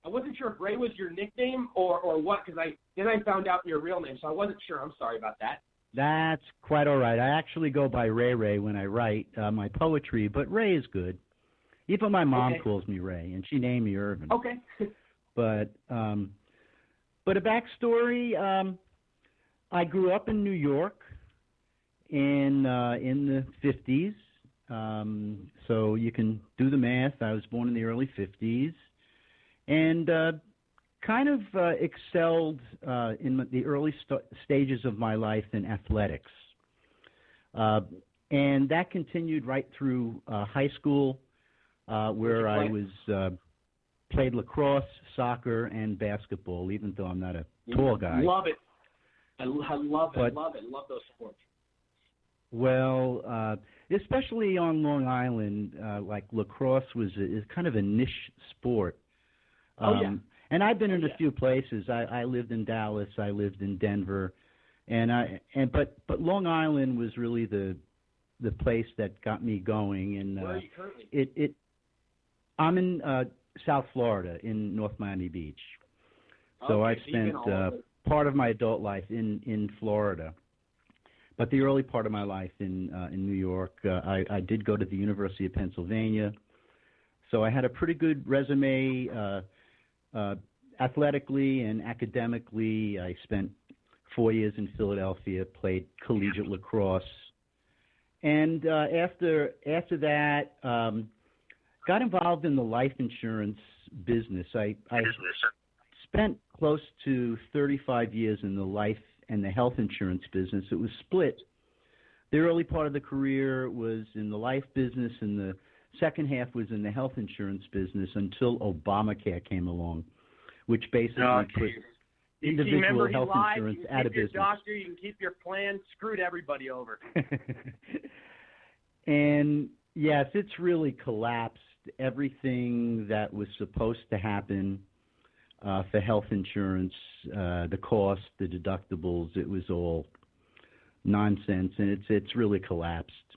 I wasn't sure if Ray was your nickname or what, because I found out your real name, so I wasn't sure. I'm sorry about that. That's quite all right. I actually go by Ray when I write my poetry, but Ray is good. Even my mom calls me Ray, and she named me Irvin. Okay. But a backstory. I grew up in New York in the 50s. So you can do the math. I was born in the early 50s, and kind of excelled in the early stages of my life in athletics. And that continued right through high school, where I was played lacrosse, soccer, and basketball, even though I'm not a tall guy. Love it. I love it. Love those sports. Well, especially on Long Island, like lacrosse is kind of a niche sport. And I've been in a few places. I lived in Dallas. I lived in Denver, but Long Island was really the place that got me going. And where are you currently? I'm in South Florida, in North Miami Beach. So I've spent part of my adult life in Florida, but the early part of my life in New York. I did go to the University of Pennsylvania, so I had a pretty good resume. Athletically and academically, I spent 4 years in Philadelphia, played collegiate lacrosse, and after that, got involved in the life insurance business. I spent close to 35 years in the life and the health insurance business. It was split. The early part of the career was in the life business, and the second half was in the health insurance business until Obamacare came along, which basically put individual health insurance out of business. You can keep your doctor, you can keep your plan, screwed everybody over. And yes, it's really collapsed. Everything that was supposed to happen for health insurance, the cost, the deductibles, it was all nonsense, and it's really collapsed.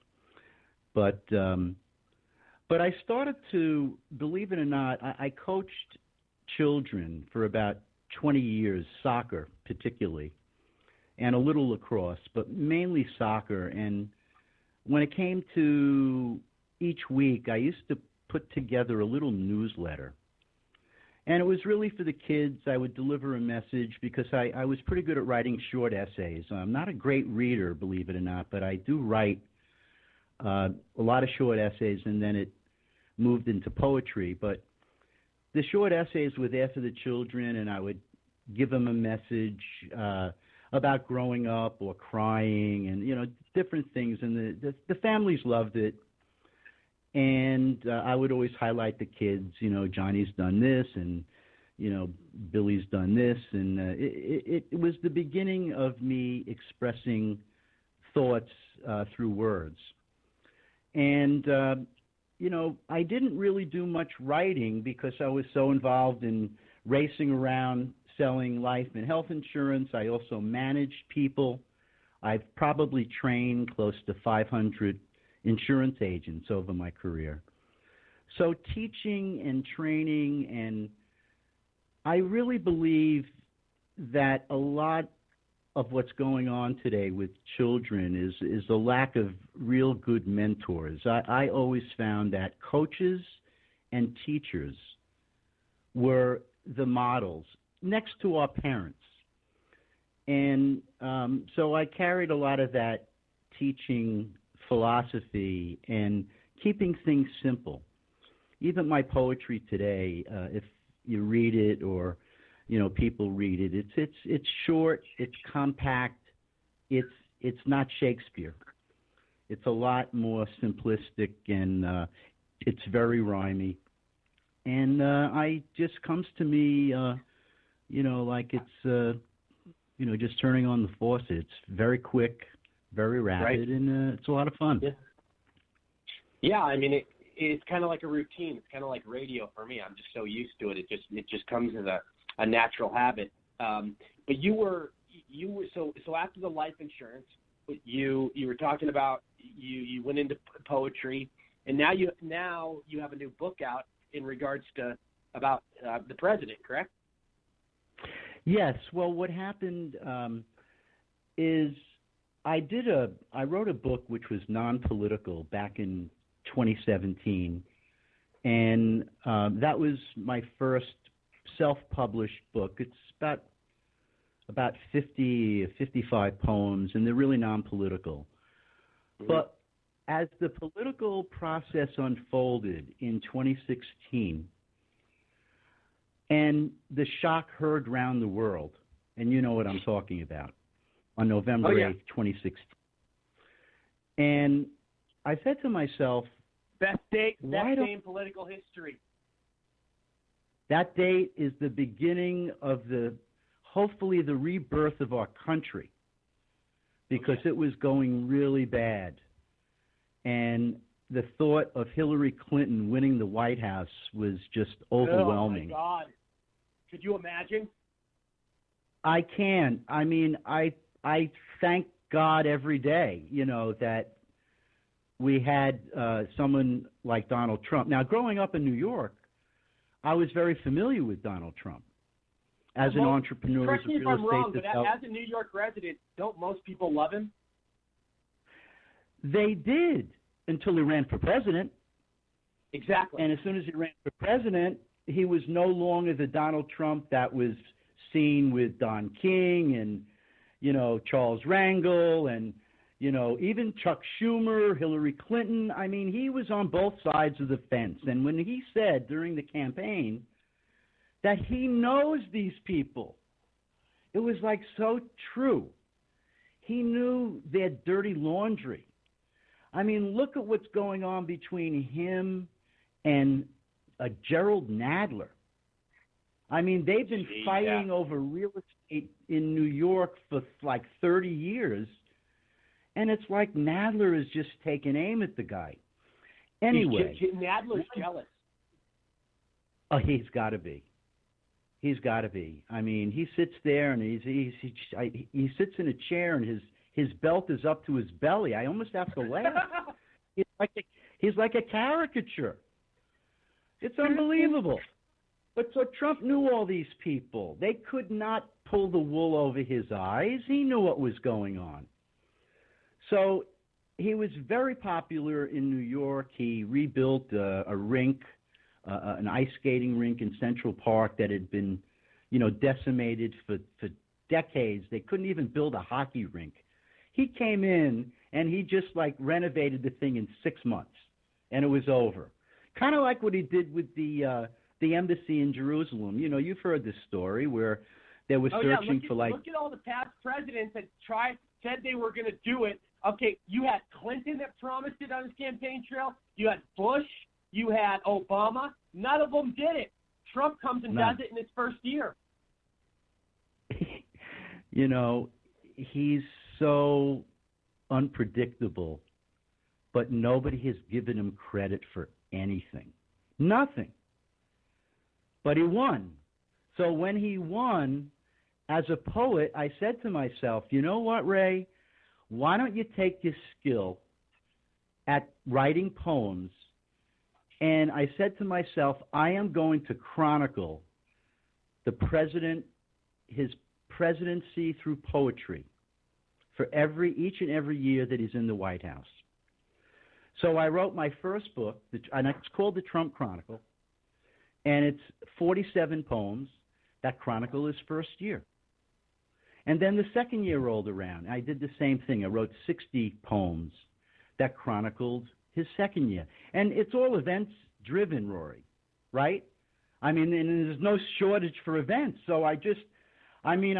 But I started to, believe it or not, I coached children for about 20 years, soccer particularly, and a little lacrosse, but mainly soccer. And when it came to each week, I used to put together a little newsletter. And it was really for the kids. I would deliver a message because I was pretty good at writing short essays. I'm not a great reader, believe it or not, but I do write a lot of short essays, and then it moved into poetry. But the short essays were there for the children, and I would give them a message about growing up or crying and, different things. And the families loved it. And I would always highlight the kids, Johnny's done this and, Billy's done this. And it was the beginning of me expressing thoughts through words. And, I didn't really do much writing because I was so involved in racing around selling life and health insurance. I also managed people. I've probably trained close to 500 insurance agents over my career. So teaching and training and I really believe that a lot of what's going on today with children is the lack of real good mentors. I always found that coaches and teachers were the models next to our parents. And so I carried a lot of that teaching philosophy and keeping things simple. Even my poetry today, if you read it or people read it, it's short, it's compact, it's not Shakespeare. It's a lot more simplistic and it's very rhymey. And I just comes to me, like it's just turning on the faucet. It's very quick, very rapid, Right. and it's a lot of fun. Yeah, I mean it's kind of like a routine. It's kind of like radio for me. I'm just so used to it. It just comes as a natural habit. But you were so after the life insurance, you were talking about you went into poetry, and now you have a new book out in regards to about the president, correct? Yes. Well, what happened is I wrote a book which was non-political back in 2017, and that was my first self-published book. It's about 55 poems, and they're really non-political. Mm-hmm. But as the political process unfolded in 2016, and the shock heard round the world, and you know what I'm talking about, on November 8th, 2016. And I said to myself, best day in political history. That date is the beginning of hopefully the rebirth of our country, because it was going really bad. And the thought of Hillary Clinton winning the White House was just overwhelming. Oh, my God. Could you imagine? I can. I mean, I thank God every day, that we had someone like Donald Trump. Now, growing up in New York, I was very familiar with Donald Trump as an entrepreneur, correct me as a if real I'm wrong, estate but developer. as a New York resident, don't most people love him? They did until he ran for president. Exactly. And as soon as he ran for president, he was no longer the Donald Trump that was seen with Don King and, Charles Rangel and, even Chuck Schumer, Hillary Clinton. I mean, he was on both sides of the fence. And when he said during the campaign that he knows these people, it was like so true. He knew their dirty laundry. I mean, look at what's going on between him and Gerald Nadler. I mean, they've been fighting over real estate in New York for like 30 years, and it's like Nadler is just taking aim at the guy. Anyway. Nadler's jealous. Oh, he's got to be. He's got to be. I mean, he sits there and he sits in a chair and his belt is up to his belly. I almost have to laugh. He's like a caricature. It's unbelievable. But so Trump knew all these people. They could not pull the wool over his eyes. He knew what was going on. So he was very popular in New York. He rebuilt a rink, an ice skating rink in Central Park that had been, decimated for decades. They couldn't even build a hockey rink. He came in and he just renovated the thing in 6 months, and it was over. Kind of like what he did with the embassy in Jerusalem. You've heard this story where they were searching for Look at all the past presidents that said they were going to do it. Okay, you had Clinton that promised it on his campaign trail. You had Bush. You had Obama. None of them did it. Trump comes and does it in his first year. He's so unpredictable, but nobody has given him credit for anything. Nothing. But he won. So when he won, as a poet, I said to myself, you know what, Ray? Why don't you take your skill at writing poems? And I said to myself, I am going to chronicle the president, his presidency through poetry for each and every year that he's in the White House. So I wrote my first book, and it's called The Trump Chronicle, and it's 47 poems that chronicle his first year. And then the second year rolled around. I did the same thing. I wrote 60 poems that chronicled his second year. And it's all events-driven, Rory, right? I mean, and there's no shortage for events. So I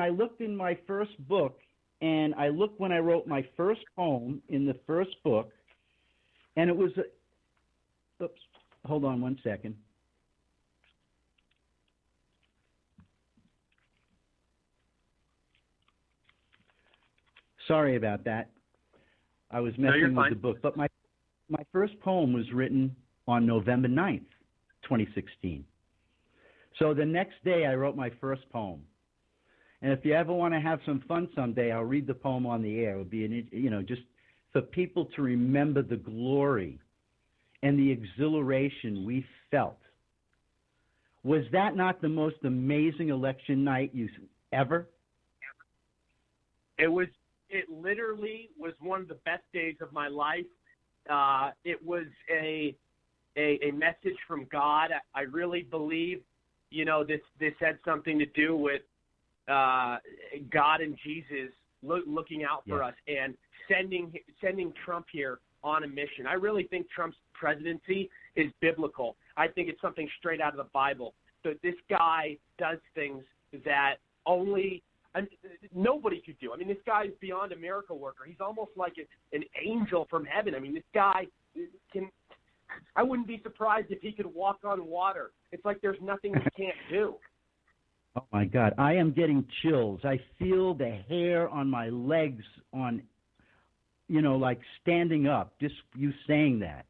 looked in my first book, and I looked when I wrote my first poem in the first book, and it was oops, hold on one second. Sorry about that. I was messing with the book. But my first poem was written on November 9th, 2016. So the next day I wrote my first poem. And if you ever want to have some fun someday, I'll read the poem on the air. It would be, just for people to remember the glory and the exhilaration we felt. Was that not the most amazing election night ever? It literally was one of the best days of my life. It was a message from God. I really believe, this had something to do with God and Jesus looking out for us and sending Trump here on a mission. I really think Trump's presidency is biblical. I think it's something straight out of the Bible. So this guy does things that nobody could do. I mean, this guy's beyond a miracle worker. He's almost like an angel from heaven. I mean, this guy I wouldn't be surprised if he could walk on water. It's like there's nothing he can't do. Oh, my God. I am getting chills. I feel the hair on my legs like standing up, just you saying that.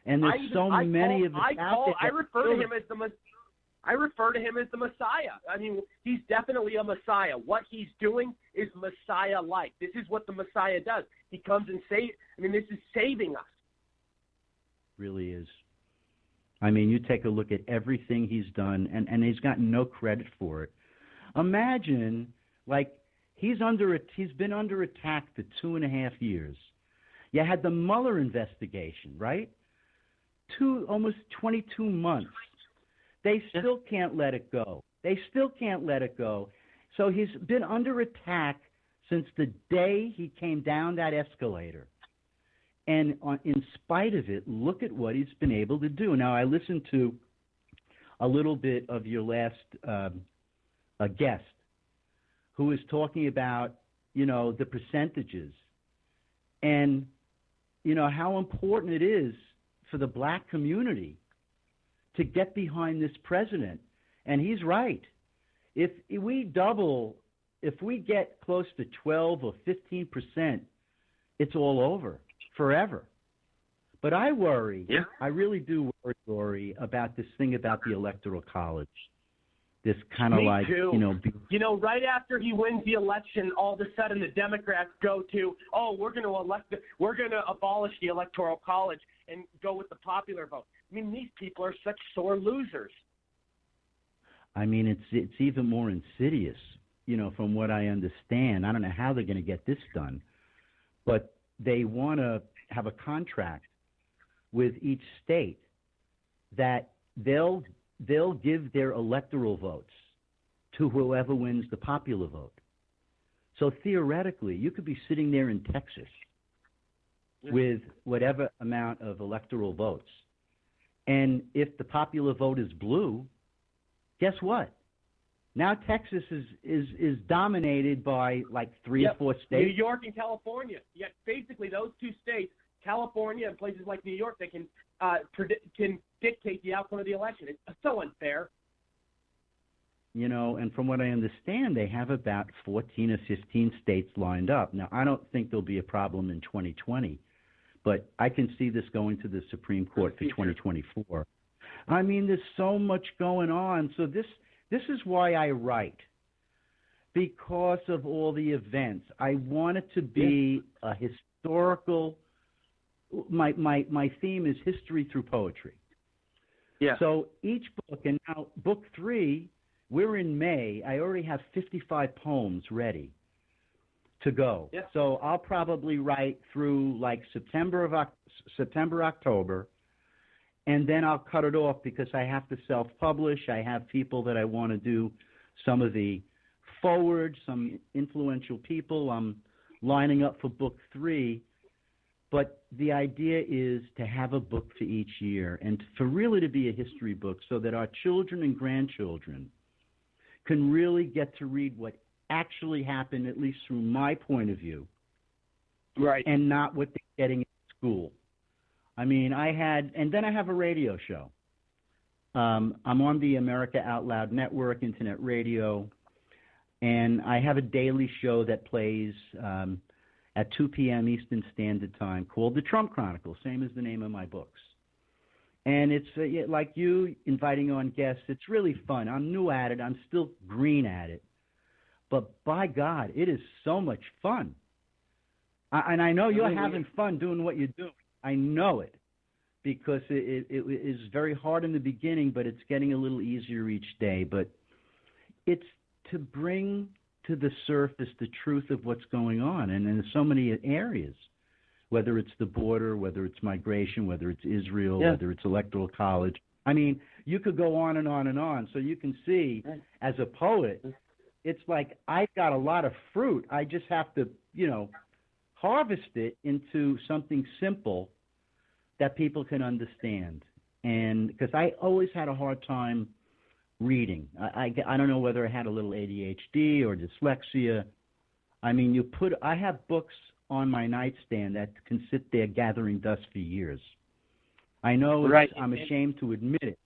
And there's many of us out there. I refer to him as the Messiah. I mean, he's definitely a Messiah. What he's doing is Messiah-like. This is what the Messiah does. He comes and this is saving us. Really is. I mean, you take a look at everything he's done, and he's gotten no credit for it. Imagine, he's been under attack for 2.5 years. You had the Mueller investigation, right? Almost 22 months. They still can't let it go. So he's been under attack since the day he came down that escalator. And in spite of it, look at what he's been able to do. Now, I listened to a little bit of your last guest who was talking about, the percentages and, how important it is for the black community to get behind this president. And he's right. If we get close to 12 or 15%, it's all over forever. But I worry, I really do worry about this thing about the Electoral College. This kind of right after he wins the election, all of a sudden the Democrats go to, we're going to abolish the Electoral College and go with the popular vote. I mean, these people are such sore losers. I mean, it's even more insidious, from what I understand. I don't know how they're going to get this done, but they want to have a contract with each state that they'll give their electoral votes to whoever wins the popular vote. So theoretically, you could be sitting there in Texas with whatever amount of electoral votes. And if the popular vote is blue, guess what? Now Texas is dominated by 3 or 4 states. New York and California. Yeah, basically those 2 states, California and places like New York, they can dictate the outcome of the election. It's so unfair. And from what I understand, they have about 14 or 15 states lined up. Now, I don't think there'll be a problem in 2020, but I can see this going to the Supreme Court for 2024. I mean, there's so much going on. So this is why I write, because of all the events. I want it to be a historical. My theme is history through poetry. Yeah. So each book, and now book 3 We're in May. I already have 55 poems ready to go. Yeah. So I'll probably write through like September, October, and then I'll cut it off because I have to self-publish. I have people that I want to do some of the forward, some influential people. I'm lining up for book 3. But the idea is to have a book for each year and for really to be a history book so that our children and grandchildren can really get to read what actually happened, at least from my point of view, right, and not what they're getting in school. I mean, and then I have a radio show. I'm on the America Out Loud Network, internet radio, and I have a daily show that plays at 2 p.m. Eastern Standard Time called The Trump Chronicles, same as the name of my books. And it's like you inviting on guests. It's really fun. I'm new at it. I'm still green at it. But by God, it is so much fun. And I know you're having fun doing what you're doing. I know it because it is very hard in the beginning, but it's getting a little easier each day. But it's to bring to the surface the truth of what's going on. And in so many areas, whether it's the border, whether it's migration, whether it's Israel, whether it's electoral college. I mean, you could go on and on and on. So you can see, as a poet, it's like I've got a lot of fruit. I just have to, harvest it into something simple that people can understand. And because I always had a hard time reading. I don't know whether I had a little ADHD or dyslexia. I mean, I have books on my nightstand that can sit there gathering dust for years. I know I'm ashamed to admit it,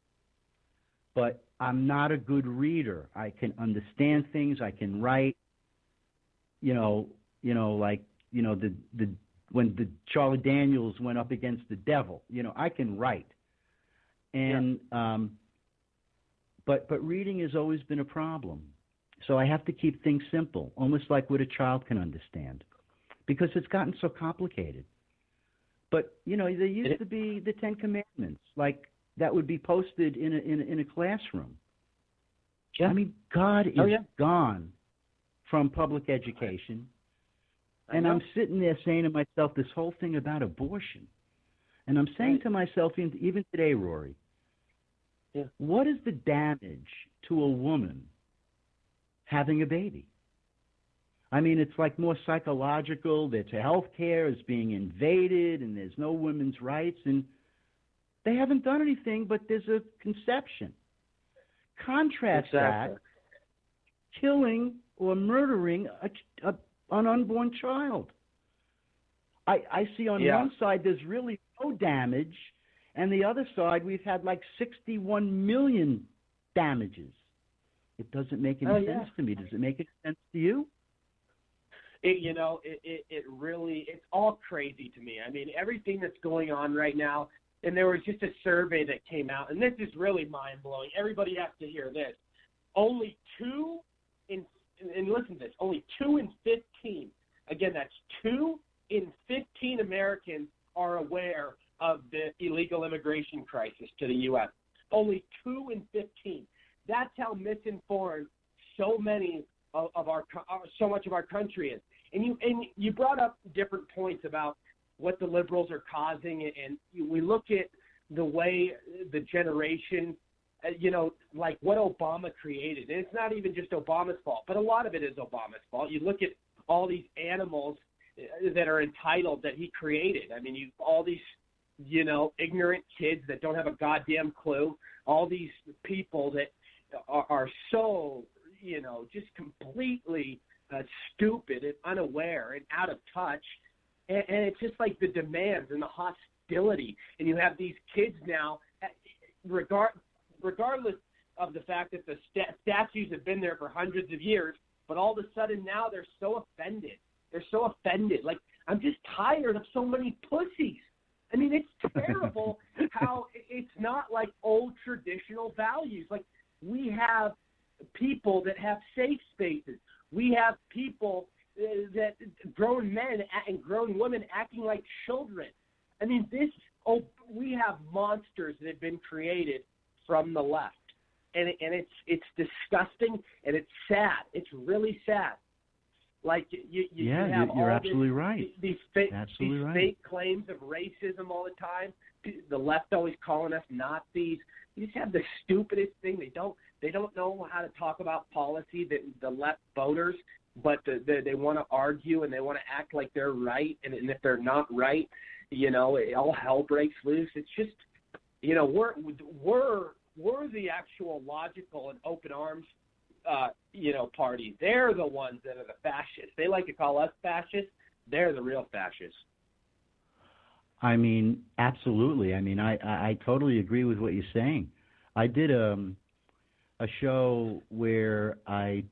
but I'm not a good reader. I can understand things. I can write. When the Charlie Daniels went up against the devil. I can write, and but reading has always been a problem. So I have to keep things simple, almost like what a child can understand, because it's gotten so complicated. But there used to be the 10 Commandments, like that would be posted in a classroom. Yeah. I mean, God is gone from public education, and I'm sitting there saying to myself this whole thing about abortion, and I'm saying to myself even today, Rory, what is the damage to a woman having a baby? I mean, it's like more psychological. That health care is being invaded and there's no women's rights, and they haven't done anything, but there's a conception. Contrast that, killing or murdering an unborn child. I see on one side there's really no damage, and the other side we've had like 61 million damages. It doesn't make any sense to me. Does it make any sense to you? It really, it's all crazy to me. I mean, everything that's going on right now, and there was just a survey that came out, and this is really mind-blowing. Everybody has to hear this. Only 2 in, and listen to this, only 2 in 15, again, that's 2 in 15 Americans are aware of the illegal immigration crisis to the U.S. Only 2 in 15. That's how misinformed so much of our country is. And you brought up different points about what the liberals are causing, and we look at the way the generation, like what Obama created. And it's not even just Obama's fault, but a lot of it is Obama's fault. You look at all these animals that are entitled that he created. I mean, all these, ignorant kids that don't have a goddamn clue, all these people that are so, just completely stupid and unaware and out of touch. And it's just like the demands and the hostility. And you have these kids now, regardless of the fact that the statues have been there for hundreds of years, but all of a sudden now they're so offended. They're so offended. Like, I'm just tired of so many pussies. I mean, it's terrible how it's not like old traditional values. Like, we have people that have safe spaces. We have people that grown men and grown women acting like children. I mean, we have monsters that have been created from the left. and it's disgusting, and it's sad. It's really sad. Like you have you're all absolutely right. These Absolutely right. fake claims of racism all the time. The left always calling us Nazis. You just have the stupidest thing. They don't know how to talk about policy. The left voters, but they want to argue and they want to act like they're right. And if they're not right, all hell breaks loose. It's just, we're the actual logical and open arms, party. They're the ones that are the fascists. They like to call us fascists. They're the real fascists. I mean, absolutely. I mean, I totally agree with what you're saying. I did a show where I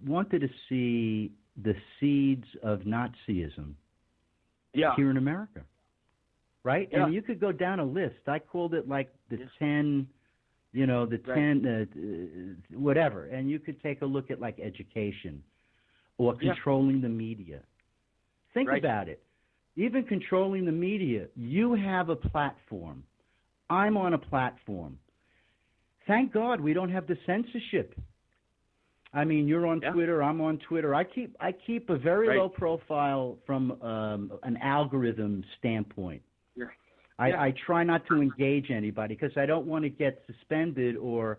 wanted to see the seeds of Nazism here in America, right? Yeah. And you could go down a list. I called it like the 10, whatever. And you could take a look at like education or controlling the media. Think about it. Even controlling the media, you have a platform. I'm on a platform. Thank God we don't have the censorship. I mean, you're on Twitter, I'm on Twitter. I keep a very low profile from an algorithm standpoint. I try not to engage anybody because I don't want to get suspended or,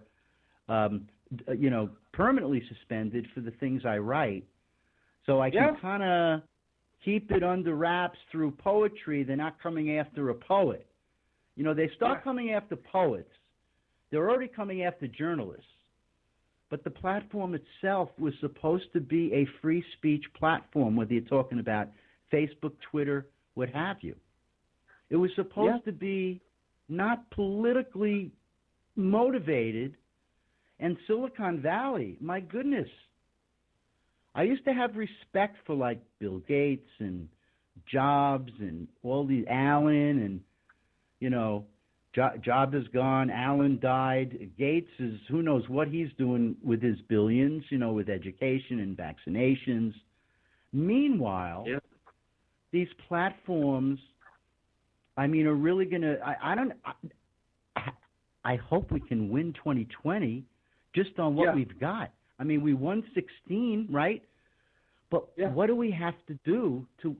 permanently suspended for the things I write. So I can kind of keep it under wraps through poetry. They're not coming after a poet. They start coming after poets. They're already coming after journalists. But the platform itself was supposed to be a free speech platform, whether you're talking about Facebook, Twitter, what have you. It was supposed to be not politically motivated. And Silicon Valley, my goodness. I used to have respect for like Bill Gates and Jobs and all these Allen and, Jobs is gone, Allen died, Gates is, who knows what he's doing with his billions, with education and vaccinations. Meanwhile, these platforms, are really going to, I hope we can win 2020 just on what we've got. We won 16, right? But what do we have to do to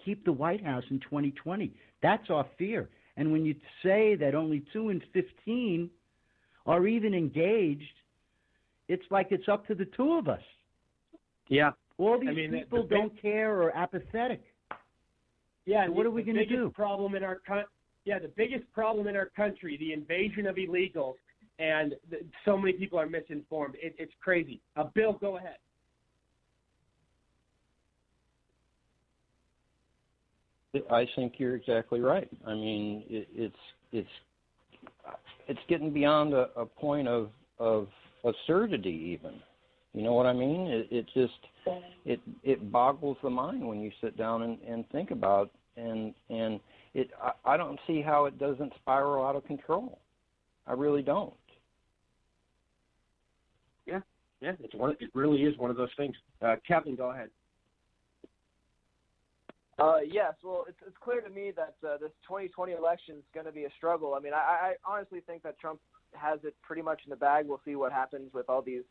keep the White House in 2020? That's our fear. And when you say that only 2 in 15 are even engaged, it's like it's up to the 2 of us. Yeah. All these people don't care or are apathetic. Yeah. So what are we going to do? The biggest problem in our country, the invasion of illegals, and so many people are misinformed. It's crazy. Bill, go ahead. I think you're exactly right. It's getting beyond a point of absurdity even. You know what I mean? It boggles the mind when you sit down and think about and I don't see how it doesn't spiral out of control. I really don't. Yeah, it really is one of those things. Kevin, go ahead. Yes, well, it's clear to me that this 2020 election is going to be a struggle. I honestly think that Trump has it pretty much in the bag. We'll see what happens with all these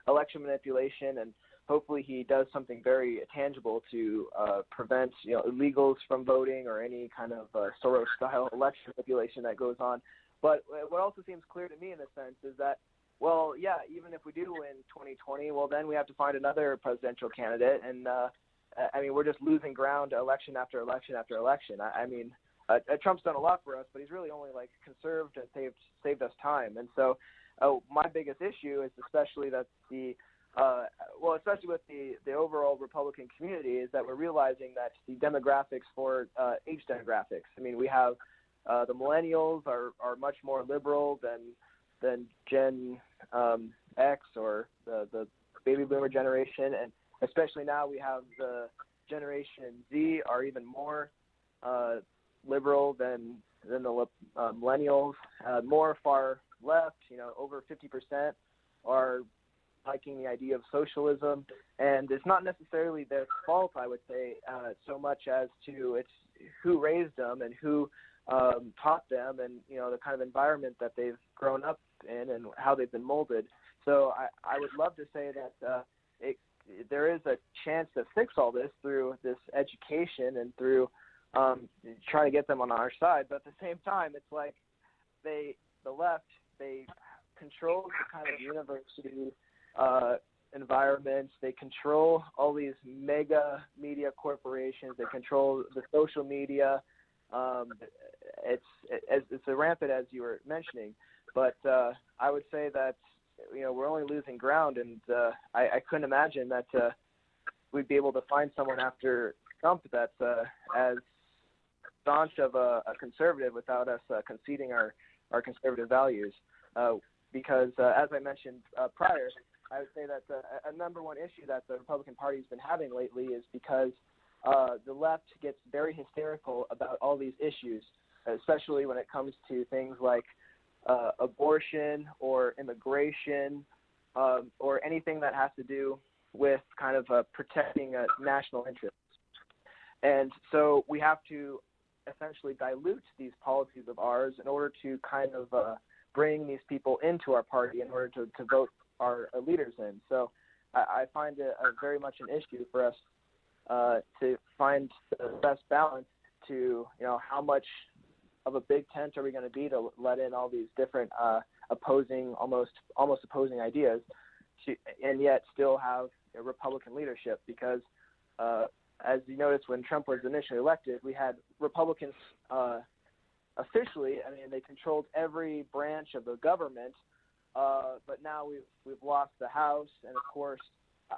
election manipulation, and hopefully he does something very tangible to prevent illegals from voting or any kind of Soros-style election manipulation that goes on. But what also seems clear to me in a sense is that, well, yeah, even if we do win 2020, well, then we have to find another presidential candidate, and we're just losing ground election after election after election. Trump's done a lot for us, but he's really only conserved and saved us time. And so, my biggest issue is especially that especially with the overall Republican community, is that we're realizing that the demographics for age demographics. We have the millennials are much more liberal than Gen X or the baby boomer generation, and especially now we have the Generation Z are even more liberal than the millennials. More far left, over 50% are liking the idea of socialism, and it's not necessarily their fault, I would say, so much as to it's who raised them and who taught them, and the kind of environment that they've grown up in and how they've been molded. So I would love to say that there is a chance to fix all this through this education and through trying to get them on our side. But at the same time, it's like the left, they control the kind of university environments. They control all these mega media corporations. They control the social media. It's rampant, as you were mentioning. But I would say that we're only losing ground, and I couldn't imagine that we'd be able to find someone after Trump that's as staunch of a conservative without us conceding our conservative values. Because as I mentioned prior, I would say that a number one issue that the Republican Party has been having lately is because the left gets very hysterical about all these issues, especially when it comes to things like abortion or immigration or anything that has to do with kind of protecting national interests. And so we have to essentially dilute these policies of ours in order to kind of bring these people into our party in order to vote our leaders in. So I find it very much an issue for us to find the best balance to, how much of a big tent are we going to be to let in all these different opposing, almost opposing ideas, and yet still have a Republican leadership. Because as you noticed, when Trump was initially elected, we had Republicans officially. I mean, they controlled every branch of the government. But now we've lost the House, and of course,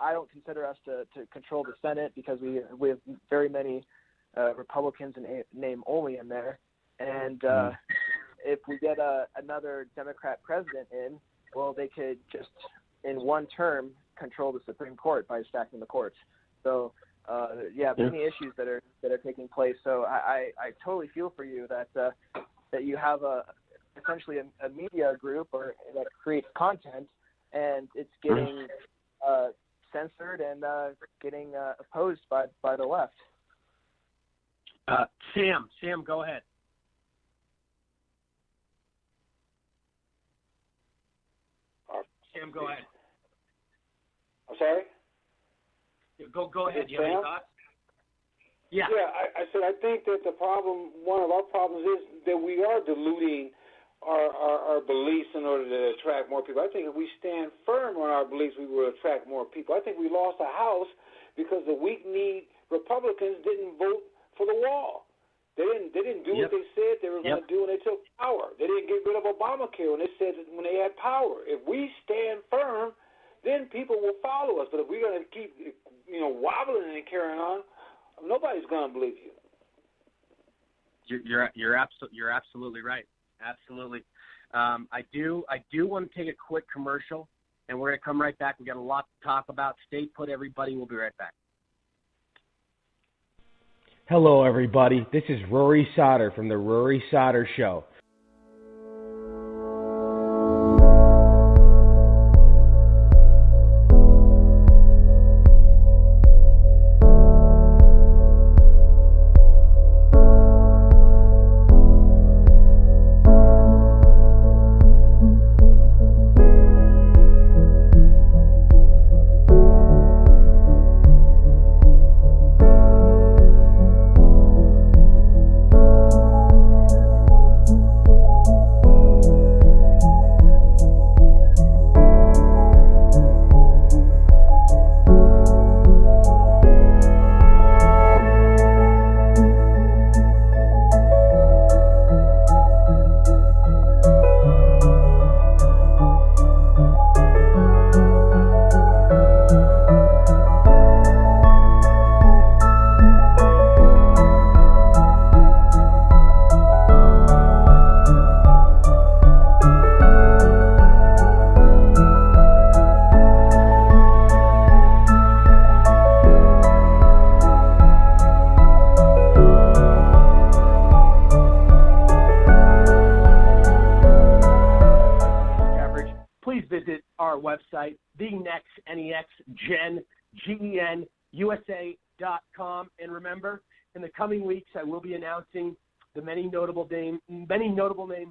I don't consider us to control the Senate because we have very many Republicans in name only in there. And if we get another Democrat president in, well, they could just in one term control the Supreme Court by stacking the courts. So many issues that are taking place. So I totally feel for you that you have essentially a media group or that creates content, and it's getting censored and getting opposed by the left. Sam, go ahead. Sam, go ahead. I'm sorry? Go ahead. Do you have any thoughts? Yeah. Yeah, I said I think that one of our problems is that we are diluting our beliefs in order to attract more people. I think if we stand firm on our beliefs, we will attract more people. I think we lost the House because the weak-kneed Republicans didn't vote for the wall. They didn't do what they said they were going to do when they took power. They didn't get rid of Obamacare when they had power. If we stand firm, then people will follow us. But if we're going to keep wobbling and carrying on, nobody's going to believe you. You're absolutely right. Absolutely. I do want to take a quick commercial, and we're going to come right back. We got a lot to talk about. Stay put, everybody. We'll be right back. Hello, everybody. This is Rory Sauter from The Rory Sauter Show. website, thenextnextgenusa.com. And remember, in the coming weeks, I will be announcing the many notable names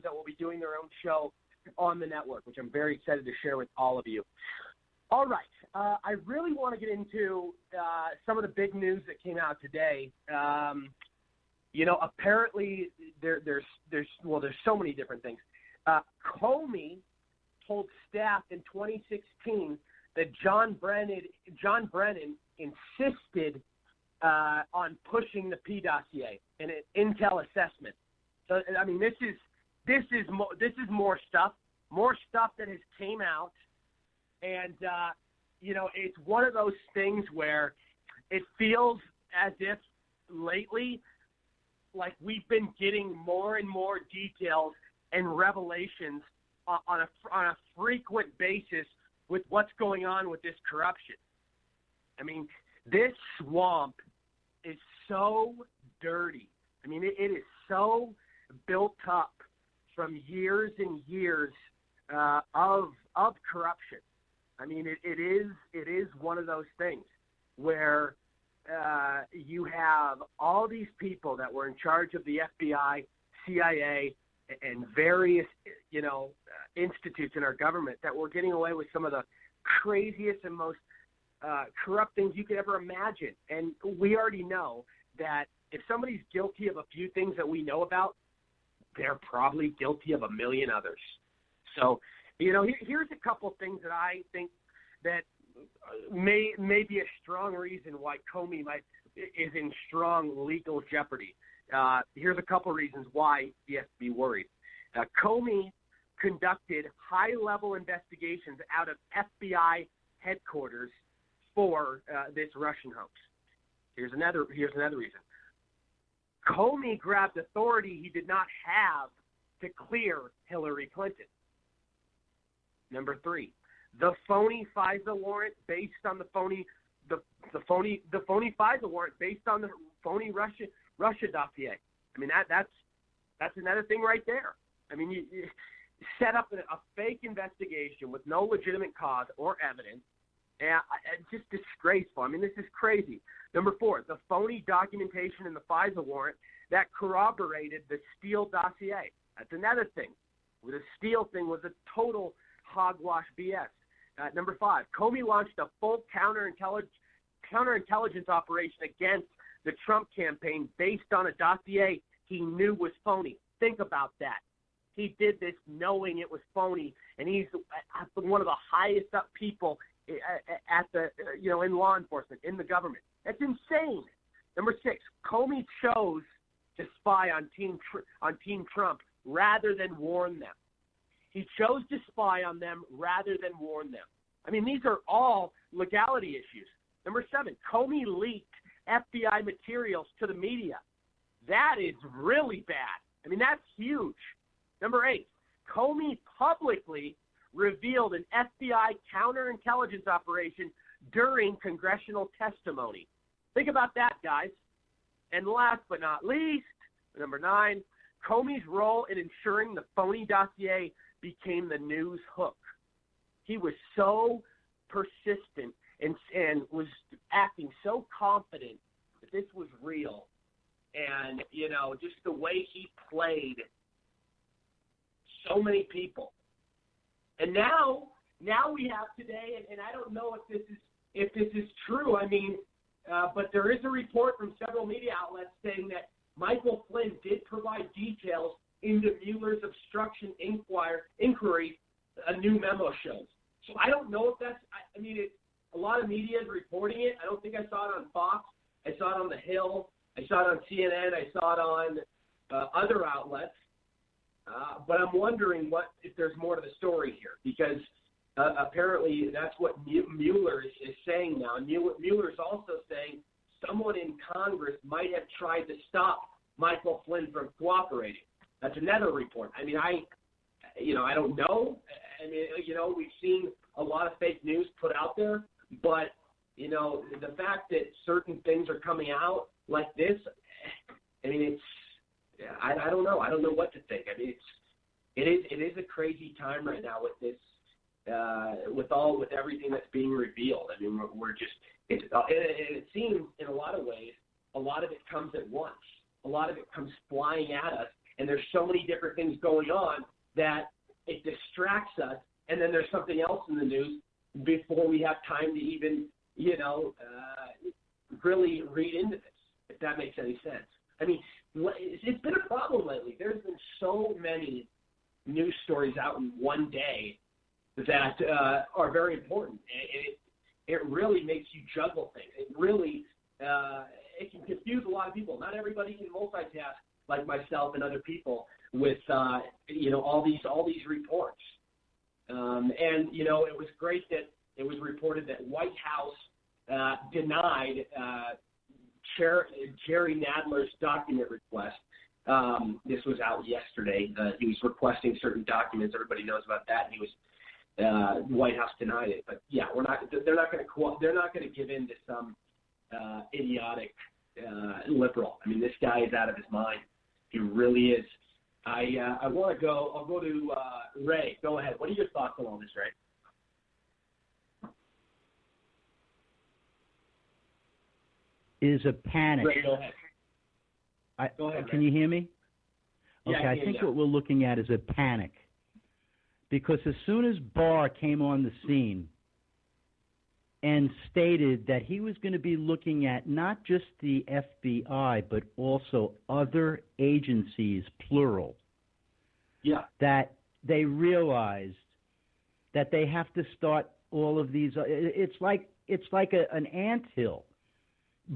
that will be doing their own show on the network, which I'm very excited to share with all of you. All right. I really want to get into some of the big news that came out today. Apparently there's so many different things. Comey told staff in 2016 that John Brennan insisted on pushing the P dossier and an intel assessment. So I mean, this is more stuff that has came out, and it's one of those things where it feels as if lately, like we've been getting more and more details and revelations on a frequent basis with what's going on with this corruption. I mean, this swamp is so dirty. I mean, it is so built up from years and years of corruption. I mean, it is one of those things where you have all these people that were in charge of the FBI, CIA, and various, institutes in our government that were getting away with some of the craziest and most corrupt things you could ever imagine. And we already know that if somebody's guilty of a few things that we know about, they're probably guilty of a million others. So, here's a couple things that I think that may be a strong reason why Comey is in strong legal jeopardy. Here's a couple reasons why he has to be worried. Comey conducted high-level investigations out of FBI headquarters for this Russian hoax. Here's another reason. Comey grabbed authority he did not have to clear Hillary Clinton. Number 3, the phony FISA warrant based on the phony FISA warrant based on the phony Russia dossier. I mean, that's another thing right there. I mean, you set up a fake investigation with no legitimate cause or evidence, and it's just disgraceful. I mean, this is crazy. Number 4, the phony documentation in the FISA warrant that corroborated the Steele dossier. That's another thing. The Steele thing was a total hogwash BS. Number 5, Comey launched a full counterintelligence operation against the Trump campaign based on a dossier he knew was phony. Think about that. He did this knowing it was phony, and he's one of the highest up people at the in law enforcement, in the government. That's insane. Number 6, Comey chose to spy on Team Trump rather than warn them. He chose to spy on them rather than warn them. I mean, these are all legality issues. Number 7, Comey leaked FBI materials to the media. That is really bad. I mean, that's huge. Number 8, Comey publicly revealed an FBI counterintelligence operation during congressional testimony. Think about that, guys. And last but not least, number 9, Comey's role in ensuring the phony dossier became the news hook. He was so persistent and was acting so confident that this was real. And, just the way he played so many people. And now we have today, and I don't know if this is true. I mean, but there is a report from several media outlets saying that Michael Flynn did provide details into Mueller's obstruction inquiry, a new memo shows. So I don't know if that's – I mean, a lot of media is reporting it. I don't think I saw it on Fox. I saw it on The Hill. I saw it on CNN. I saw it on other outlets. But I'm wondering if there's more to the story here, because apparently that's what Mueller is saying now. And Mueller's also saying someone in Congress might have tried to stop Michael Flynn from cooperating. That's another report. I mean, I don't know. I mean, we've seen a lot of fake news put out there, but, the fact that certain things are coming out like this, I mean, I don't know. I don't know what to think. I mean, it is a crazy time right now with this, with everything that's being revealed. I mean, we're just, it seems in a lot of ways, a lot of it comes at once. a lot of it comes flying at us, and there's so many different things going on that it distracts us, and then there's something else in the news before we have time to even, really read into this, if that makes any sense. I mean, it's been a problem lately. There's been so many news stories out in one day that are very important. It really makes you juggle things. It really it can confuse a lot of people. Not everybody can multitask like myself and other people with all these reports. And it was great that it was reported that White House denied Jerry Nadler's document request. This was out yesterday. He was requesting certain documents. Everybody knows about that. He was White House denied it. But yeah, they're not going to give in to some idiotic liberal. I mean, this guy is out of his mind. He really is. I'll go to Ray. Go ahead. What are your thoughts on all this, Ray? Is a panic. Ray, go ahead. Go ahead, can you hear me? Yeah, okay, I think what we're looking at is a panic. Because as soon as Barr came on the scene and stated that he was going to be looking at not just the FBI, but also other agencies, plural, that they realized that they have to start all of these. It's like an anthill.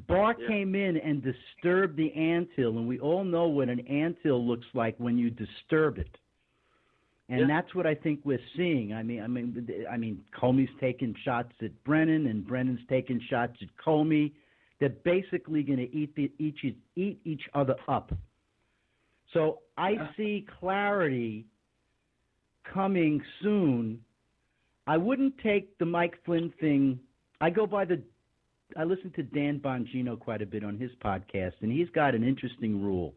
Barr came in and disturbed the anthill, and we all know what an anthill looks like when you disturb it. And that's what I think we're seeing. I mean, Comey's taking shots at Brennan, and Brennan's taking shots at Comey. They're basically going to eat each other up. So I see clarity coming soon. I wouldn't take the Mike Flynn thing. I listen to Dan Bongino quite a bit on his podcast, and he's got an interesting rule.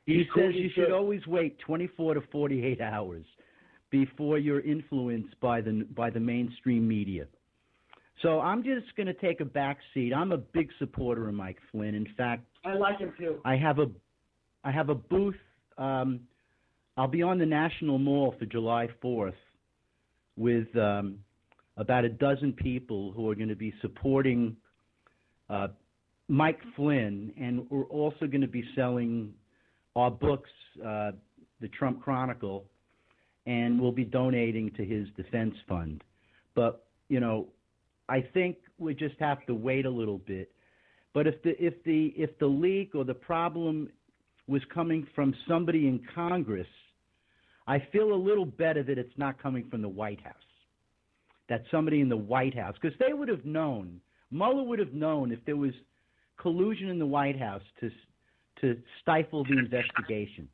He says you should always wait 24 to 48 hours before you're influenced by the mainstream media. So I'm just going to take a back seat. I'm a big supporter of Mike Flynn. In fact, I like him too. I have a booth. I'll be on the National Mall for July 4th with about a dozen people who are going to be supporting Mike Flynn, and we're also going to be selling our books, the Trump Chronicle, and we'll be donating to his defense fund. But, I think we just have to wait a little bit. But if the leak or the problem was coming from somebody in Congress, I feel a little better that it's not coming from the White House. That somebody in the White House, because they would have known, Mueller would have known if there was collusion in the White House to stifle the investigation.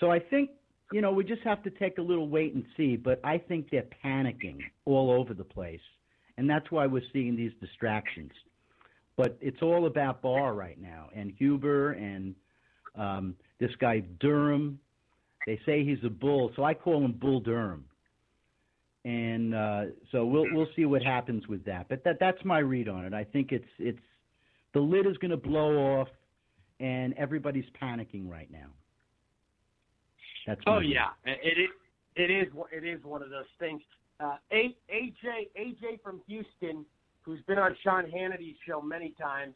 So I think, we just have to take a little wait and see, but I think they're panicking all over the place, and that's why we're seeing these distractions. But it's all about Barr right now, and Huber, and this guy Durham. They say he's a bull, so I call him Bull Durham. And so we'll see what happens with that. But that's my read on it. I think it's the lid is going to blow off, and everybody's panicking right now. That's my read. It is one of those things. AJ from Houston, who's been on Sean Hannity's show many times.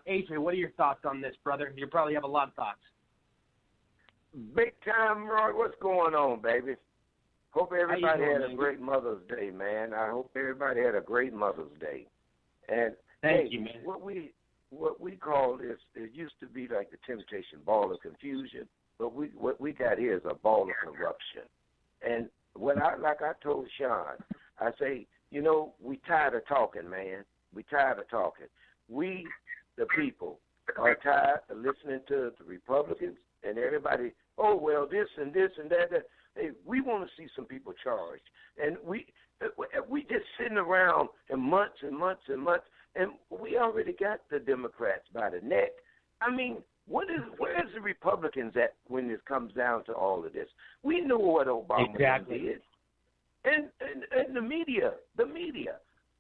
AJ, what are your thoughts on this, brother? You probably have a lot of thoughts. Big time, Roy. What's going on, baby? Hope everybody had a great Mother's Day, man. I hope everybody had a great Mother's Day. And Thank you, man. What we call this, it used to be like the Temptation ball of confusion, but what we got here is a ball of corruption. And like I told Sean, I say, we tired of talking, man. We tired of talking. We, the people, are tired of listening to the Republicans and everybody. Oh well, this and this and that. Hey, we want to see some people charged, and we just sitting around in months and months and months, and we already got the Democrats by the neck. I mean, where's the Republicans at when it comes down to all of this? We know what Obama did, and the media.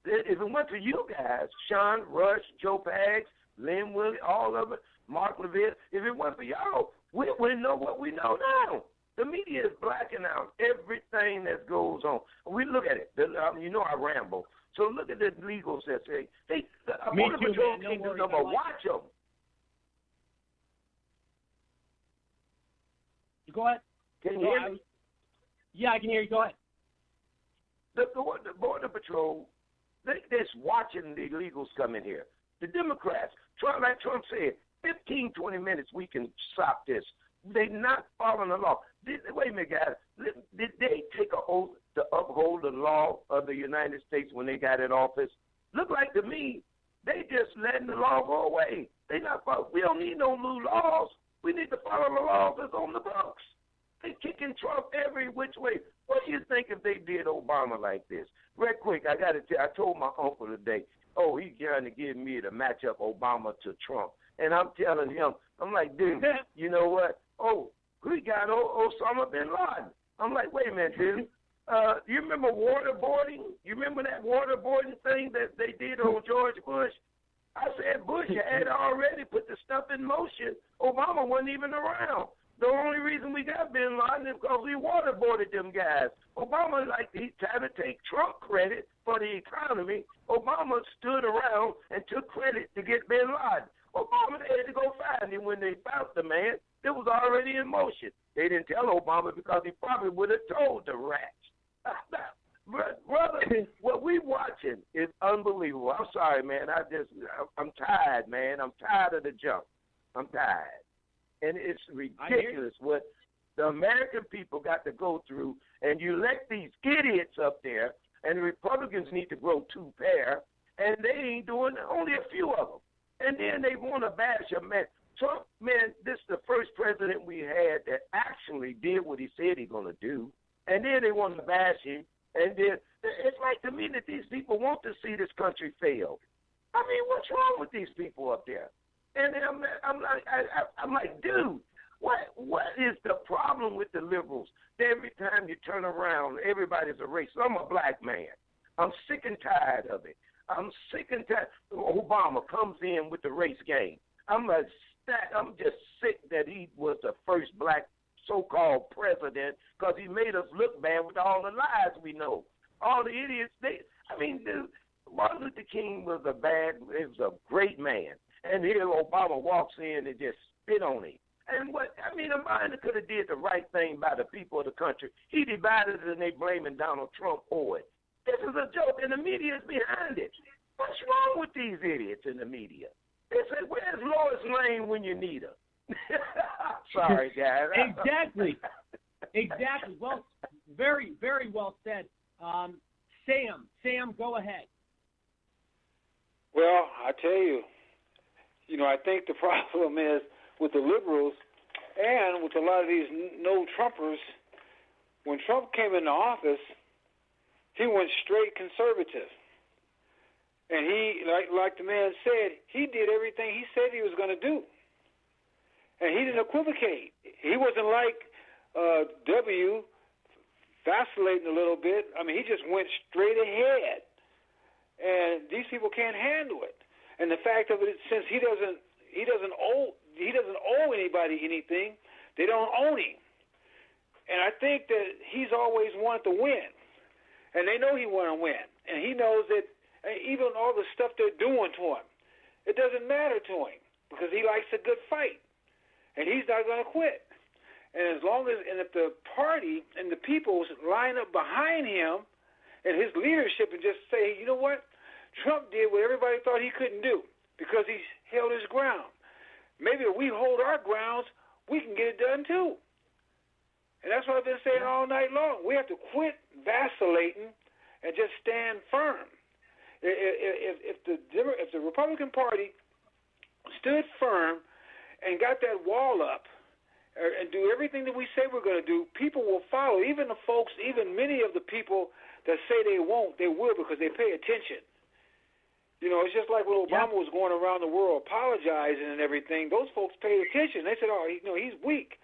If it went to you guys, Sean, Rush, Joe Pags, Lynn Willie, all of it, Mark Levin. If it wasn't for y'all, we wouldn't know what we know now. The media is blacking out everything that goes on. We look at it. You know I ramble. So look at the legal system. The Border Patrol can't do nothing but watch them. Go ahead. Can you hear me? Yeah, I can hear you. Go ahead. The Border Patrol, they're just watching the illegals come in here. The Democrats, like Trump said, 15, 20 minutes, we can stop this. They're not following the law. Wait a minute, guys. Did they take an oath to uphold the law of the United States when they got in office? Look like to me, they just letting the law go away. They not follow. We don't need no new laws. We need to follow the laws that's on the books. They kicking Trump every which way. What do you think if they did Obama like this? Real quick, I told my uncle today, he's trying to get me to match up Obama to Trump. And I'm telling him, I'm like, dude, you know what? We got Osama bin Laden. I'm like, wait a minute, dude. You remember waterboarding? You remember that waterboarding thing that they did on George Bush? I said, Bush had already put the stuff in motion. Obama wasn't even around. The only reason we got bin Laden is because we waterboarded them guys. Obama, he's trying to take Trump credit for the economy. Obama stood around and took credit to get bin Laden. Obama had to go find him. When they found the man, it was already in motion. They didn't tell Obama because he probably would have told the rats. Brother, what we watching is unbelievable. I'm sorry, man. I'm tired, man. I'm tired of the junk. I'm tired. And it's ridiculous what the American people got to go through, and you let these idiots up there, and the Republicans need to grow two pair, and they ain't doing only a few of them. And then they want to bash a man. Trump, man, this is the first president we had that actually did what he said he's going to do, and then they want to bash him. And then it's like to me that these people want to see this country fail. I mean, what's wrong with these people up there? And I'm like, dude, what is the problem with the liberals? Every time you turn around, everybody's a racist. I'm a black man. I'm sick and tired of it. I'm sick and tired. Obama comes in with the race game. I'm just sick that he was the first black so-called president because he made us look bad with all the lies we know. All the idiots. Dude, Martin Luther King was a great man. And here Obama walks in and just spit on him. And a man could have did the right thing by the people of the country. He divided it and they blaming Donald Trump for it. This is a joke, and the media is behind it. What's wrong with these idiots in the media? They say, where's Lois Lane when you need her? Sorry, guys. Exactly. Well, very, very well said. Sam, go ahead. Well, I tell you, I think the problem is with the liberals and with a lot of these no-Trumpers, when Trump came into office, he went straight conservative. And he, like the man said, he did everything he said he was going to do. And he didn't equivocate. He wasn't like W, vacillating a little bit. I mean, he just went straight ahead. And these people can't handle it. And the fact of it, since he doesn't owe anybody anything, they don't own him. And I think that he's always wanted to win. And they know he want to win. And he knows that even all the stuff they're doing to him, it doesn't matter to him because he likes a good fight. And he's not going to quit. And if the party and the people line up behind him and his leadership and just say, you know what, Trump did what everybody thought he couldn't do because he held his ground. Maybe if we hold our grounds, we can get it done too. And that's what I've been saying all night long. We have to quit vacillating and just stand firm. If the Republican Party stood firm and got that wall up and do everything that we say we're going to do, people will follow. Even the folks, even many of the people that say they won't, they will because they pay attention. It's just like when Obama was going around the world apologizing and everything. Those folks paid attention. They said, he's weak.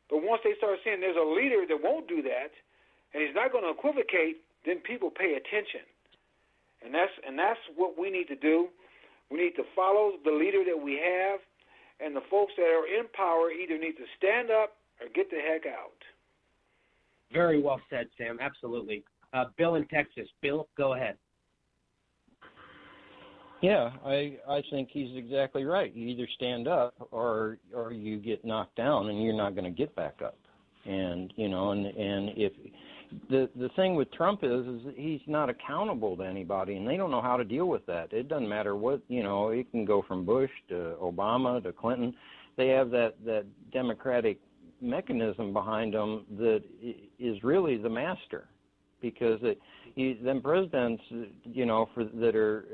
But once they start seeing there's a leader that won't do that and he's not going to equivocate, then people pay attention. And that's what we need to do. We need to follow the leader that we have and the folks that are in power either need to stand up or get the heck out. Very well said, Sam. Absolutely. Bill in Texas. Bill, go ahead. Yeah, I think he's exactly right. You either stand up or you get knocked down, and you're not going to get back up. And and if the thing with Trump is he's not accountable to anybody, and they don't know how to deal with that. It doesn't matter what, it can go from Bush to Obama to Clinton. They have that democratic mechanism behind them that is really the master, because them presidents, that are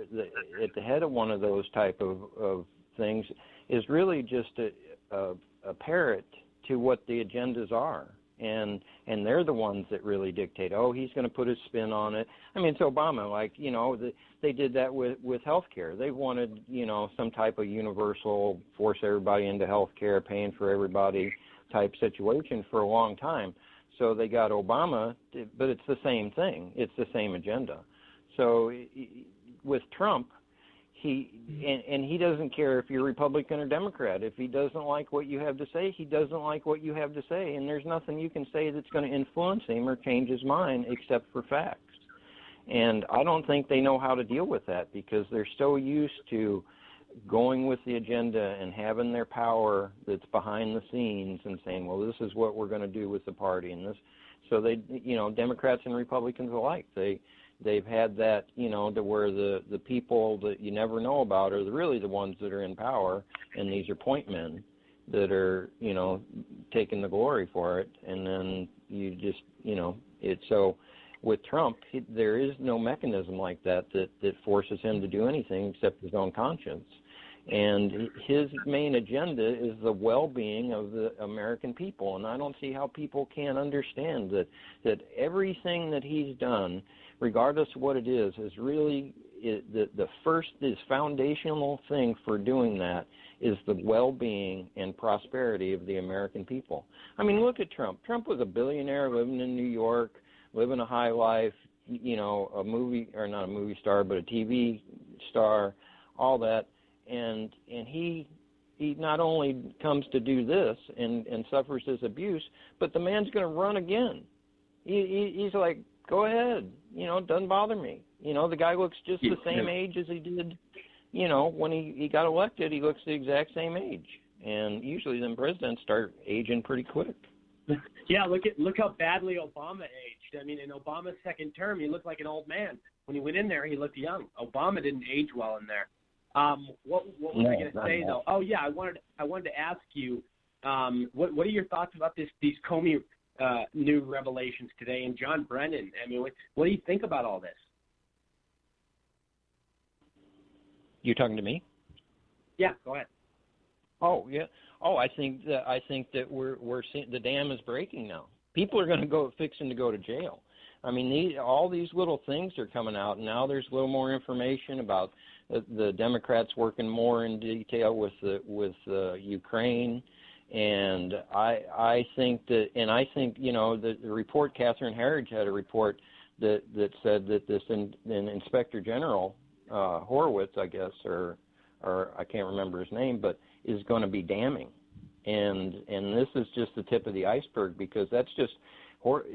at the head of one of those type of things is really just a parrot to what the agendas are. And they're the ones that really dictate, he's going to put his spin on it. I mean, it's Obama, they did that with health care. They wanted, some type of universal, force everybody into health care, paying for everybody type situation for a long time. So they got Obama, but it's the same thing. It's the same agenda. So with Trump, he doesn't care if you're Republican or Democrat. If he doesn't like what you have to say, he doesn't like what you have to say, and there's nothing you can say that's going to influence him or change his mind except for facts. And I don't think they know how to deal with that, because they're so used to going with the agenda and having their power that's behind the scenes and saying, well, this is what we're going to do with the party. And this, so they, Democrats and Republicans alike, they've had that, to where the people that you never know about are really the ones that are in power, and these are point men that are, taking the glory for it. And then you just, it's so with Trump, there is no mechanism like that forces him to do anything except his own conscience. And his main agenda is the well-being of the American people. And I don't see how people can't understand that everything that he's done, regardless of what it is really the first, is foundational thing for doing that is the well-being and prosperity of the American people. I mean, look at Trump. Trump was a billionaire living in New York, living a high life, a movie, or not a movie star, but a TV star, all that. And he not only comes to do this and suffers this abuse, but the man's going to run again. He's like, go ahead, doesn't bother me. The guy looks just the same age as he did, when he got elected. He looks the exact same age. And usually them presidents start aging pretty quick. Yeah, look how badly Obama aged. I mean, in Obama's second term, he looked like an old man. When he went in there, he looked young. Obama didn't age well in there. What was I going to say though? Oh yeah, I wanted to ask you, what are your thoughts about these Comey new revelations today, and John Brennan? I mean, what do you think about all this? You talking to me? Yeah, go ahead. Oh yeah. Oh, I think that we're seeing the dam is breaking now. People are fixing to go to jail. I mean, all these little things are coming out, and now there's a little more information about the Democrats working more in detail with Ukraine, and I think that the report, Catherine Herridge had a report that said that this Inspector General Horowitz, I guess, or I can't remember his name, but is going to be damning, and this is just the tip of the iceberg, because that's just.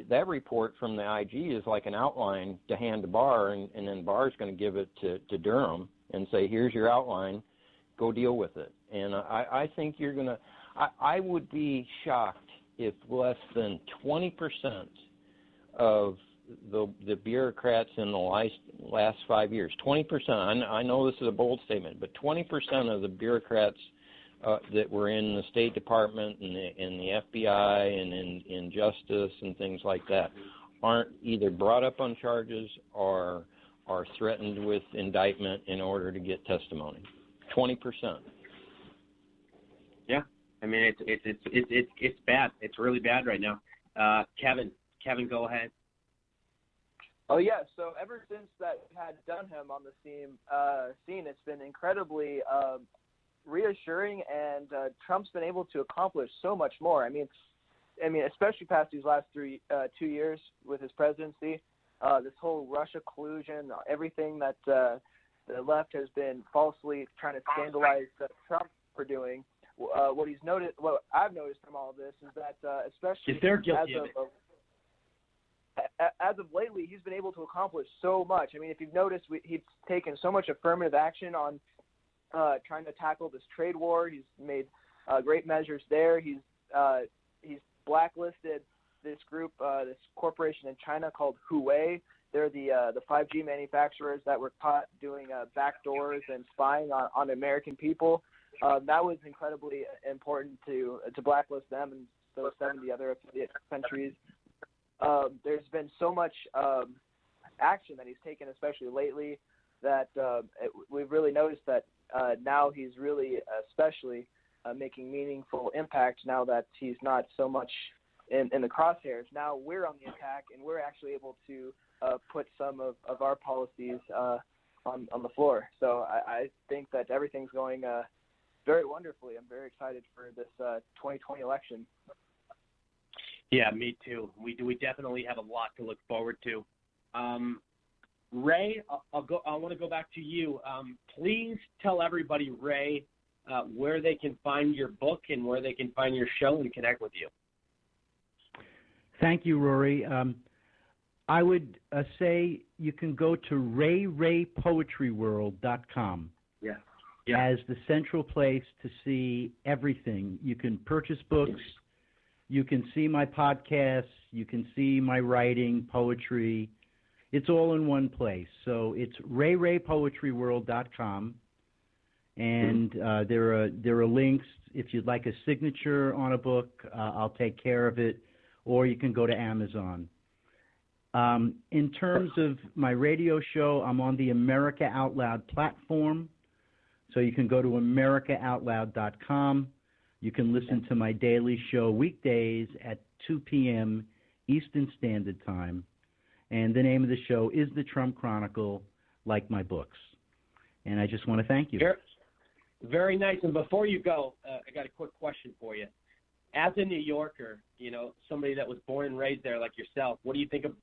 That report from the IG is like an outline to hand to Barr, and then Barr's going to give it to Durham and say, here's your outline, go deal with it. And I think you're going to – I would be shocked if less than 20% of the bureaucrats in the last 5 years, 20%, I know this is a bold statement, but 20% of the bureaucrats that were in the State Department and the FBI and in Justice and things like that aren't either brought up on charges or are threatened with indictment in order to get testimony. 20%. Yeah, I mean it's bad. It's really bad right now. Kevin, go ahead. Oh yeah, so ever since that had Dunham on the scene, it's been incredibly reassuring, and Trump's been able to accomplish so much more. I mean, especially past these last 2 years with his presidency, this whole Russia collusion, everything that the left has been falsely trying to scandalize Trump for doing. what he's noticed, what I've noticed from all of this is that especially If they're guilty of it. As of lately, he's been able to accomplish so much. I mean, if you've noticed, he's taken so much affirmative action on trying to tackle this trade war. He's made great measures there. He's blacklisted this group, this corporation in China called Huawei. They're the 5G manufacturers that were caught doing backdoors and spying on American people. That was incredibly important to blacklist them and those 70 other affiliate countries. There's been so much action that he's taken, especially lately, that we've really noticed that now he's really especially making meaningful impact now that he's not so much in the crosshairs. Now we're on the attack, and we're actually able to put some of our policies on the floor. So I think that everything's going very wonderfully. I'm very excited for this 2020 election. Yeah, me too. We definitely have a lot to look forward to. Ray, I want to go back to you. Please tell everybody, Ray, where they can find your book and where they can find your show and connect with you. Thank you, Rory. I would say you can go to rayraypoetryworld.com as the central place to see everything. You can purchase books. You can see my podcasts. You can see my writing, poetry. It's all in one place. So it's rayraypoetryworld.com. And there are links. If you'd like a signature on a book, I'll take care of it. Or you can go to Amazon. In terms of my radio show, I'm on the America Out Loud platform. So you can go to americaoutloud.com. You can listen to my daily show weekdays at 2 p.m. Eastern Standard Time. And the name of the show is The Trump Chronicle, like my books. And I just want to thank you. Very nice. And before you go, I got a quick question for you. As a New Yorker, somebody that was born and raised there like yourself, what do you think of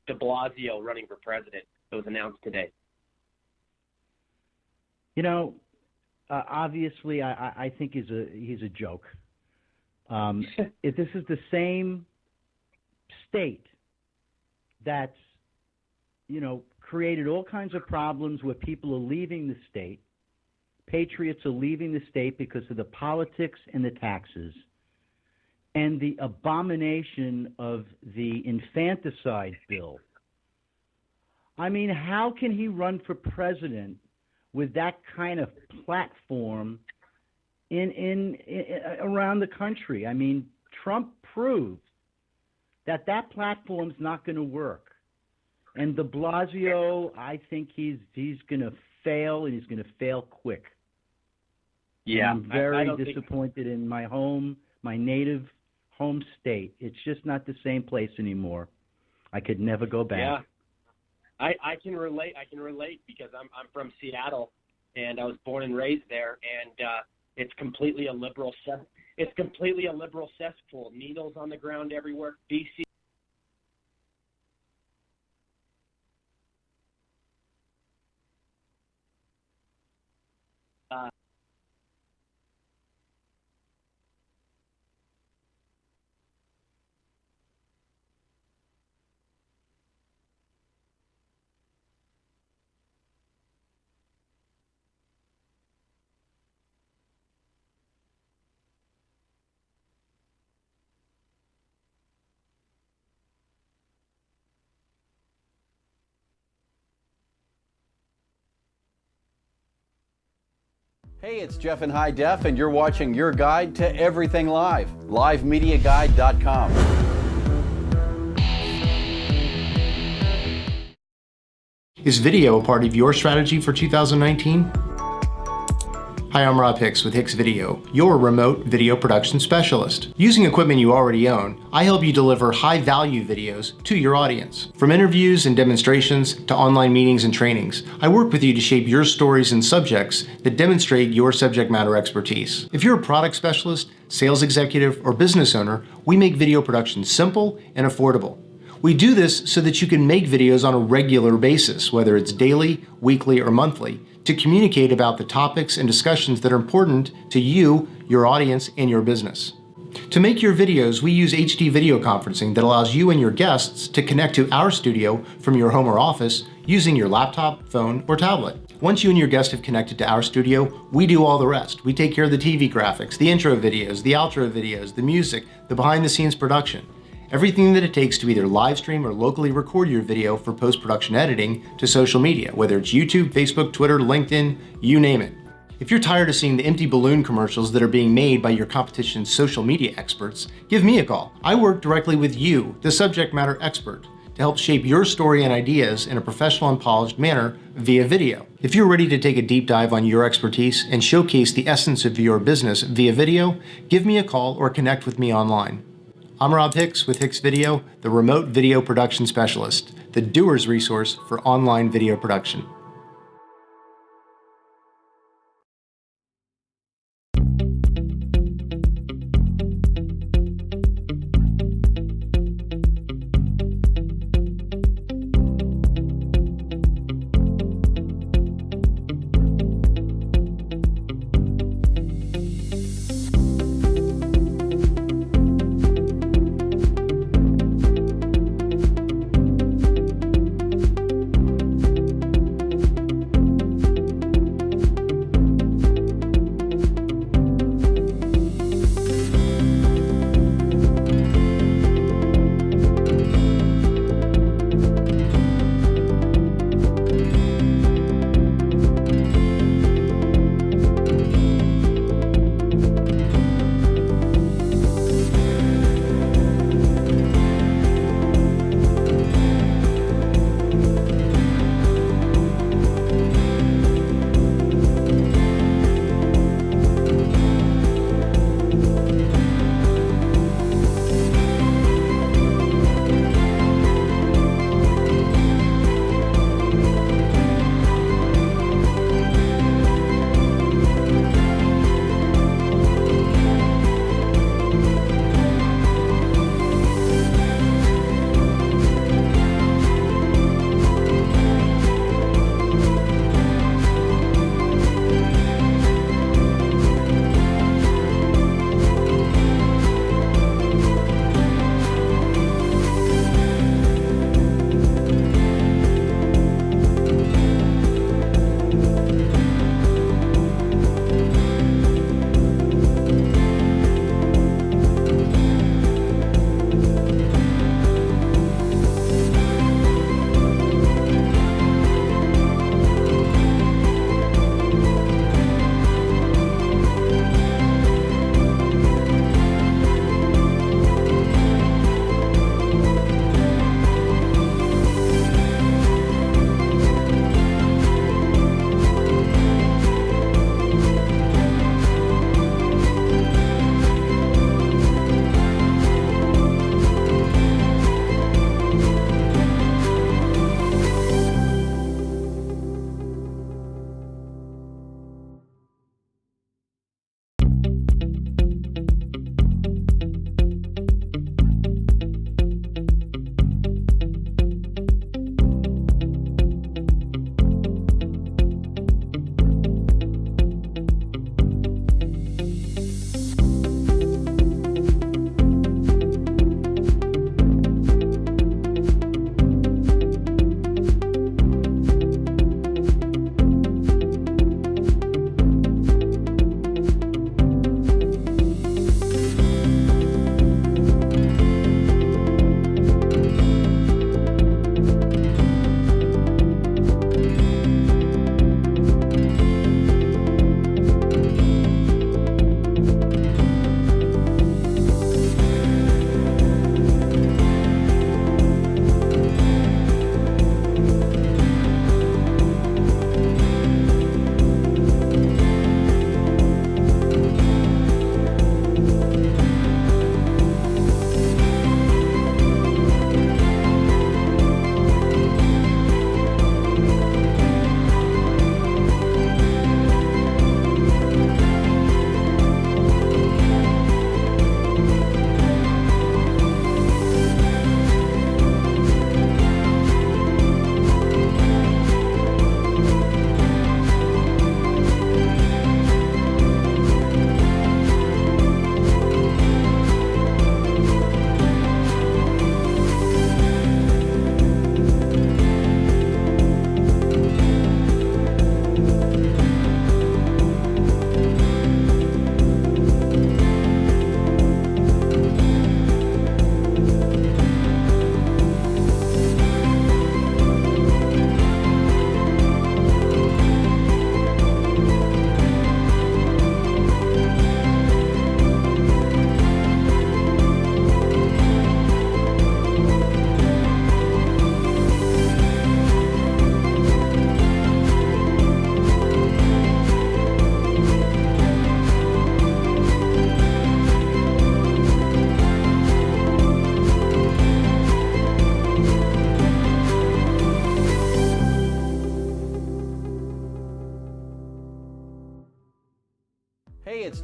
de Blasio running for president that was announced today? Obviously, I think he's a joke. If this is the same state that's, created all kinds of problems where people are leaving the state, patriots are leaving the state because of the politics and the taxes, and the abomination of the infanticide bill. I mean, how can he run for president with that kind of platform in around the country? I mean, Trump proved that platform's not going to work. And de Blasio, I think he's going to fail, and he's going to fail quick. Yeah, and I'm very disappointed in my native home state. It's just not the same place anymore. I could never go back. Yeah. I can relate. Because I'm from Seattle, and I was born and raised there, and it's completely a liberal cesspool. Needles on the ground everywhere. DC. Hey, it's Jeff in High Def, and you're watching your guide to everything live, livemediaguide.com. Is video a part of your strategy for 2019? Hi, I'm Rob Hicks with Hicks Video, your remote video production specialist. Using equipment you already own, I help you deliver high-value videos to your audience. From interviews and demonstrations to online meetings and trainings, I work with you to shape your stories and subjects that demonstrate your subject matter expertise. If you're a product specialist, sales executive, or business owner, we make video production simple and affordable. We do this so that you can make videos on a regular basis, whether it's daily, weekly, or monthly, to communicate about the topics and discussions that are important to you, your audience, and your business. To make your videos, we use HD video conferencing that allows you and your guests to connect to our studio from your home or office using your laptop, phone, or tablet. Once you and your guest have connected to our studio, we do all the rest. We take care of the TV graphics, the intro videos, the outro videos, the music, the behind-the-scenes production. Everything that it takes to either live stream or locally record your video for post-production editing to social media, whether it's YouTube, Facebook, Twitter, LinkedIn, you name it. If you're tired of seeing the empty balloon commercials that are being made by your competition's social media experts, give me a call. I work directly with you, the subject matter expert, to help shape your story and ideas in a professional and polished manner via video. If you're ready to take a deep dive on your expertise and showcase the essence of your business via video, give me a call or connect with me online. I'm Rob Hicks with Hicks Video, the remote video production specialist, the doer's resource for online video production.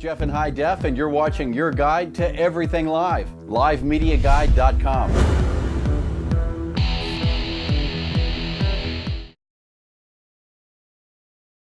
Jeff in High Def, and you're watching your guide to everything live, livemediaguide.com.